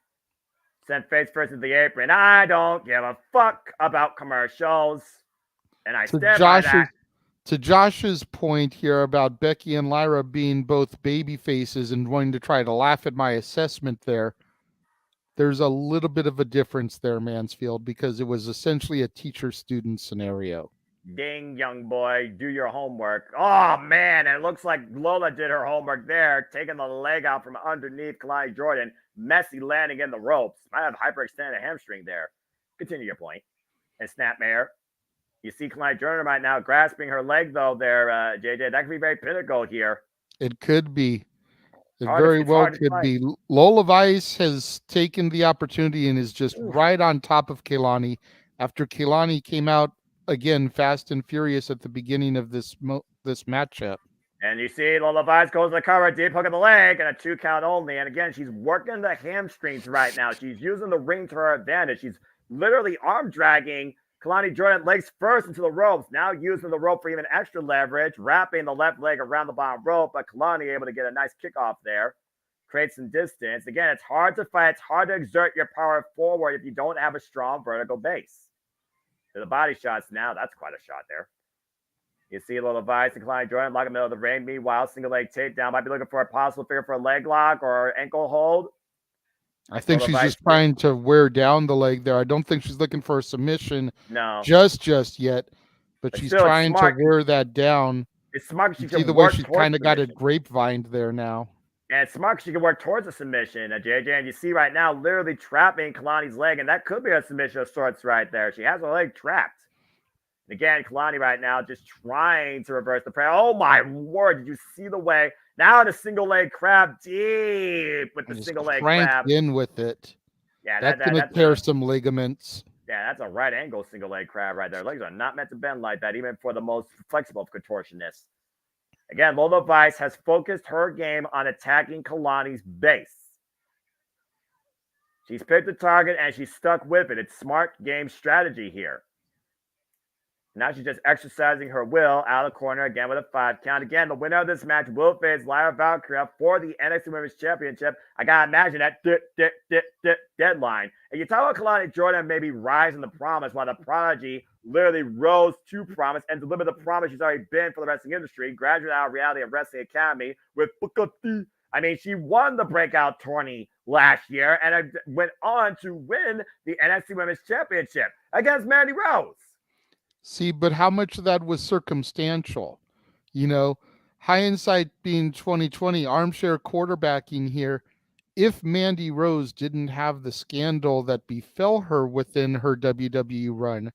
Sent face first into the apron. I don't give a fuck about commercials. And I stand by that. To Josh's point here about Becky and Lyra being both baby faces and wanting to try to laugh at my assessment there, there's a little bit of a difference there, Mansfield, because it was essentially a teacher-student scenario. Ding, young boy, do your homework. Oh, man, and it looks like Lola did her homework there, taking the leg out from underneath Kelani Jordan. Messy landing in the ropes. Might have hyperextended hamstring there. Continue your point. And Snapmare. You see Kelani Jordan right now grasping her leg, though, there, JJ. That could be very pinnacle here. It could be. It very well could be. Lola Vice has taken the opportunity and is just right on top of Kelani after Kelani came out again fast and furious at the beginning of this matchup. And you see Lola Vice goes to the cover, deep hook in the leg, and a 2 count only. And again, she's working the hamstrings right now. She's using the ring to her advantage. She's literally arm dragging Kelani Jordan legs first into the ropes, now using the rope for even extra leverage, wrapping the left leg around the bottom rope, but Kelani able to get a nice kickoff there, create some distance. Again, it's hard to fight. It's hard to exert your power forward if you don't have a strong vertical base. To the body shots now, that's quite a shot there. You see Lola Vice and Kelani Jordan lock in the middle of the ring. Meanwhile, single leg takedown. Might be looking for a possible figure for a leg lock or ankle hold. I think she's just trying to wear down the leg there. I don't think she's looking for a submission just yet, but she's trying to wear that down. It's smart. She see the way she kind of got it grapevined there now. And it's smart. She can work towards a submission, JJ. And you see right now, literally trapping Kelani's leg, and that could be a submission of sorts right there. She has her leg trapped. And again, Kelani right now just trying to reverse the pressure. Oh my word! Did you see the way? Now the single leg crab deep with the single leg crab. In with it. Yeah, that's going to tear some ligaments. Yeah, that's a right angle single leg crab right there. Legs are not meant to bend like that, even for the most flexible of contortionists. Again, Lola Vice has focused her game on attacking Kelani's base. She's picked the target and she's stuck with it. It's smart game strategy here. Now she's just exercising her will out of the corner again with a 5 count. Again, the winner of this match will face Lyra Valkyria for the NXT Women's Championship. I got to imagine that deadline. And you talk about Kelani Jordan maybe rising the promise while the prodigy literally rose to promise and delivered the promise she's already been for the wrestling industry. Graduate out of Reality of Wrestling Academy with Booker T. I mean, she won the Breakout tourney last year and went on to win the NXT Women's Championship against Mandy Rose. See, but how much of that was circumstantial? You know, hindsight being 2020, armchair quarterbacking here. If Mandy Rose didn't have the scandal that befell her within her WWE run,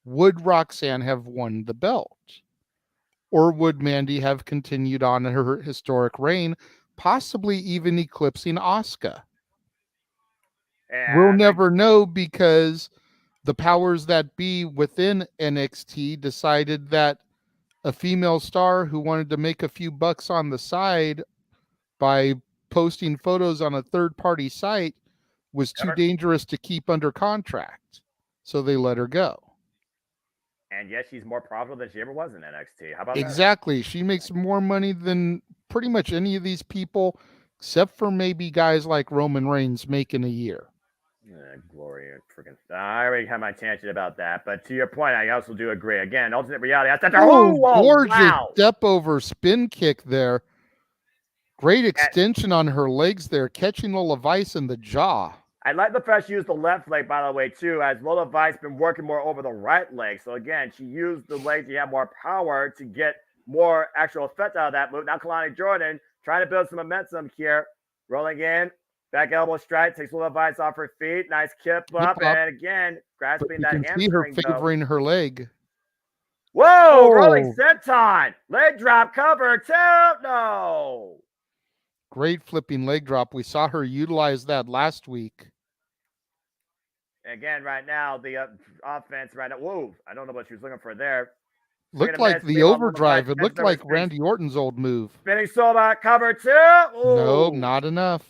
would Roxanne have won the belt? Or would Mandy have continued on her historic reign, possibly even eclipsing Asuka? We'll never know because the powers that be within NXT decided that a female star who wanted to make a few bucks on the side by posting photos on a third-party site was too dangerous to keep under contract. So they let her go. And yet she's more profitable than she ever was in NXT. How about exactly. That? She makes more money than pretty much any of these people, except for maybe guys like Roman Reigns make in a year. Glory, freaking! I already had my tangent about that, but to your point, I also do agree. Again, alternate reality. Gorgeous step over spin kick there. Great extension on her legs there, catching Lola Vice in the jaw. I like the fact she used the left leg, by the way, too, as Lola Vice been working more over the right leg. So again, she used the leg to have more power to get more actual effect out of that move. Now Kelani Jordan trying to build some momentum here, rolling in. Back elbow strike, takes Lola Vice off her feet. Nice kip up, and again, grasping that hamstring. See her favoring her leg. Whoa, rolling senton. Leg drop, cover, two, no. Great flipping leg drop. We saw her utilize that last week. Again, right now, the offense right now. Whoa, I don't know what she was looking for there. Looked like the overdrive. It looked like Randy Orton's old move. Spinning soba, cover, two. No, not enough.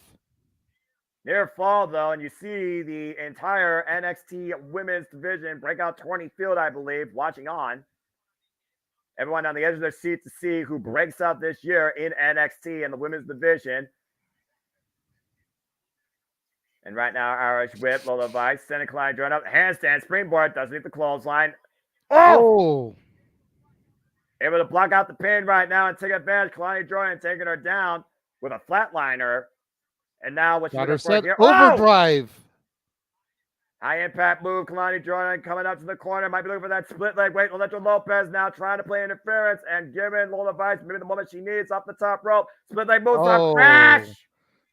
Near fall, though, and you see the entire NXT Women's Division Breakout 20 field, I believe, watching on. Everyone on the edge of their seat to see who breaks out this year in NXT in the Women's Division. And right now, Irish Whip, Lola Vice, sending Kelani Jordan up. Handstand, springboard, doesn't hit the clothesline. Oh! Able to block out the pin right now and take advantage. Kelani Jordan taking her down with a flatliner. And now what she's set here. Overdrive. High impact move. Kelani Jordan coming up to the corner. Might be looking for that split leg. Wait, Electra Lopez now trying to play interference and giving Lola Vice maybe the moment she needs off the top rope. Split leg moves on crash.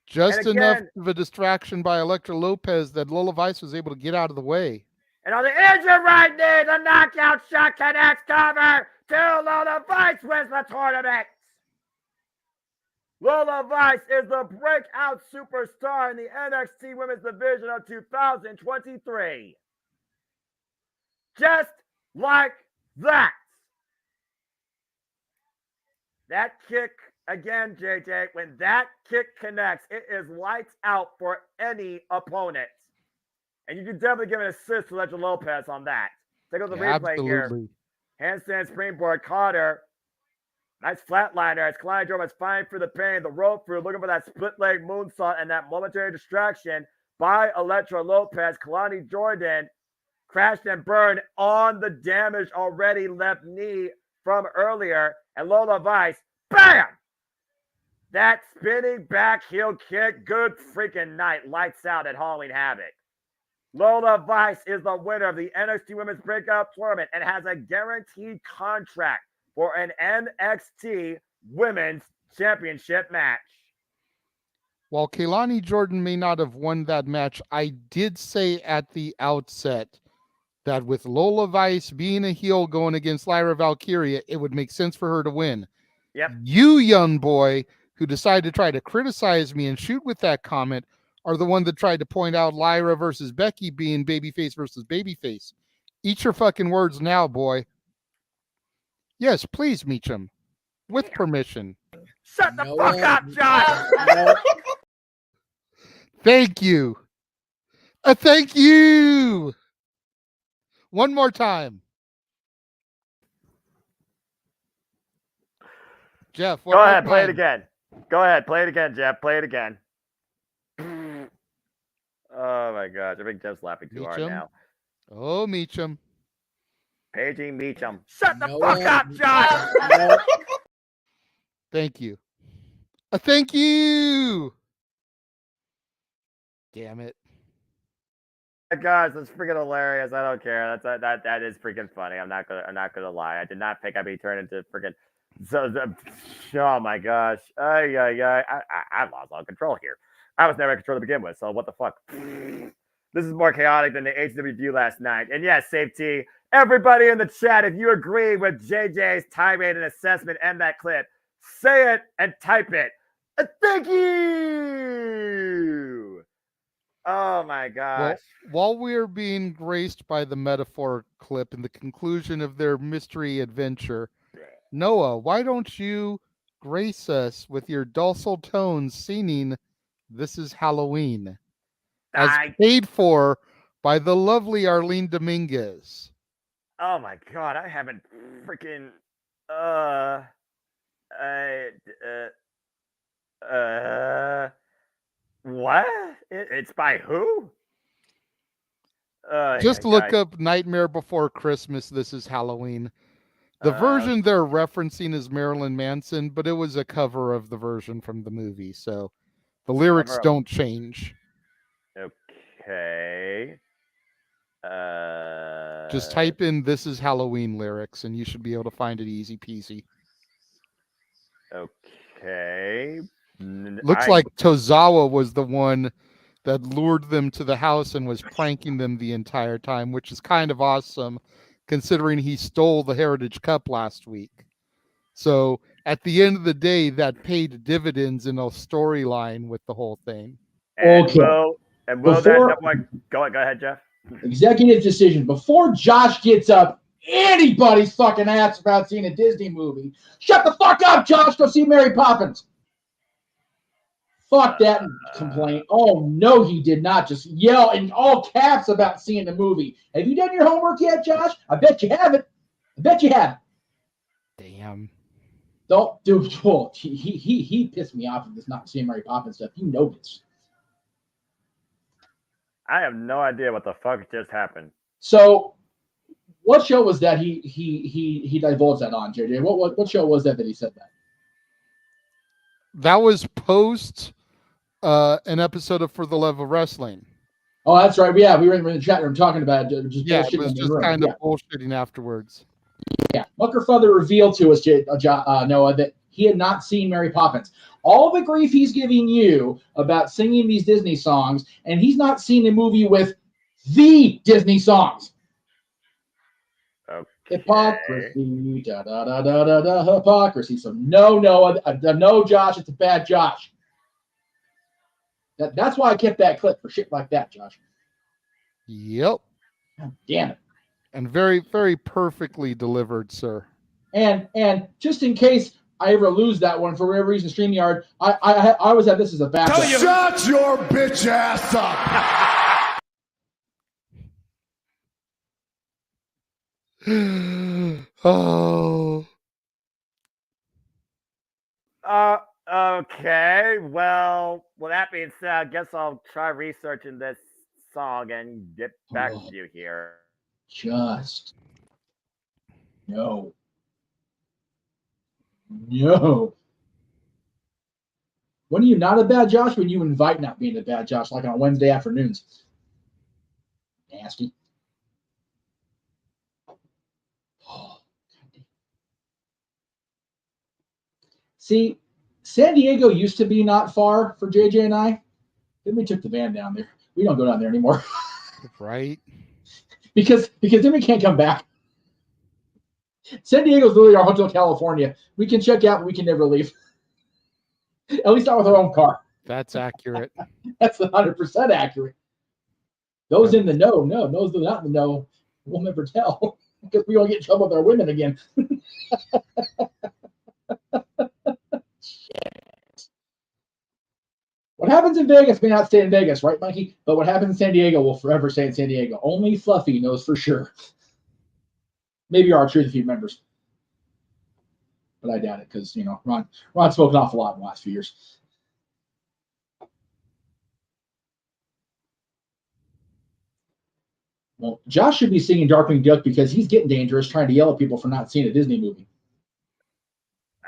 Just enough of a distraction by Electra Lopez that Lola Vice was able to get out of the way. And on the injured right knee, the knockout shot connects cover to Lola Vice wins the tournament. Lola Vice is the breakout superstar in the NXT Women's Division of 2023. Just like that. That kick, again, JJ, when that kick connects, it is lights out for any opponent. And you can definitely give an assist to Electra Lopez on that. Take a look at the replay here. Handstand springboard caught her. Nice flatliner as Kelani Jordan was fighting for the pain. The rope through, looking for that split leg moonsault and that momentary distraction by Electra Lopez. Kelani Jordan crashed and burned on the damaged already left knee from earlier. And Lola Vice, bam! That spinning back heel kick. Good freaking night. Lights out at Halloween Havoc. Lola Vice is the winner of the NXT Women's Breakout Tournament and has a guaranteed contract for an NXT Women's Championship match. While Kelani Jordan may not have won that match, I did say at the outset that with Lola Vice being a heel going against Lyra Valkyria, it would make sense for her to win. Yep. You, young boy, who decided to try to criticize me and shoot with that comment, are the one that tried to point out Lyra versus Becky being babyface versus babyface. Eat your fucking words now, boy. Yes, please, Meacham. With permission. Shut the fuck up, John! Thank you. Thank you. One more time. Jeff, go ahead, play it again. Go ahead, play it again, Jeff. Play it again. Oh my gosh, I think Jeff's laughing too hard now. Oh, Meacham. Paging Meacham. Shut the fuck up, John! Thank you. Thank you. Damn it. Guys, that's freaking hilarious. I don't care. That is freaking funny. I'm not gonna lie. I did not think I'd be turned into freaking. Oh my gosh. I lost all control here. I was never in control to begin with, so what the fuck? This is more chaotic than the HWD last night. And yes, safety. Everybody in the chat, if you agree with JJ's tirade and assessment and that clip, say it and type it. Thank you. Oh my gosh. While we're being graced by the metaphor clip and the conclusion of their mystery adventure, Noah, why don't you grace us with your dulcet tones singing "This Is Halloween," as paid for by the lovely Arlene Dominguez? Oh my god, I haven't freaking what? It's by who? Just look up Nightmare Before Christmas, This Is Halloween. The version they're referencing is Marilyn Manson, but it was a cover of the version from the movie, so the lyrics don't change. Okay. Just type in "This Is Halloween" lyrics, and you should be able to find it easy peasy. Okay. Looks like Tozawa was the one that lured them to the house and was pranking them the entire time, which is kind of awesome, considering he stole the Heritage Cup last week. So at the end of the day, that paid dividends in a storyline with the whole thing. Okay. Go ahead, Jeff. Executive decision. Before Josh gets up anybody's fucking ass about seeing a Disney movie, shut the fuck up, Josh. Go see Mary Poppins. Fuck that complaint. Oh, no, he did not. Just yell in all caps about seeing the movie. Have you done your homework yet, Josh? I bet you haven't. I bet you haven't. Damn. Don't do it. Well, he pissed me off with this not seeing Mary Poppins stuff. You know this. I have no idea what the fuck just happened. So, what show was that he divulged that on, JJ? What show was that he said that? That was post an episode of For the Love of Wrestling. Oh, that's right. Yeah, we were in the chat room talking about it. Just it was just kind of bullshitting afterwards. Yeah, Muckerfather revealed to us, Noah, that he had not seen Mary Poppins. All the grief he's giving you about singing these Disney songs, and he's not seen a movie with the Disney songs. Okay. Hypocrisy, hypocrisy. So no, Noah, no, Josh, it's a bad Josh. That's why I kept that clip for shit like that, Josh. Yep. God damn it. And very, very perfectly delivered, sir. And just in case I ever lose that one for whatever reason, StreamYard, I always have this as a backup. Shut your bitch ass up! Oh. Okay. Well, that being said, I guess I'll try researching this song and get back to you here. Just no. When are you not a bad Josh? When you invite not being a bad Josh, like on Wednesday afternoons. Nasty. See, San Diego used to be not far for JJ and I. Then we took the van down there. We don't go down there anymore. Right. Because then we can't come back. San Diego's literally our Hotel California. We can check out, but we can never leave. At least not with our own car. That's accurate. That's 100% accurate. Those in the know, no. Those that are not in the know, we'll never tell. Because we won't get in trouble with our women again. What happens in Vegas may not stay in Vegas, right, Mikey? But what happens in San Diego will forever stay in San Diego. Only Fluffy knows for sure. Maybe our truth feed members. But I doubt it because, Ron spoke an awful lot in the last few years. Well, Josh should be singing Darkwing Duck because he's getting dangerous trying to yell at people for not seeing a Disney movie.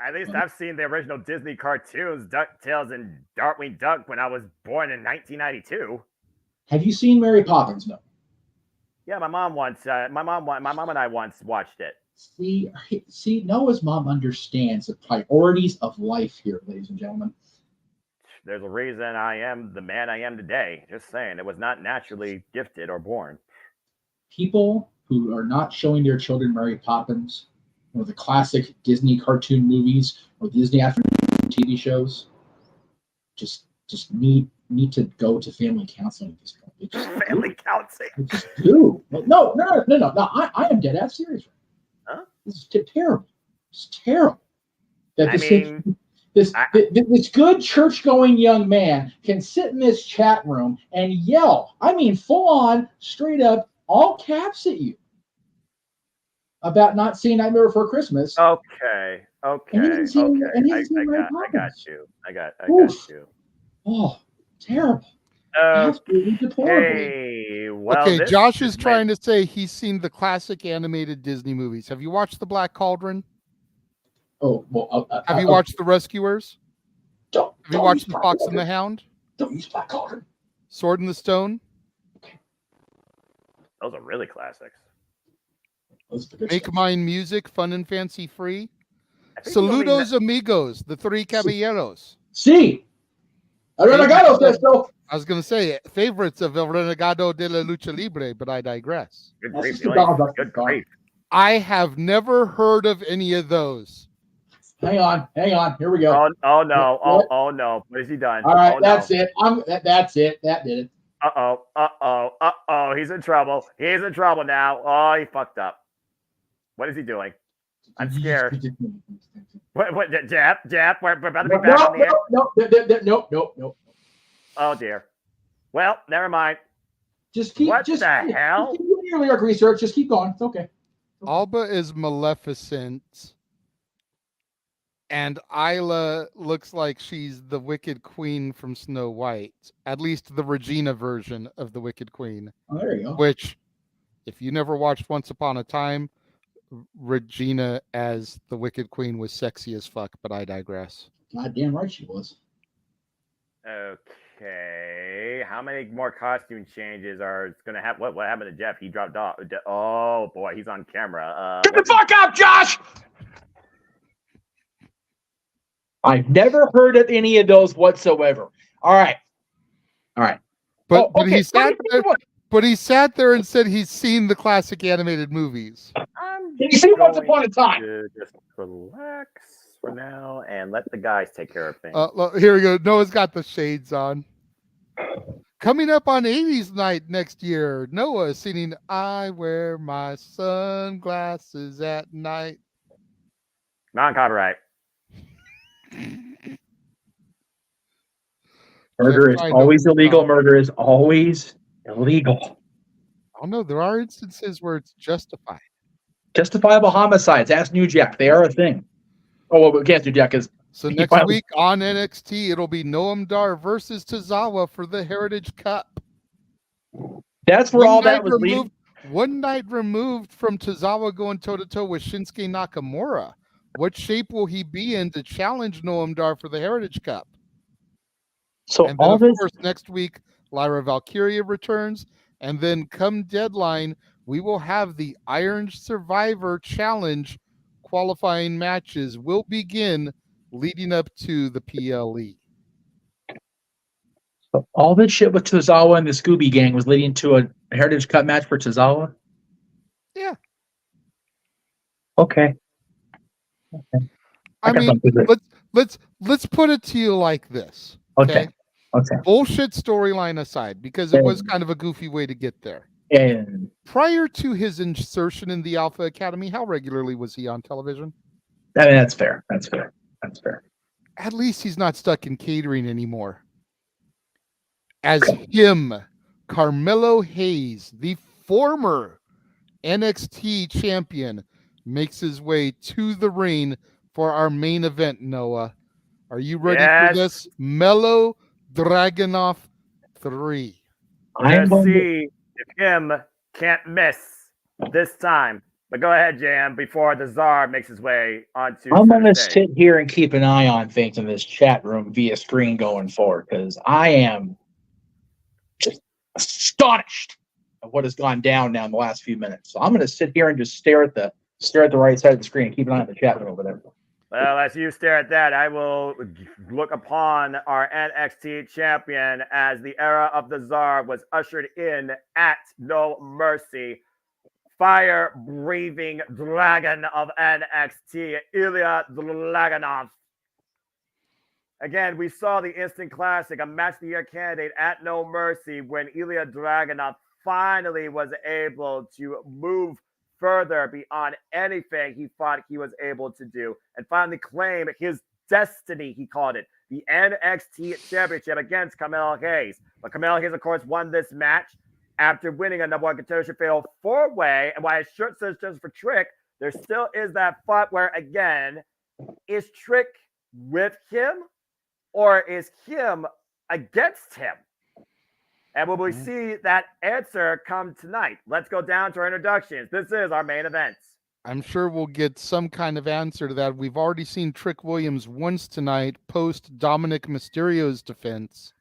At least I've seen the original Disney cartoons, DuckTales and Darkwing Duck, when I was born in 1992. Have you seen Mary Poppins? No. Yeah, my mom and I once watched it. See, Noah's mom understands the priorities of life here, ladies and gentlemen. There's a reason I am the man I am today. Just saying, it was not naturally gifted or born. People who are not showing their children Mary Poppins or the classic Disney cartoon movies or Disney afternoon TV shows just need to go to family counseling at this point. Family counseling? They just do. No. I am dead ass serious. Huh? This is terrible. It's terrible. That this good church-going young man can sit in this chat room and yell, I mean full on, straight up, all caps at you about not seeing Nightmare Before Christmas. Okay. I got you. Oh, terrible. Okay. Well, Josh is trying to say he's seen the classic animated Disney movies. Have you watched The Black Cauldron? Oh, well. Have you watched The Rescuers? Have you watched The Fox and the Hound? Don't use Black Cauldron. Sword in the Stone? Those are really classics. Make Mine Music, Fun and Fancy Free. Saludos Amigos, The Three Caballeros. Sí. El Renegado says so. I was going to say favorites of El Renegado de la Lucha Libre, but I digress. Good grief. I have never heard of any of those. Hang on. Here we go. Oh no. What has he done? All right, that's it. That's it. That did it. He's in trouble. He's in trouble now. Oh, he fucked up. What is he doing? I'm scared. What? Jap? We're about to be back on the air. No. Oh dear. Well, never mind. Just keep. What the hell? Just keep doing your lyric research. Just keep going. It's okay. Alba is Maleficent, and Isla looks like she's the Wicked Queen from Snow White. At least the Regina version of the Wicked Queen. Oh, there you go. Which, if you never watched Once Upon a Time, Regina as the Wicked Queen was sexy as fuck, but I digress. God damn right she was. Okay. How many more costume changes are going to happen? What happened to Jeff? He dropped off. Oh, boy. He's on camera. Get the fuck up, Josh! I've never heard of any of those whatsoever. All right. But okay. he sat there and said he's seen the classic animated movies. Did you see Once Upon a Time? Just relax for now and let the guys take care of things. Here we go. Noah's got the shades on. Coming up on 80s night next year, Noah is singing I Wear My Sunglasses at Night. Non-copyright. Murder is always illegal. Murder is always illegal. Oh, no, there are instances where it's justified. Justifiable homicides. Ask New Jack. They are a thing. Oh, well, we can't do Jack because. So next week on NXT, it'll be Noam Dar versus Tozawa for the Heritage Cup. That's where all that was leading. One night removed from Tozawa going toe-to-toe with Shinsuke Nakamura. What shape will he be in to challenge Noam Dar for the Heritage Cup? So and then, of course, next week, Lyra Valkyria returns. And then come deadline, we will have the Iron Survivor Challenge qualifying matches will begin leading up to the PLE. So all this shit with Tozawa and the Scooby Gang was leading to a Heritage Cup match for Tozawa? Yeah. Okay. I mean, let's put it to you like this. Okay. Bullshit storyline aside, because it was kind of a goofy way to get there. And prior to his insertion in the Alpha Academy, how regularly was he on television? I mean, that's fair. At least he's not stuck in catering anymore. As him, Carmelo Hayes, the former NXT champion, makes his way to the ring for our main event, Noah. Are you ready for this? Mellow Dragunov 3. Let's see if him can't miss this time. But go ahead, JM, before the Czar makes his way onto I'm going to sit here and keep an eye on things in this chat room via screen going forward, because I am just astonished at what has gone down now in the last few minutes. So I'm going to sit here and just stare at the right side of the screen and keep an eye on the chat room over there. Well, as you stare at that, I will look upon our NXT champion as the era of the Czar was ushered in at No Mercy. Fire-breathing dragon of NXT, Ilya Dragunov. Again, we saw the Instant Classic, a Match of the Year candidate at No Mercy, when Ilya Dragunov finally was able to move further beyond anything he thought he was able to do and finally claim his destiny, he called it, the NXT Championship against Carmelo Hayes. But Carmelo Hayes, of course, won this match after winning a number one contendership fatal 4-way. And while his shirt says just for Trick, there still is that thought where, again, is Trick with him or is him against him? And will we see that answer come tonight? Let's go down to our introductions. This is our main event. I'm sure we'll get some kind of answer to that. We've already seen Trick Williams once tonight post Dominik Mysterio's defense.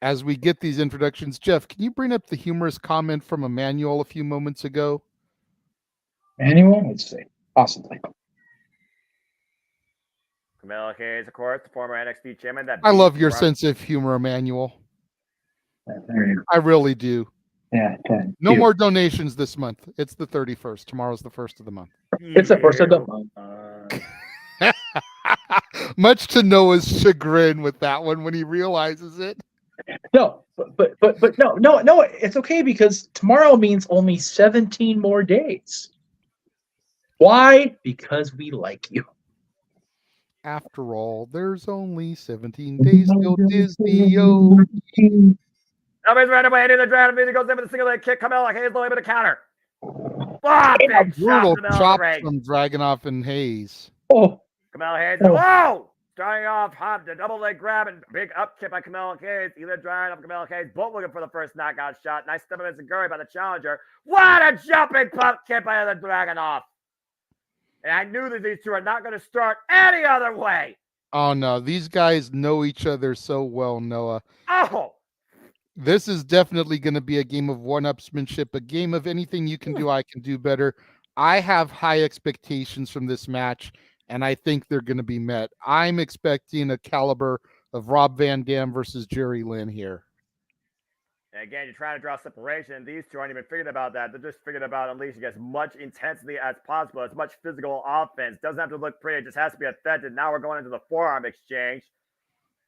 As we get these introductions, Jeff, can you bring up the humorous comment from Emmanuel a few moments ago? Emmanuel? Let's see. Possibly. Carmelo Hayes, of course, the former NXT chairman. I love your sense of humor, Emmanuel. I really do. Yeah. No more donations this month. It's the 31st. Tomorrow's the 1st of the month. It's the 1st of the month. Much to Noah's chagrin with that one when he realizes it. No, but no, it's okay because tomorrow means only 17 more days. Why? Because we like you. After all, there's only 17 days till Disney. Nobody's right away into the draft. He goes in with a single leg kick. Carmelo Hayes no able to counter. Big brutal chop from Dragunov and Hayes. Oh, Carmelo Hayes. Whoa! Starting off, the double leg grab and big up kick by Carmelo Hayes. Ilya Dragunov, Carmelo Hayes, both looking for the first knockout shot. Nice step of Zaguri by the challenger. What a jumping pump kick by Ilya Dragunov. And I knew that these two are not going to start any other way Oh no, these guys know each other so well, Noah. Oh! This is definitely going to be a game of one-upsmanship, a game of anything you can do, I can do better. I have high expectations from this match, and I think they're going to be met. I'm expecting a caliber of Rob Van Dam versus Jerry Lynn here. And again, you're trying to draw separation. These two aren't even figuring about that. They're just figuring about unleashing as much intensity as possible, as much physical offense. Doesn't have to look pretty. It just has to be effective. Now we're going into the forearm exchange.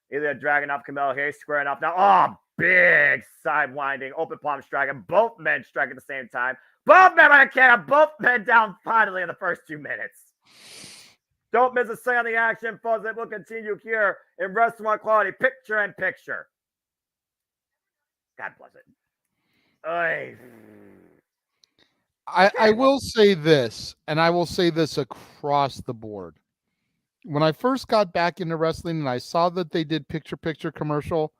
Ilya Dragunov, Carmelo Hayes squaring off now. Oh, big side winding, open palm strike, and both men strike at the same time. Both men on a camera, both men down finally in the first 2 minutes. Don't miss a second of the action, folks. It will continue here in Restaurant Quality, picture in picture. God bless it. Oy. I will say this, and I will say this across the board. When I first got back into wrestling and I saw that they did picture-picture commercial,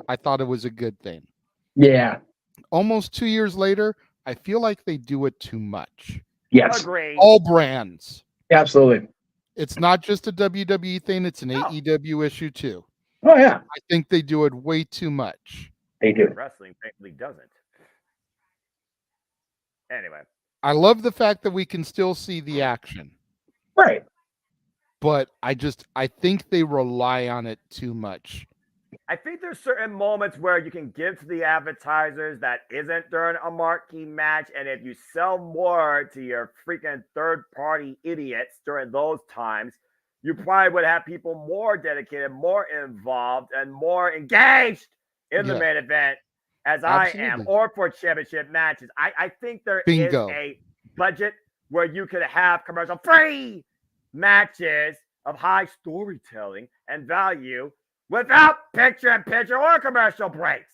I thought it was a good thing. Yeah. Almost 2 years later, I feel like they do it too much. Yes. Agreed. All brands. Absolutely. It's not just a WWE thing, it's an AEW issue too. Oh, yeah. I think they do it way too much. They do. Wrestling frankly doesn't. Anyway. I love the fact that we can still see the action. Right. But I think they rely on it too much. I think there's certain moments where you can give to the advertisers that isn't during a marquee match. And if you sell more to your freaking third-party idiots during those times, you probably would have people more dedicated, more involved, and more engaged in the main event as Absolutely. I am, or for championship matches. I think there Bingo. is a budget where you could have commercial-free matches of high storytelling and value without picture-in-picture or commercial breaks.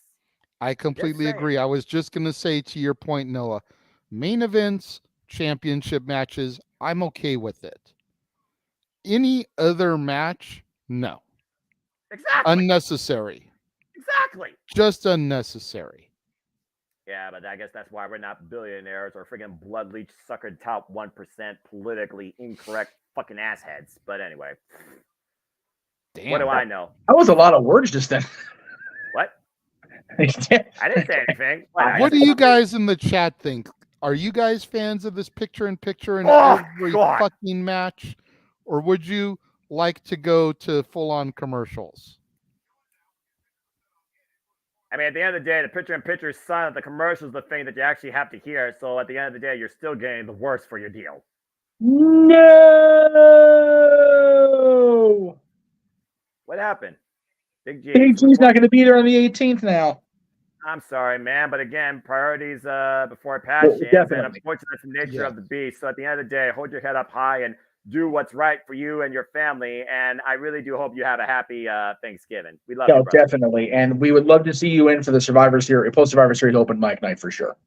I completely agree. I was just going to say, to your point, Noah, main events, championship matches, I'm okay with it. Any other match, no. Exactly. Unnecessary. Exactly. Just unnecessary. Yeah, but I guess that's why we're not billionaires or freaking blood leech suckered top 1% politically incorrect fucking assheads. But anyway. Damn. What do I know? That was a lot of words just then. What? I didn't say anything. What do you guys in the chat think? Are you guys fans of this picture-in-picture in every fucking match? Or would you like to go to full-on commercials? I mean, at the end of the day, the picture-in-picture is silent. The commercial is the thing that you actually have to hear. So at the end of the day, you're still getting the worst for your deal. No! What happened? Big G. Big G's not going to be there on the 18th now. I'm sorry, man. But again, priorities before passions. And unfortunately, that's the nature of the beast. So at the end of the day, hold your head up high and do what's right for you and your family. And I really do hope you have a happy Thanksgiving. We love you, brother. Definitely. And we would love to see you in for the Survivor Series, post-Survivor Series open mic night for sure.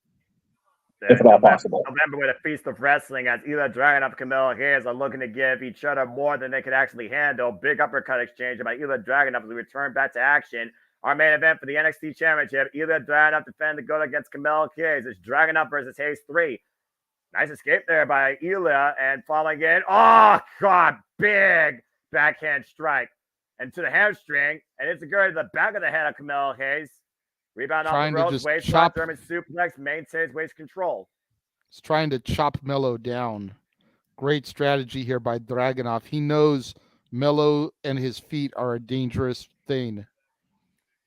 If at all possible. November with a feast of wrestling as Ilya Dragunov and Carmelo Hayes are looking to give each other more than they could actually handle. Big uppercut exchange by Ilya Dragunov as we return back to action. Our main event for the NXT Championship. Ilya Dragunov defend the goal against Carmelo Hayes. It's Dragunov versus Hayes 3. Nice escape there by Ilya and falling in. Oh, God. Big backhand strike. And to the hamstring. And it's a good to the back of the head of Carmelo Hayes. Rebound off the ropes, waist shot, German suplex, maintains waist control. He's trying to chop Melo down. Great strategy here by Dragunov. He knows Melo and his feet are a dangerous thing.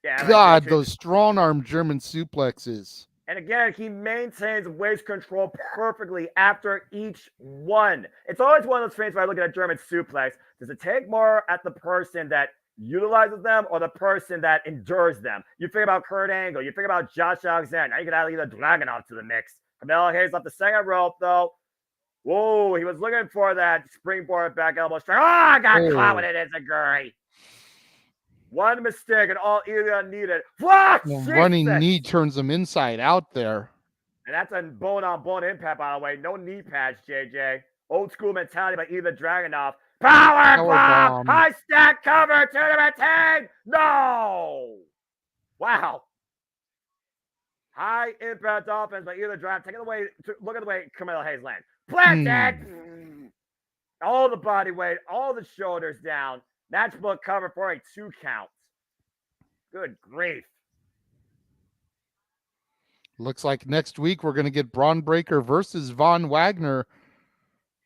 Yeah, God, those strong arm German suplexes. And again, he maintains waist control perfectly after each one. It's always one of those things where I look at a German suplex. Does it take more at the person that utilizes them or the person that endures them? You think about Kurt Angle. You think about Josh Alexander. Now you can add either Dragunov to the mix. Carmelo Hayes off the second rope, though. Whoa, he was looking for that springboard back elbow strike. Oh, I got caught with it. It's a Guri. One mistake and all Ilya needed. Running knee turns him inside out there. And that's a bone-on-bone impact, by the way. No knee pads, JJ. Old school mentality by Ilya Dragunov. Power bomb! High stack cover to the retain! No! Wow. High impact offense by Ilya Dragunov. Take it away. Look at the way Carmelo Hayes lands. Planted! All the body weight, all the shoulders down. Matchbook cover for a 2 count. Good grief. Looks like next week we're going to get Braun Breaker versus Von Wagner.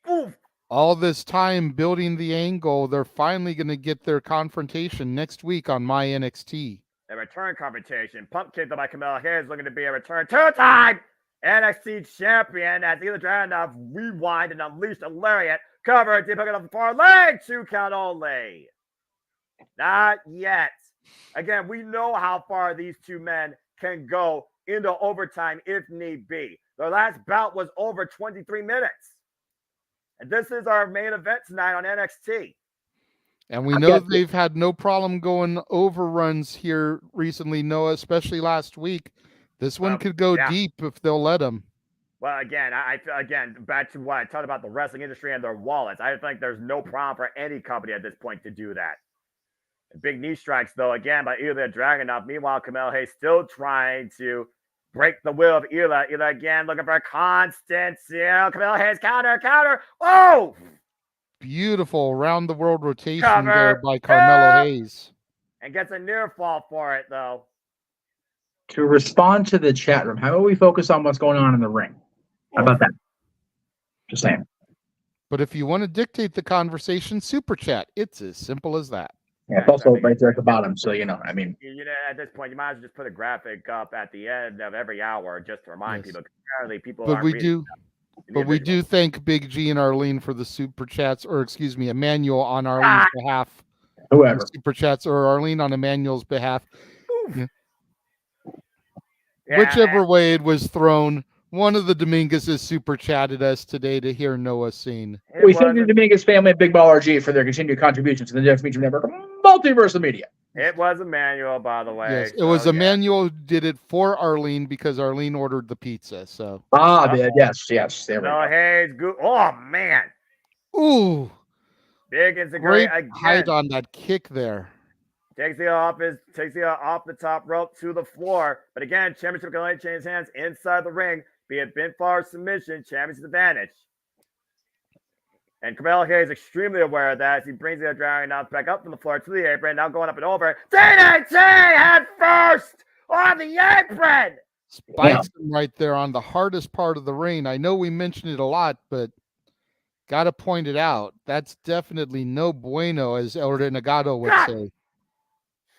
Oof. All this time building the angle, they're finally going to get their confrontation next week on My NXT. A return confrontation. Pump kick by Carmelo Hayes looking to be a return two-time NXT champion as Ilya Dragunov rewind and unleashed a lariat. Cover, deep hook off the far leg. 2 count only. Not yet. Again, we know how far these two men can go into overtime if need be. Their last bout was over 23 minutes. And this is our main event tonight on NXT. And we know they've had no problem going overruns here recently, Noah, especially last week. This one could go deep if they'll let them. Well, again, again, back to what I talked about the wrestling industry and their wallets. I think there's no problem for any company at this point to do that. Big knee strikes, though, again, by Ilya Dragunov. Meanwhile, Carmelo Hayes still trying to break the will of Ilya. Ilya again looking for constant. Carmelo Hayes counter. Oh! Beautiful round-the-world rotation there by Carmelo Hayes. And gets a near fall for it, though. To respond to the chat room, how about we focus on what's going on in the ring? How about that? Just saying. But if you want to dictate the conversation, super chat. It's as simple as that. Yeah, it's also right there at the bottom, so I mean, at this point, you might as well just put a graphic up at the end of every hour just to remind people. Apparently, people. But we do thank Big G and Arlene for the super chats, or excuse me, Emmanuel on Arlene's behalf. Whoever super chats, or Arlene on Emmanuel's behalf. Yeah. Whichever way it was thrown. One of the Dominguez's super chatted us today to hear Noah sing. We thank the Dominguez family at Big Baller G for their continued contributions to the NXT Network Multiverse of Media. It was Emmanuel, by the way. Yes, it was Emmanuel who did it for Arlene because Arlene ordered the pizza. So yes. There we go. Hayes, oh man. Ooh. Big insecurity great again. height on that kick there. Takes the off the top rope to the floor. But again, championship can only change hands inside the ring. Be it pinfall submission, championship advantage. And Carmelo Hayes is extremely aware of that as he brings the Dragunov back up from the floor to the apron. Now going up and over. DDT head first on the apron. Spikes him right there on the hardest part of the ring. I know we mentioned it a lot, but got to point it out. That's definitely no bueno, as El Renegado would say.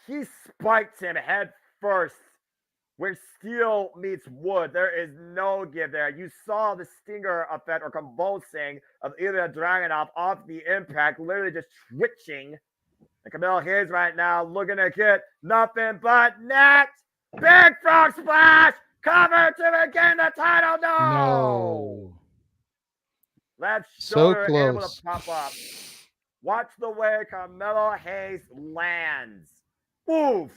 He spiked him head first. Where steel meets wood, there is no give there. You saw the stinger effect or convulsing of Ilya Dragunov off the impact, literally just twitching. And Carmelo Hayes right now looking to get nothing but net. Big frog splash. Cover to again the title. No. Left shoulder able to pop up. Watch the way Carmelo Hayes lands. Oof.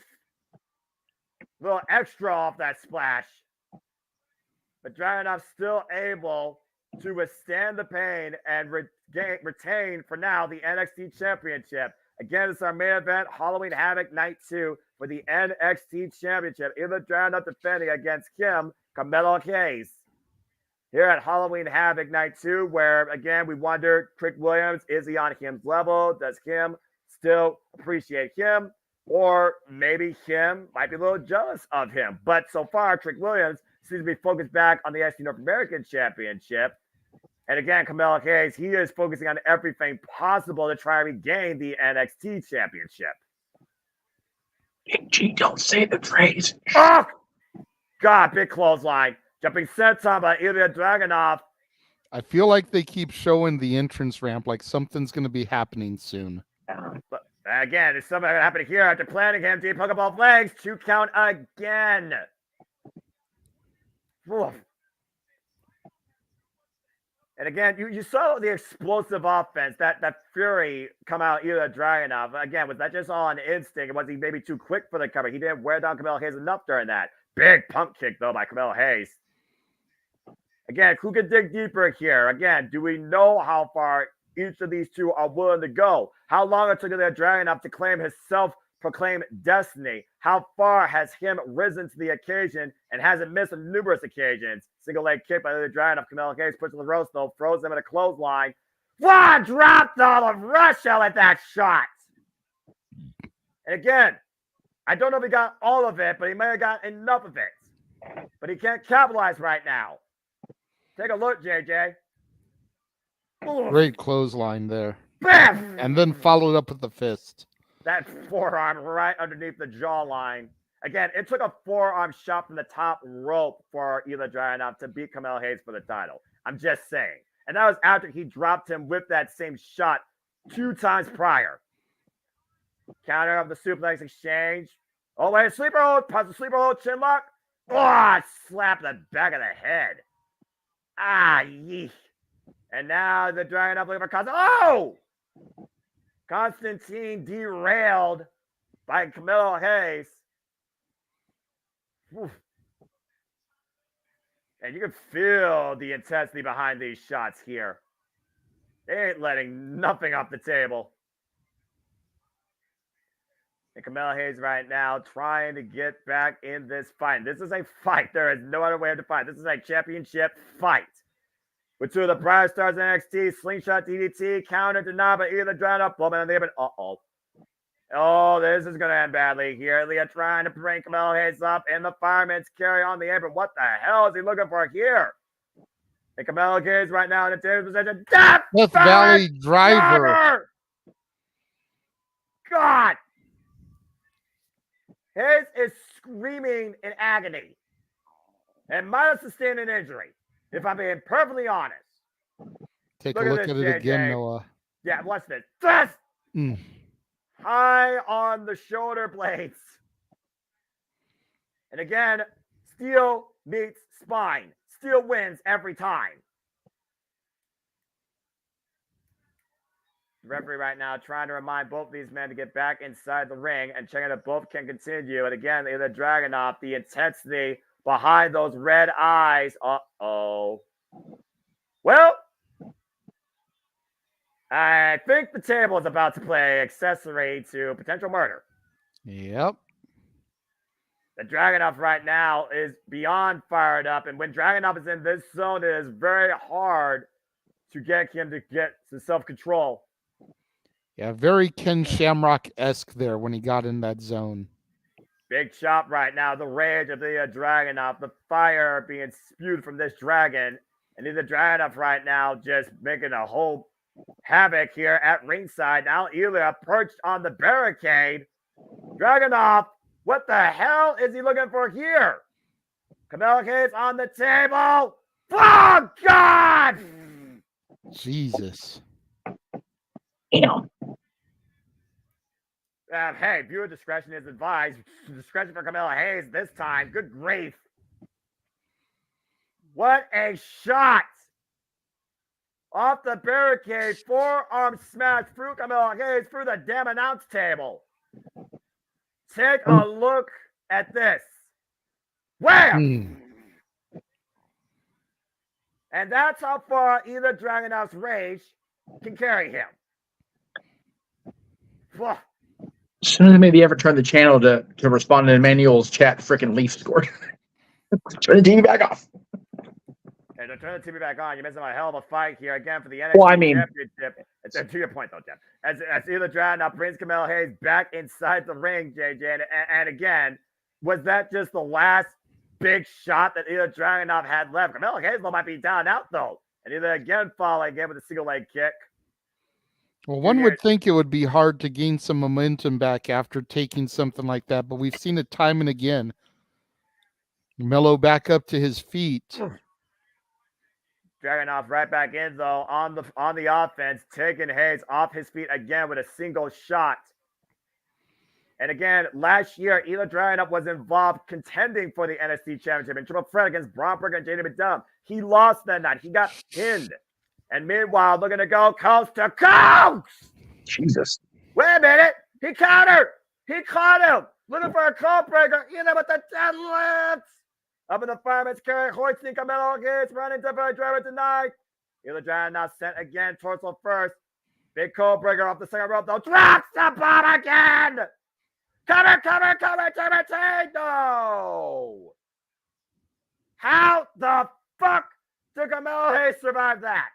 A little extra off that splash. But Dragunov still able to withstand the pain and retain, for now, the NXT Championship. Again, it's our main event, Halloween Havoc Night 2 for the NXT Championship. Ilya Dragunov defending against Carmelo Hayes. Here at Halloween Havoc Night 2, where, again, we wonder, Trick Williams, is he on him's level? Does him still appreciate him? Or maybe him might be a little jealous of him. But so far, Trick Williams seems to be focused back on the NXT North American Championship. And again, Carmelo Hayes, he is focusing on everything possible to try and regain the NXT Championship. Gee, don't say the phrase. Oh! God, big clothesline. Jumping senton by Ilya Dragunov. I feel like they keep showing the entrance ramp like something's going to be happening soon. But again, there's something happening here after planting him. Deep hook of both legs. 2 count again. Oof. And again, you saw the explosive offense, that fury come out Ilya Dragunov. Again, was that just all on instinct? Was he maybe too quick for the cover? He didn't wear down Carmelo Hayes enough during that. Big pump kick, though, by Carmelo Hayes. Again, who could dig deeper here? Again, do we know how far each of these two are willing to go? How long it took Ilya Dragunov to claim his self-proclaimed destiny? How far has him risen to the occasion and hasn't missed on numerous occasions? Single leg kick by Ilya Dragunov. Carmelo Hayes puts on the roast, though, throws him at a clothesline. Wow, dropped all of Russia with that shot. And again, I don't know if he got all of it, but he may have got enough of it. But he can't capitalize right now. Take a look, JJ. Ooh. Great clothesline there. Bam! And then followed up with the fist. That forearm right underneath the jawline. Again, it took a forearm shot from the top rope for Ilya Dragunov to beat Carmelo Hayes for the title. I'm just saying. And that was after he dropped him with that same shot 2 times prior. Counter of the suplex exchange. Oh, wait, sleeper hold. Puts the sleeper hold, chin lock. Oh, slap the back of the head. Ah, yeesh. And now the Dragunov looking for Constantine. Oh! Constantine derailed by Carmelo Hayes. Oof. And you can feel the intensity behind these shots here. They ain't letting nothing off the table. And Carmelo Hayes right now trying to get back in this fight. This is a fight. There is no other way to fight. This is a championship fight. With 2 of the prior stars in NXT, slingshot DDT, counter denied by Ilya Dragunov, Bowman on the apron. Uh-oh. Oh, this is going to end badly here. Ilya trying to bring Carmelo Hayes up, and the fireman's carry on the apron. What the hell is he looking for here? And Carmelo Hayes right now in a dangerous position. Death Valley Driver. God. Hayes is screaming in agony and might have sustained an injury, if I'm being perfectly honest. Take a look at it again, Noah. Yeah, watch this. High on the shoulder blades. And again, steel meets spine. Steel wins every time. The referee right now trying to remind both of these men to get back inside the ring and checking if both can continue. And again, the Dragunov, the intensity behind those red eyes. Uh-oh. Well, I think the table is about to play accessory to potential murder. Yep. The Dragunov right now is beyond fired up. And when Dragunov is in this zone, it is very hard to get him to get to self-control. Yeah, very Ken Shamrock-esque there when he got in that zone. Big chop right now. The rage of the Dragunov, the fire being spewed from this dragon. And the Dragunov right now just making a whole havoc here at ringside. Now Ilya perched on the barricade. Dragunov, what the hell is he looking for here? Carmelo Hayes on the table. Oh, God! Jesus. Damn. Hey, viewer discretion is advised. Discretion for Carmelo Hayes this time. Good grief. What a shot. Off the barricade, forearm smash through Carmelo Hayes through the damn announce table. Take a look at this. Wham! And that's how far Ilya Dragunov's rage can carry him. As soon as maybe ever turn the channel to respond to Emmanuel's chat, freaking Leaf scored. Turn the TV back off. Hey, don't turn the TV back on. You're missing a hell of a fight here again for the NXT Championship. To your point, though, Jeff. As Ilya Dragunov brings Carmelo Hayes back inside the ring, JJ. And again, was that just the last big shot that Ilya Dragunov had left? Carmelo Hayes might be down out, though. And Ilya again falling again with a single leg kick. Well, one would think it would be hard to gain some momentum back after taking something like that, but we've seen it time and again. Mello back up to his feet. Dragunov right back in, though, on the offense, taking Hayes off his feet again with a single shot. And again, last year, Ilya Dragunov was involved contending for the NXT Championship in triple threat against Bron and Jayne. He lost that night. He got pinned. And meanwhile, looking to go coast to coast. Jesus. Wait a minute. He countered. He caught him. Looking for a cold breaker. Ilya with the deadlifts. Up in the fireman's carry. Hoisting Carmelo Hayes running to the driver tonight. Ilya Dragunov sent again. Torso first. Big cold breaker off the second rope, though. Drops the bomb again. Cover. No. How the fuck did Carmelo Hayes survive that?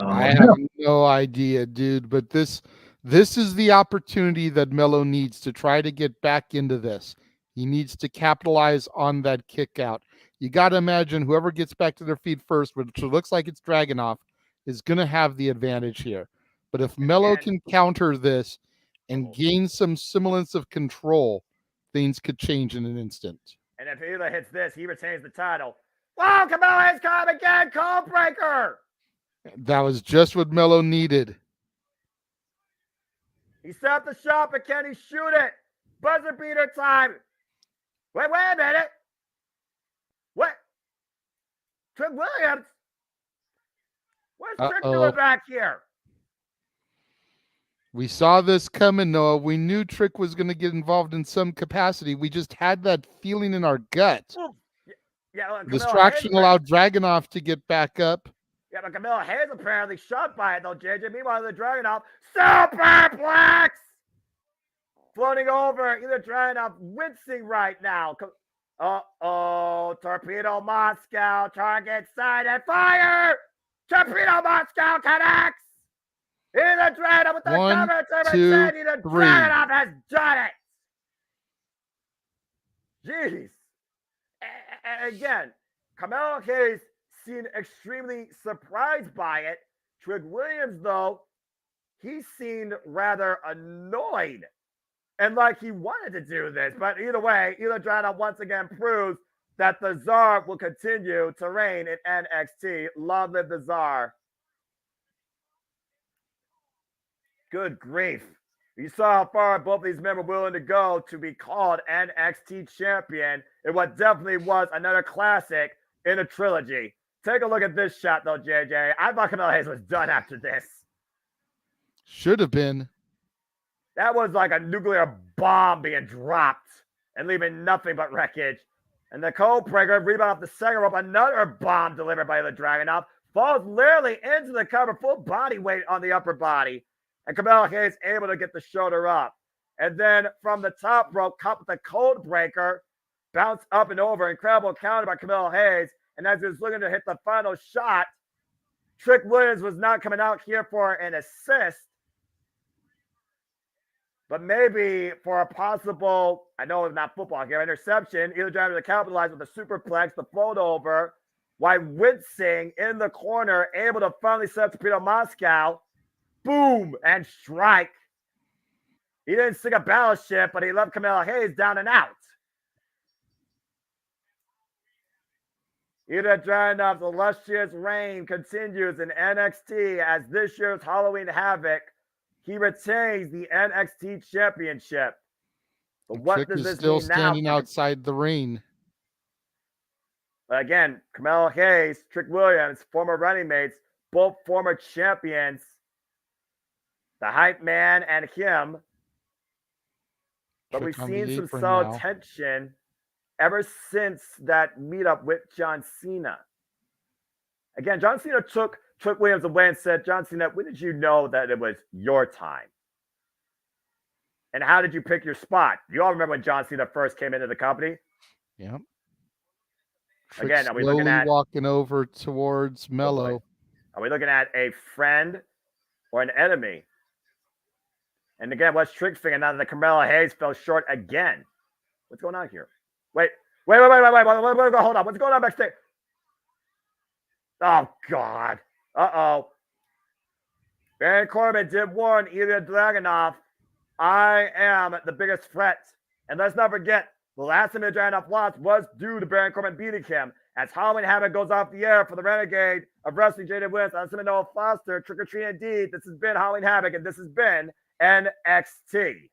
I have no idea, dude, but this This is the opportunity that Melo needs to try to get back into this. He needs to capitalize on that kick out. You got to imagine whoever gets back to their feet first, which looks like it's Dragunov, is going to have the advantage here. But if Melo can counter this and gain some semblance of control, things could change in an instant. And if Ilya hits this, he retains the title. Wow, Carmelo has come again, code breaker. That was just what Melo needed. He set the shot, but can he shoot it? Buzzer beater time. Wait a minute. What? Trick Williams? What's Trick doing back here? We saw this coming, Noah. We knew Trick was going to get involved in some capacity. We just had that feeling in our gut. Yeah, Distraction allowed Dragunov to get back up. Yeah, but Carmelo Hayes apparently shot by it, though, JJ. Meanwhile, the Dragunov superplex! Floating over, either Dragunov wincing right now. Uh-oh, Torpedo Moscow, target sighted, fire! Torpedo Moscow connects! Either Dragunov with the cover, either Dragunov has done it! Jeez. And again, Carmelo Hayes seemed extremely surprised by it. Trick Williams, though, he seemed rather annoyed and like he wanted to do this. But either way, Ilya Dragunov once again proves that the Tsar will continue to reign in NXT. Long live the Tsar. Good grief. You saw how far both these men were willing to go to be called NXT champion in what definitely was another classic in a trilogy. Take a look at this shot, though, JJ. I thought Carmelo Hayes was done after this. Should have been. That was like a nuclear bomb being dropped and leaving nothing but wreckage. And the code breaker rebound off the second rope. Another bomb delivered by the Dragunov. Falls literally into the cover, full body weight on the upper body. And Carmelo Hayes able to get the shoulder up. And then from the top rope, cut with the code breaker. Bounce up and over. Incredible counter by Carmelo Hayes. And as he was looking to hit the final shot, Trick Williams was not coming out here for an assist. But maybe for a possible, I know it's not football here, interception, either trying to capitalize with a superplex, the float over, while wincing in the corner, able to finally set up Torpedo Moscow. Boom, and strike. He didn't sink a battleship, but he left Carmelo Hayes down and out. Ilya Dragunov's illustrious reign continues in NXT as this year's Halloween Havoc. He retains the NXT Championship. But what Trick does is this still mean now? standing outside the ring. But again, Carmelo Hayes, Trick Williams, former running mates, both former champions. The hype man and him. But Trick we've on the seen some apron solid now. tension ever since that meetup with John Cena. Again, John Cena took Trick Williams away and said, John Cena, when did you know that it was your time? And how did you pick your spot? You all remember when John Cena first came into the company? Yeah. Again, are we looking slowly at walking over towards Melo? Are we looking at a friend or an enemy? And again, what's Trick's figuring now that the Carmelo Hayes fell short again? What's going on here? Wait, hold on. What's going on backstage? Oh, God. Uh-oh. Baron Corbin did warn Ilya Dragunov, I am the biggest threat. And let's not forget, the last time Ilya Dragunov lost was due to Baron Corbin beating him. As Halloween Havoc goes off the air for the Renegade of Wrestling, Jayne Williams, I'm Noah Foster, Trick or Treat indeed. This has been Halloween Havoc, and this has been NXT.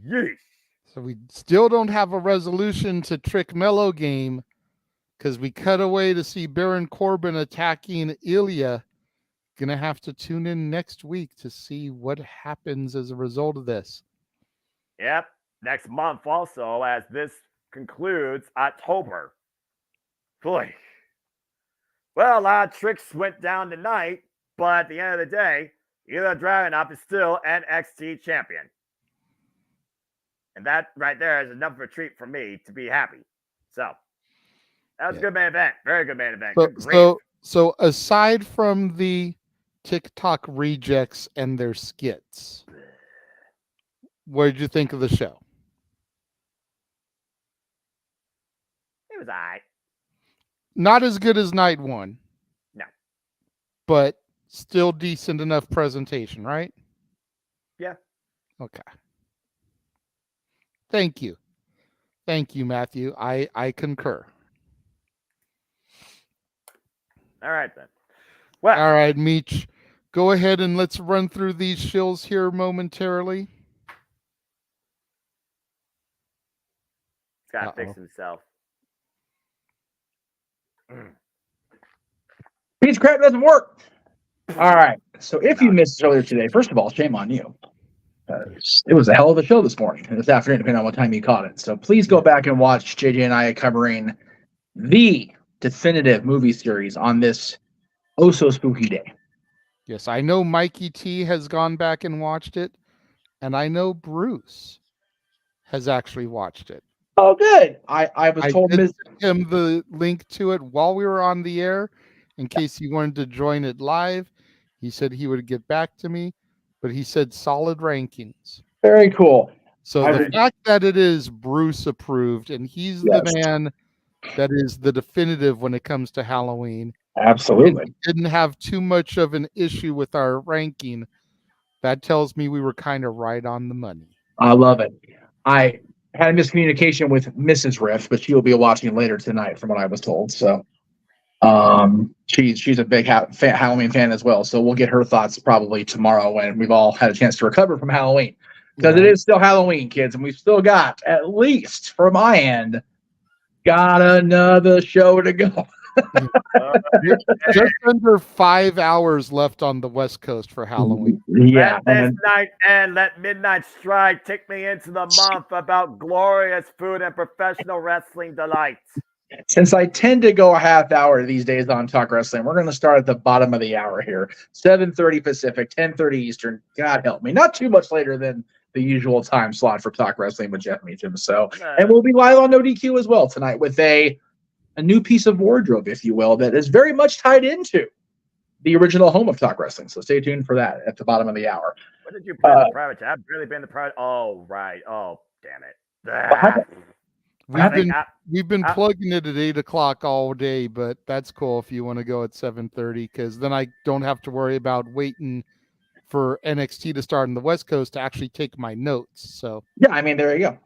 Yeesh. So we still don't have a resolution to Trick Melo game because we cut away to see Baron Corbin attacking Ilya. Gonna have to tune in next week to see what happens as a result of this. Yep. Next month also, as this concludes October. Boy. Well, a lot of tricks went down tonight, but at the end of the day, Ilya Dragunov is still NXT champion. And that right there is enough of a treat for me to be happy. So that was a good main event. Very good main event. So aside from the TikTok rejects and their skits. What did you think of the show? It was all right. Not as good as night one. No. But still decent enough presentation, right? Yeah. Okay. Thank you. Thank you, Matthew. I concur. All right, then. Well. All right, Meech. Go ahead and let's run through these shills here momentarily. He's got to fix himself. Pete's crap doesn't work. All right. So if you missed it earlier today, first of all, shame on you. It was a hell of a show this morning and this afternoon, depending on what time you caught it. So please go back and watch JJ and I covering the definitive movie series on this oh so spooky day. Yes, I know Mikey T has gone back and watched it, and I know Bruce has actually watched it. Oh, good. I was told sent him the link to it while we were on the air in case he wanted to join it live. He said he would get back to me, but he said solid rankings. Very cool. So the fact that it is Bruce approved and he's the man that is the definitive when it comes to Halloween. Absolutely. Didn't have too much of an issue with our ranking. That tells me we were kind of right on the money. I love it. I had a miscommunication with Mrs. Riff, but she will be watching later tonight from what I was told. So she's a big Halloween fan as well. So we'll get her thoughts probably tomorrow when we've all had a chance to recover from Halloween. Because it is still Halloween, kids, and we've still got, at least from my end, got another show to go. Just under 5 hours left on the West Coast for Halloween. Yeah. Let this night end. Let midnight strike take me into the month about glorious food and professional wrestling delights. Since I tend to go a half hour these days on Talk Wrestling, we're going to start at the bottom of the hour here. 7:30 Pacific, 10:30 Eastern. God help me. Not too much later than the usual time slot for Talk Wrestling with Jeff Meacham. So, and we'll be live on No DQ as well tonight with a new piece of wardrobe, if you will, that is very much tied into the original home of Talk Wrestling. So stay tuned for that at the bottom of the hour. What did you put in the private chat? I've really been in the private. Oh, right. Oh, damn it. We've been plugging it at 8 o'clock all day, but that's cool if you want to go at 7:30, because then I don't have to worry about waiting for NXT to start on the West Coast to actually take my notes. So yeah, I mean, there you go.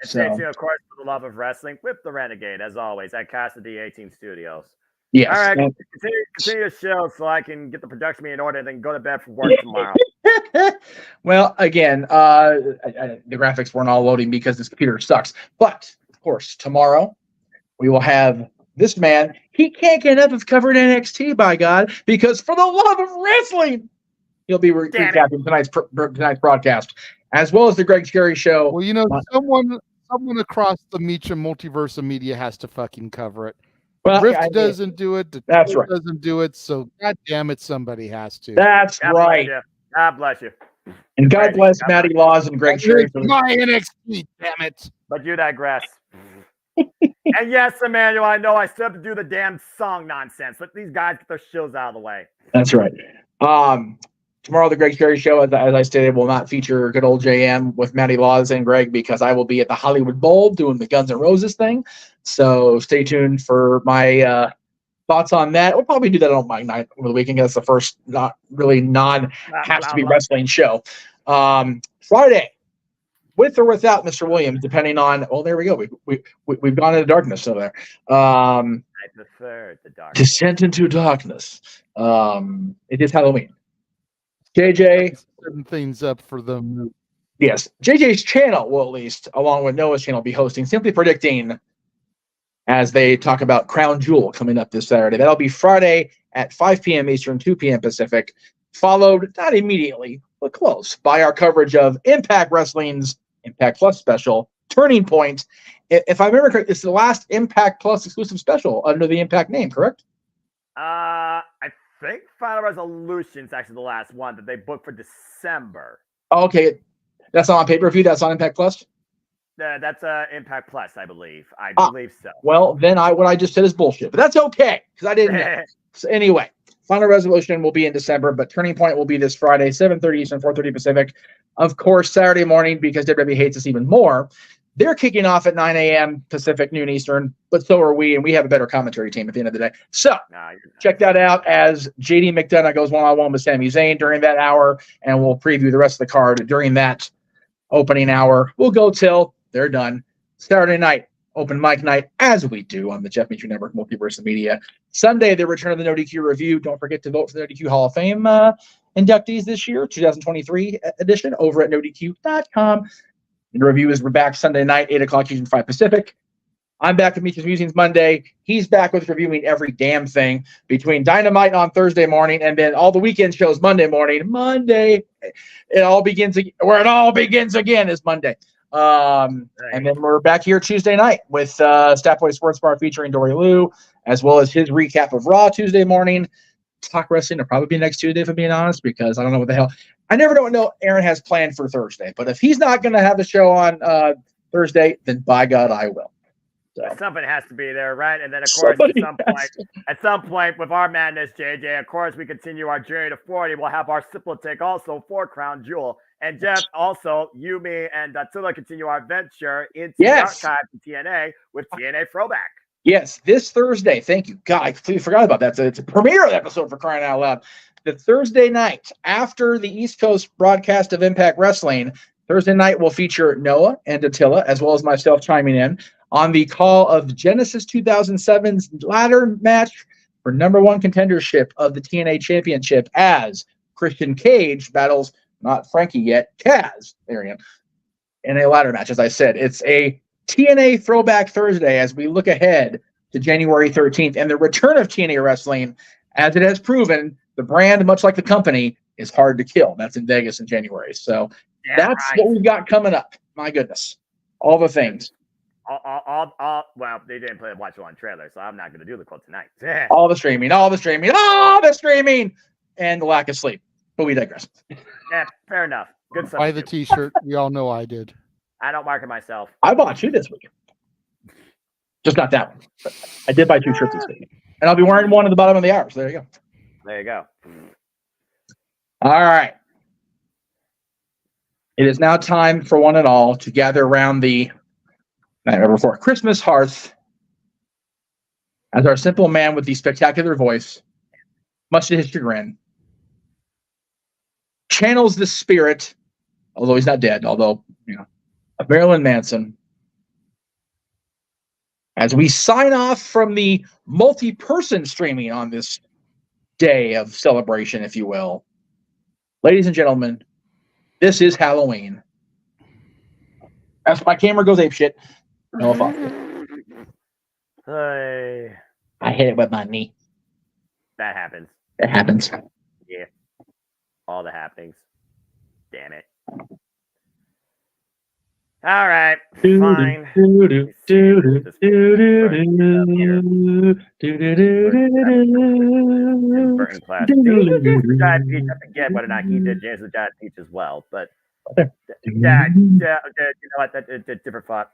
And stay tuned, of course, for the love of wrestling with the Renegade, as always, at Cassidy 18 Studios. Yes. All right, continue the show so I can get the production meeting in order and then go to bed for work tomorrow. Well, again, the graphics weren't all loading because this computer sucks. But, of course, tomorrow we will have this man. He can't get enough of covering NXT, by God, because for the love of wrestling, he'll be recapping tonight's broadcast, as well as the Greg Cherry Show. Well, you know, someone across the Meacham Multiverse of Media has to fucking cover it. Well, Rift doesn't do it. That's right. Doesn't do it. So, God damn it, somebody has to. That's right. God bless you. And God bless Matty Laws and Greg Cherry. My NXT, damn it. But you digress. And yes, Emmanuel, I know I still have to do the damn song nonsense, but these guys get their shows out of the way. That's right. Tomorrow, the Greg Cherry Show, as I stated, will not feature good old JM with Matty Laws and Greg because I will be at the Hollywood Bowl doing the Guns N' Roses thing. So stay tuned for my thoughts on that. We'll probably do that on my night over the weekend. That's the first wrestling show. Friday, with or without Mr. Williams, depending on. Well, there we go. We've gone into darkness over there. I prefer the dark. Descent into darkness. It is Halloween. JJ setting things up for them. Yes, JJ's channel will, at least along with Noah's channel, be hosting Simply Predicting as they talk about Crown Jewel coming up this Saturday. That'll be Friday at 5 p.m. Eastern, 2 p.m. Pacific, followed not immediately but close by our coverage of Impact Wrestling's Impact Plus special, Turning Point. If I remember correctly, it's the last Impact Plus exclusive special under the Impact name, correct? I think Final Resolution's actually the last one that they booked for December. Okay, that's not on pay-per-view. That's on Impact Plus. That's Impact Plus, I believe. I believe so. Well, then what I just said is bullshit, but that's okay because I didn't know. So anyway, Final Resolution will be in December, but Turning Point will be this Friday, 7:30 Eastern, 4:30 Pacific. Of course, Saturday morning, because WWE hates us even more, they're kicking off at 9 a.m. Pacific, noon Eastern, but so are we, and we have a better commentary team at the end of the day. So check that out as JD McDonough goes one-on-one with Sami Zayn during that hour, and we'll preview the rest of the card during that opening hour. We'll go till they're done. Saturday night, open mic night, as we do on the Jeff Meacham Network Multiverse of Media. Sunday, the return of the No DQ review. Don't forget to vote for the No DQ Hall of Fame inductees this year, 2023 edition, over at NoDQ.com. The review is back Sunday night, 8 o'clock Eastern, 5 Pacific. I'm back with Meach's Musings Monday. He's back with reviewing every damn thing between Dynamite on Thursday morning and then all the weekend shows Monday morning. Monday, it all begins again is Monday. And then we're back here Tuesday night with Statboy Sports Bar featuring Dory Lou, as well as his recap of Raw Tuesday morning. Talk Wrestling will probably be next Tuesday, if I'm being honest, because I don't know what the hell. I never don't know Aaron has planned for Thursday, but if he's not going to have the show on Thursday, then by God, I will. So. Something has to be there, right? And then, of course, at some point with our madness, JJ, of course, we continue our journey to 40. We'll have our Simple Take also for Crown Jewel. And Jeff, also, you, me, and Attila continue our venture into the archive to TNA with TNA Throwback. Yes, this Thursday. Thank you. God, I completely forgot about that. It's a premiere episode for crying out loud. The Thursday night after the East Coast broadcast of Impact Wrestling, Thursday night will feature Noah and Attila, as well as myself chiming in on the call of Genesis 2007's ladder match for #1 contendership of the TNA Championship as Christian Cage battles, not Frankie yet, Kaz, Arian, in a ladder match. As I said, it's a TNA Throwback Thursday as we look ahead to January 13th and the return of TNA Wrestling. As it has proven, the brand, much like the company, is hard to kill. That's in Vegas in January. So that's what we've got coming up. My goodness. All the things. Well, they didn't play the Watch Along trailer, so I'm not going to do the quote tonight. all the streaming, and the lack of sleep. But we digress. Yeah, fair enough. Good stuff. Buy the T-shirt. We all know I did. I don't market myself. I bought 2 this week. Just not that one. But I did buy 2 shirts this week. And I'll be wearing one at the bottom of the hour. So there you go. There you go. All right. It is now time for one and all to gather around the night before Christmas hearth as our simple man with the spectacular voice, much to his chagrin, channels the spirit, although he's not dead, of Marilyn Manson, as we sign off from the multi-person streaming on this day of celebration, if you will. Ladies and gentlemen, this is Halloween. As my camera goes apeshit, no offense. Hey. I hit it with my knee. That happens. It happens. Yeah. All the happenings. Damn it. All right. Fine. Burton class. Giant Peach. I forget whether or not he did James the Giant Peach as well, but you know what? That's a different thought.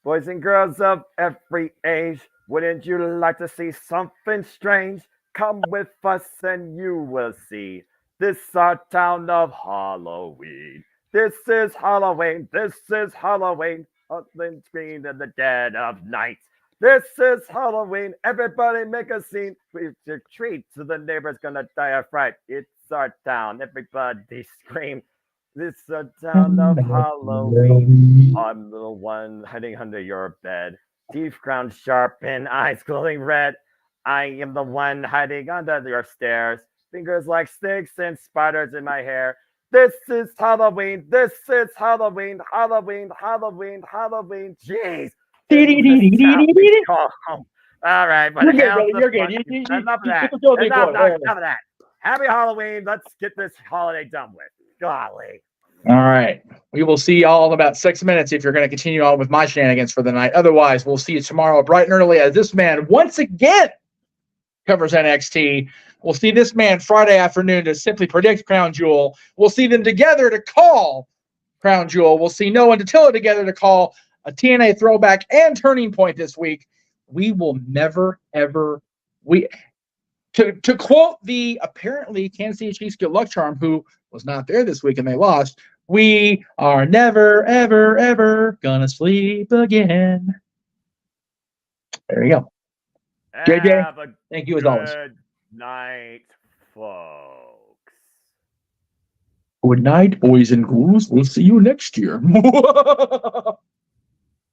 Boys and girls of every age, wouldn't you like to see something strange? Come with us and you will see. This is our town of Halloween. This is Halloween. This is Halloween. Hustling screen in the dead of night. This is Halloween. Everybody make a scene. We treat so the neighbor's gonna die of fright. It's our town. Everybody scream. This is a town of Halloween. I'm the one hiding under your bed. Teeth ground sharp and eyes glowing red. I am the one hiding under your stairs. Fingers like snakes and spiders in my hair. This is Halloween. This is Halloween. Halloween. Halloween. Halloween. Jeez. All right, but you're good. Enough of that. Enough of that. Happy Halloween. Let's get this holiday done with. Golly. All right. We will see y'all in about 6 minutes if you're going to continue on with my shenanigans for the night. Otherwise, we'll see you tomorrow bright and early as this man once again covers NXT. We'll see this man Friday afternoon to simply predict Crown Jewel. We'll see them together to call Crown Jewel. We'll see Noah and Attila together to call a TNA Throwback and Turning Point this week. We will never, ever... to quote the apparently Kansas City Chiefs Good Luck Charm, who was not there this week and they lost, we are never, ever, ever gonna sleep again. There you go. JJ, thank you as always. Good night, folks. Good night, boys and ghouls. We'll see you next year.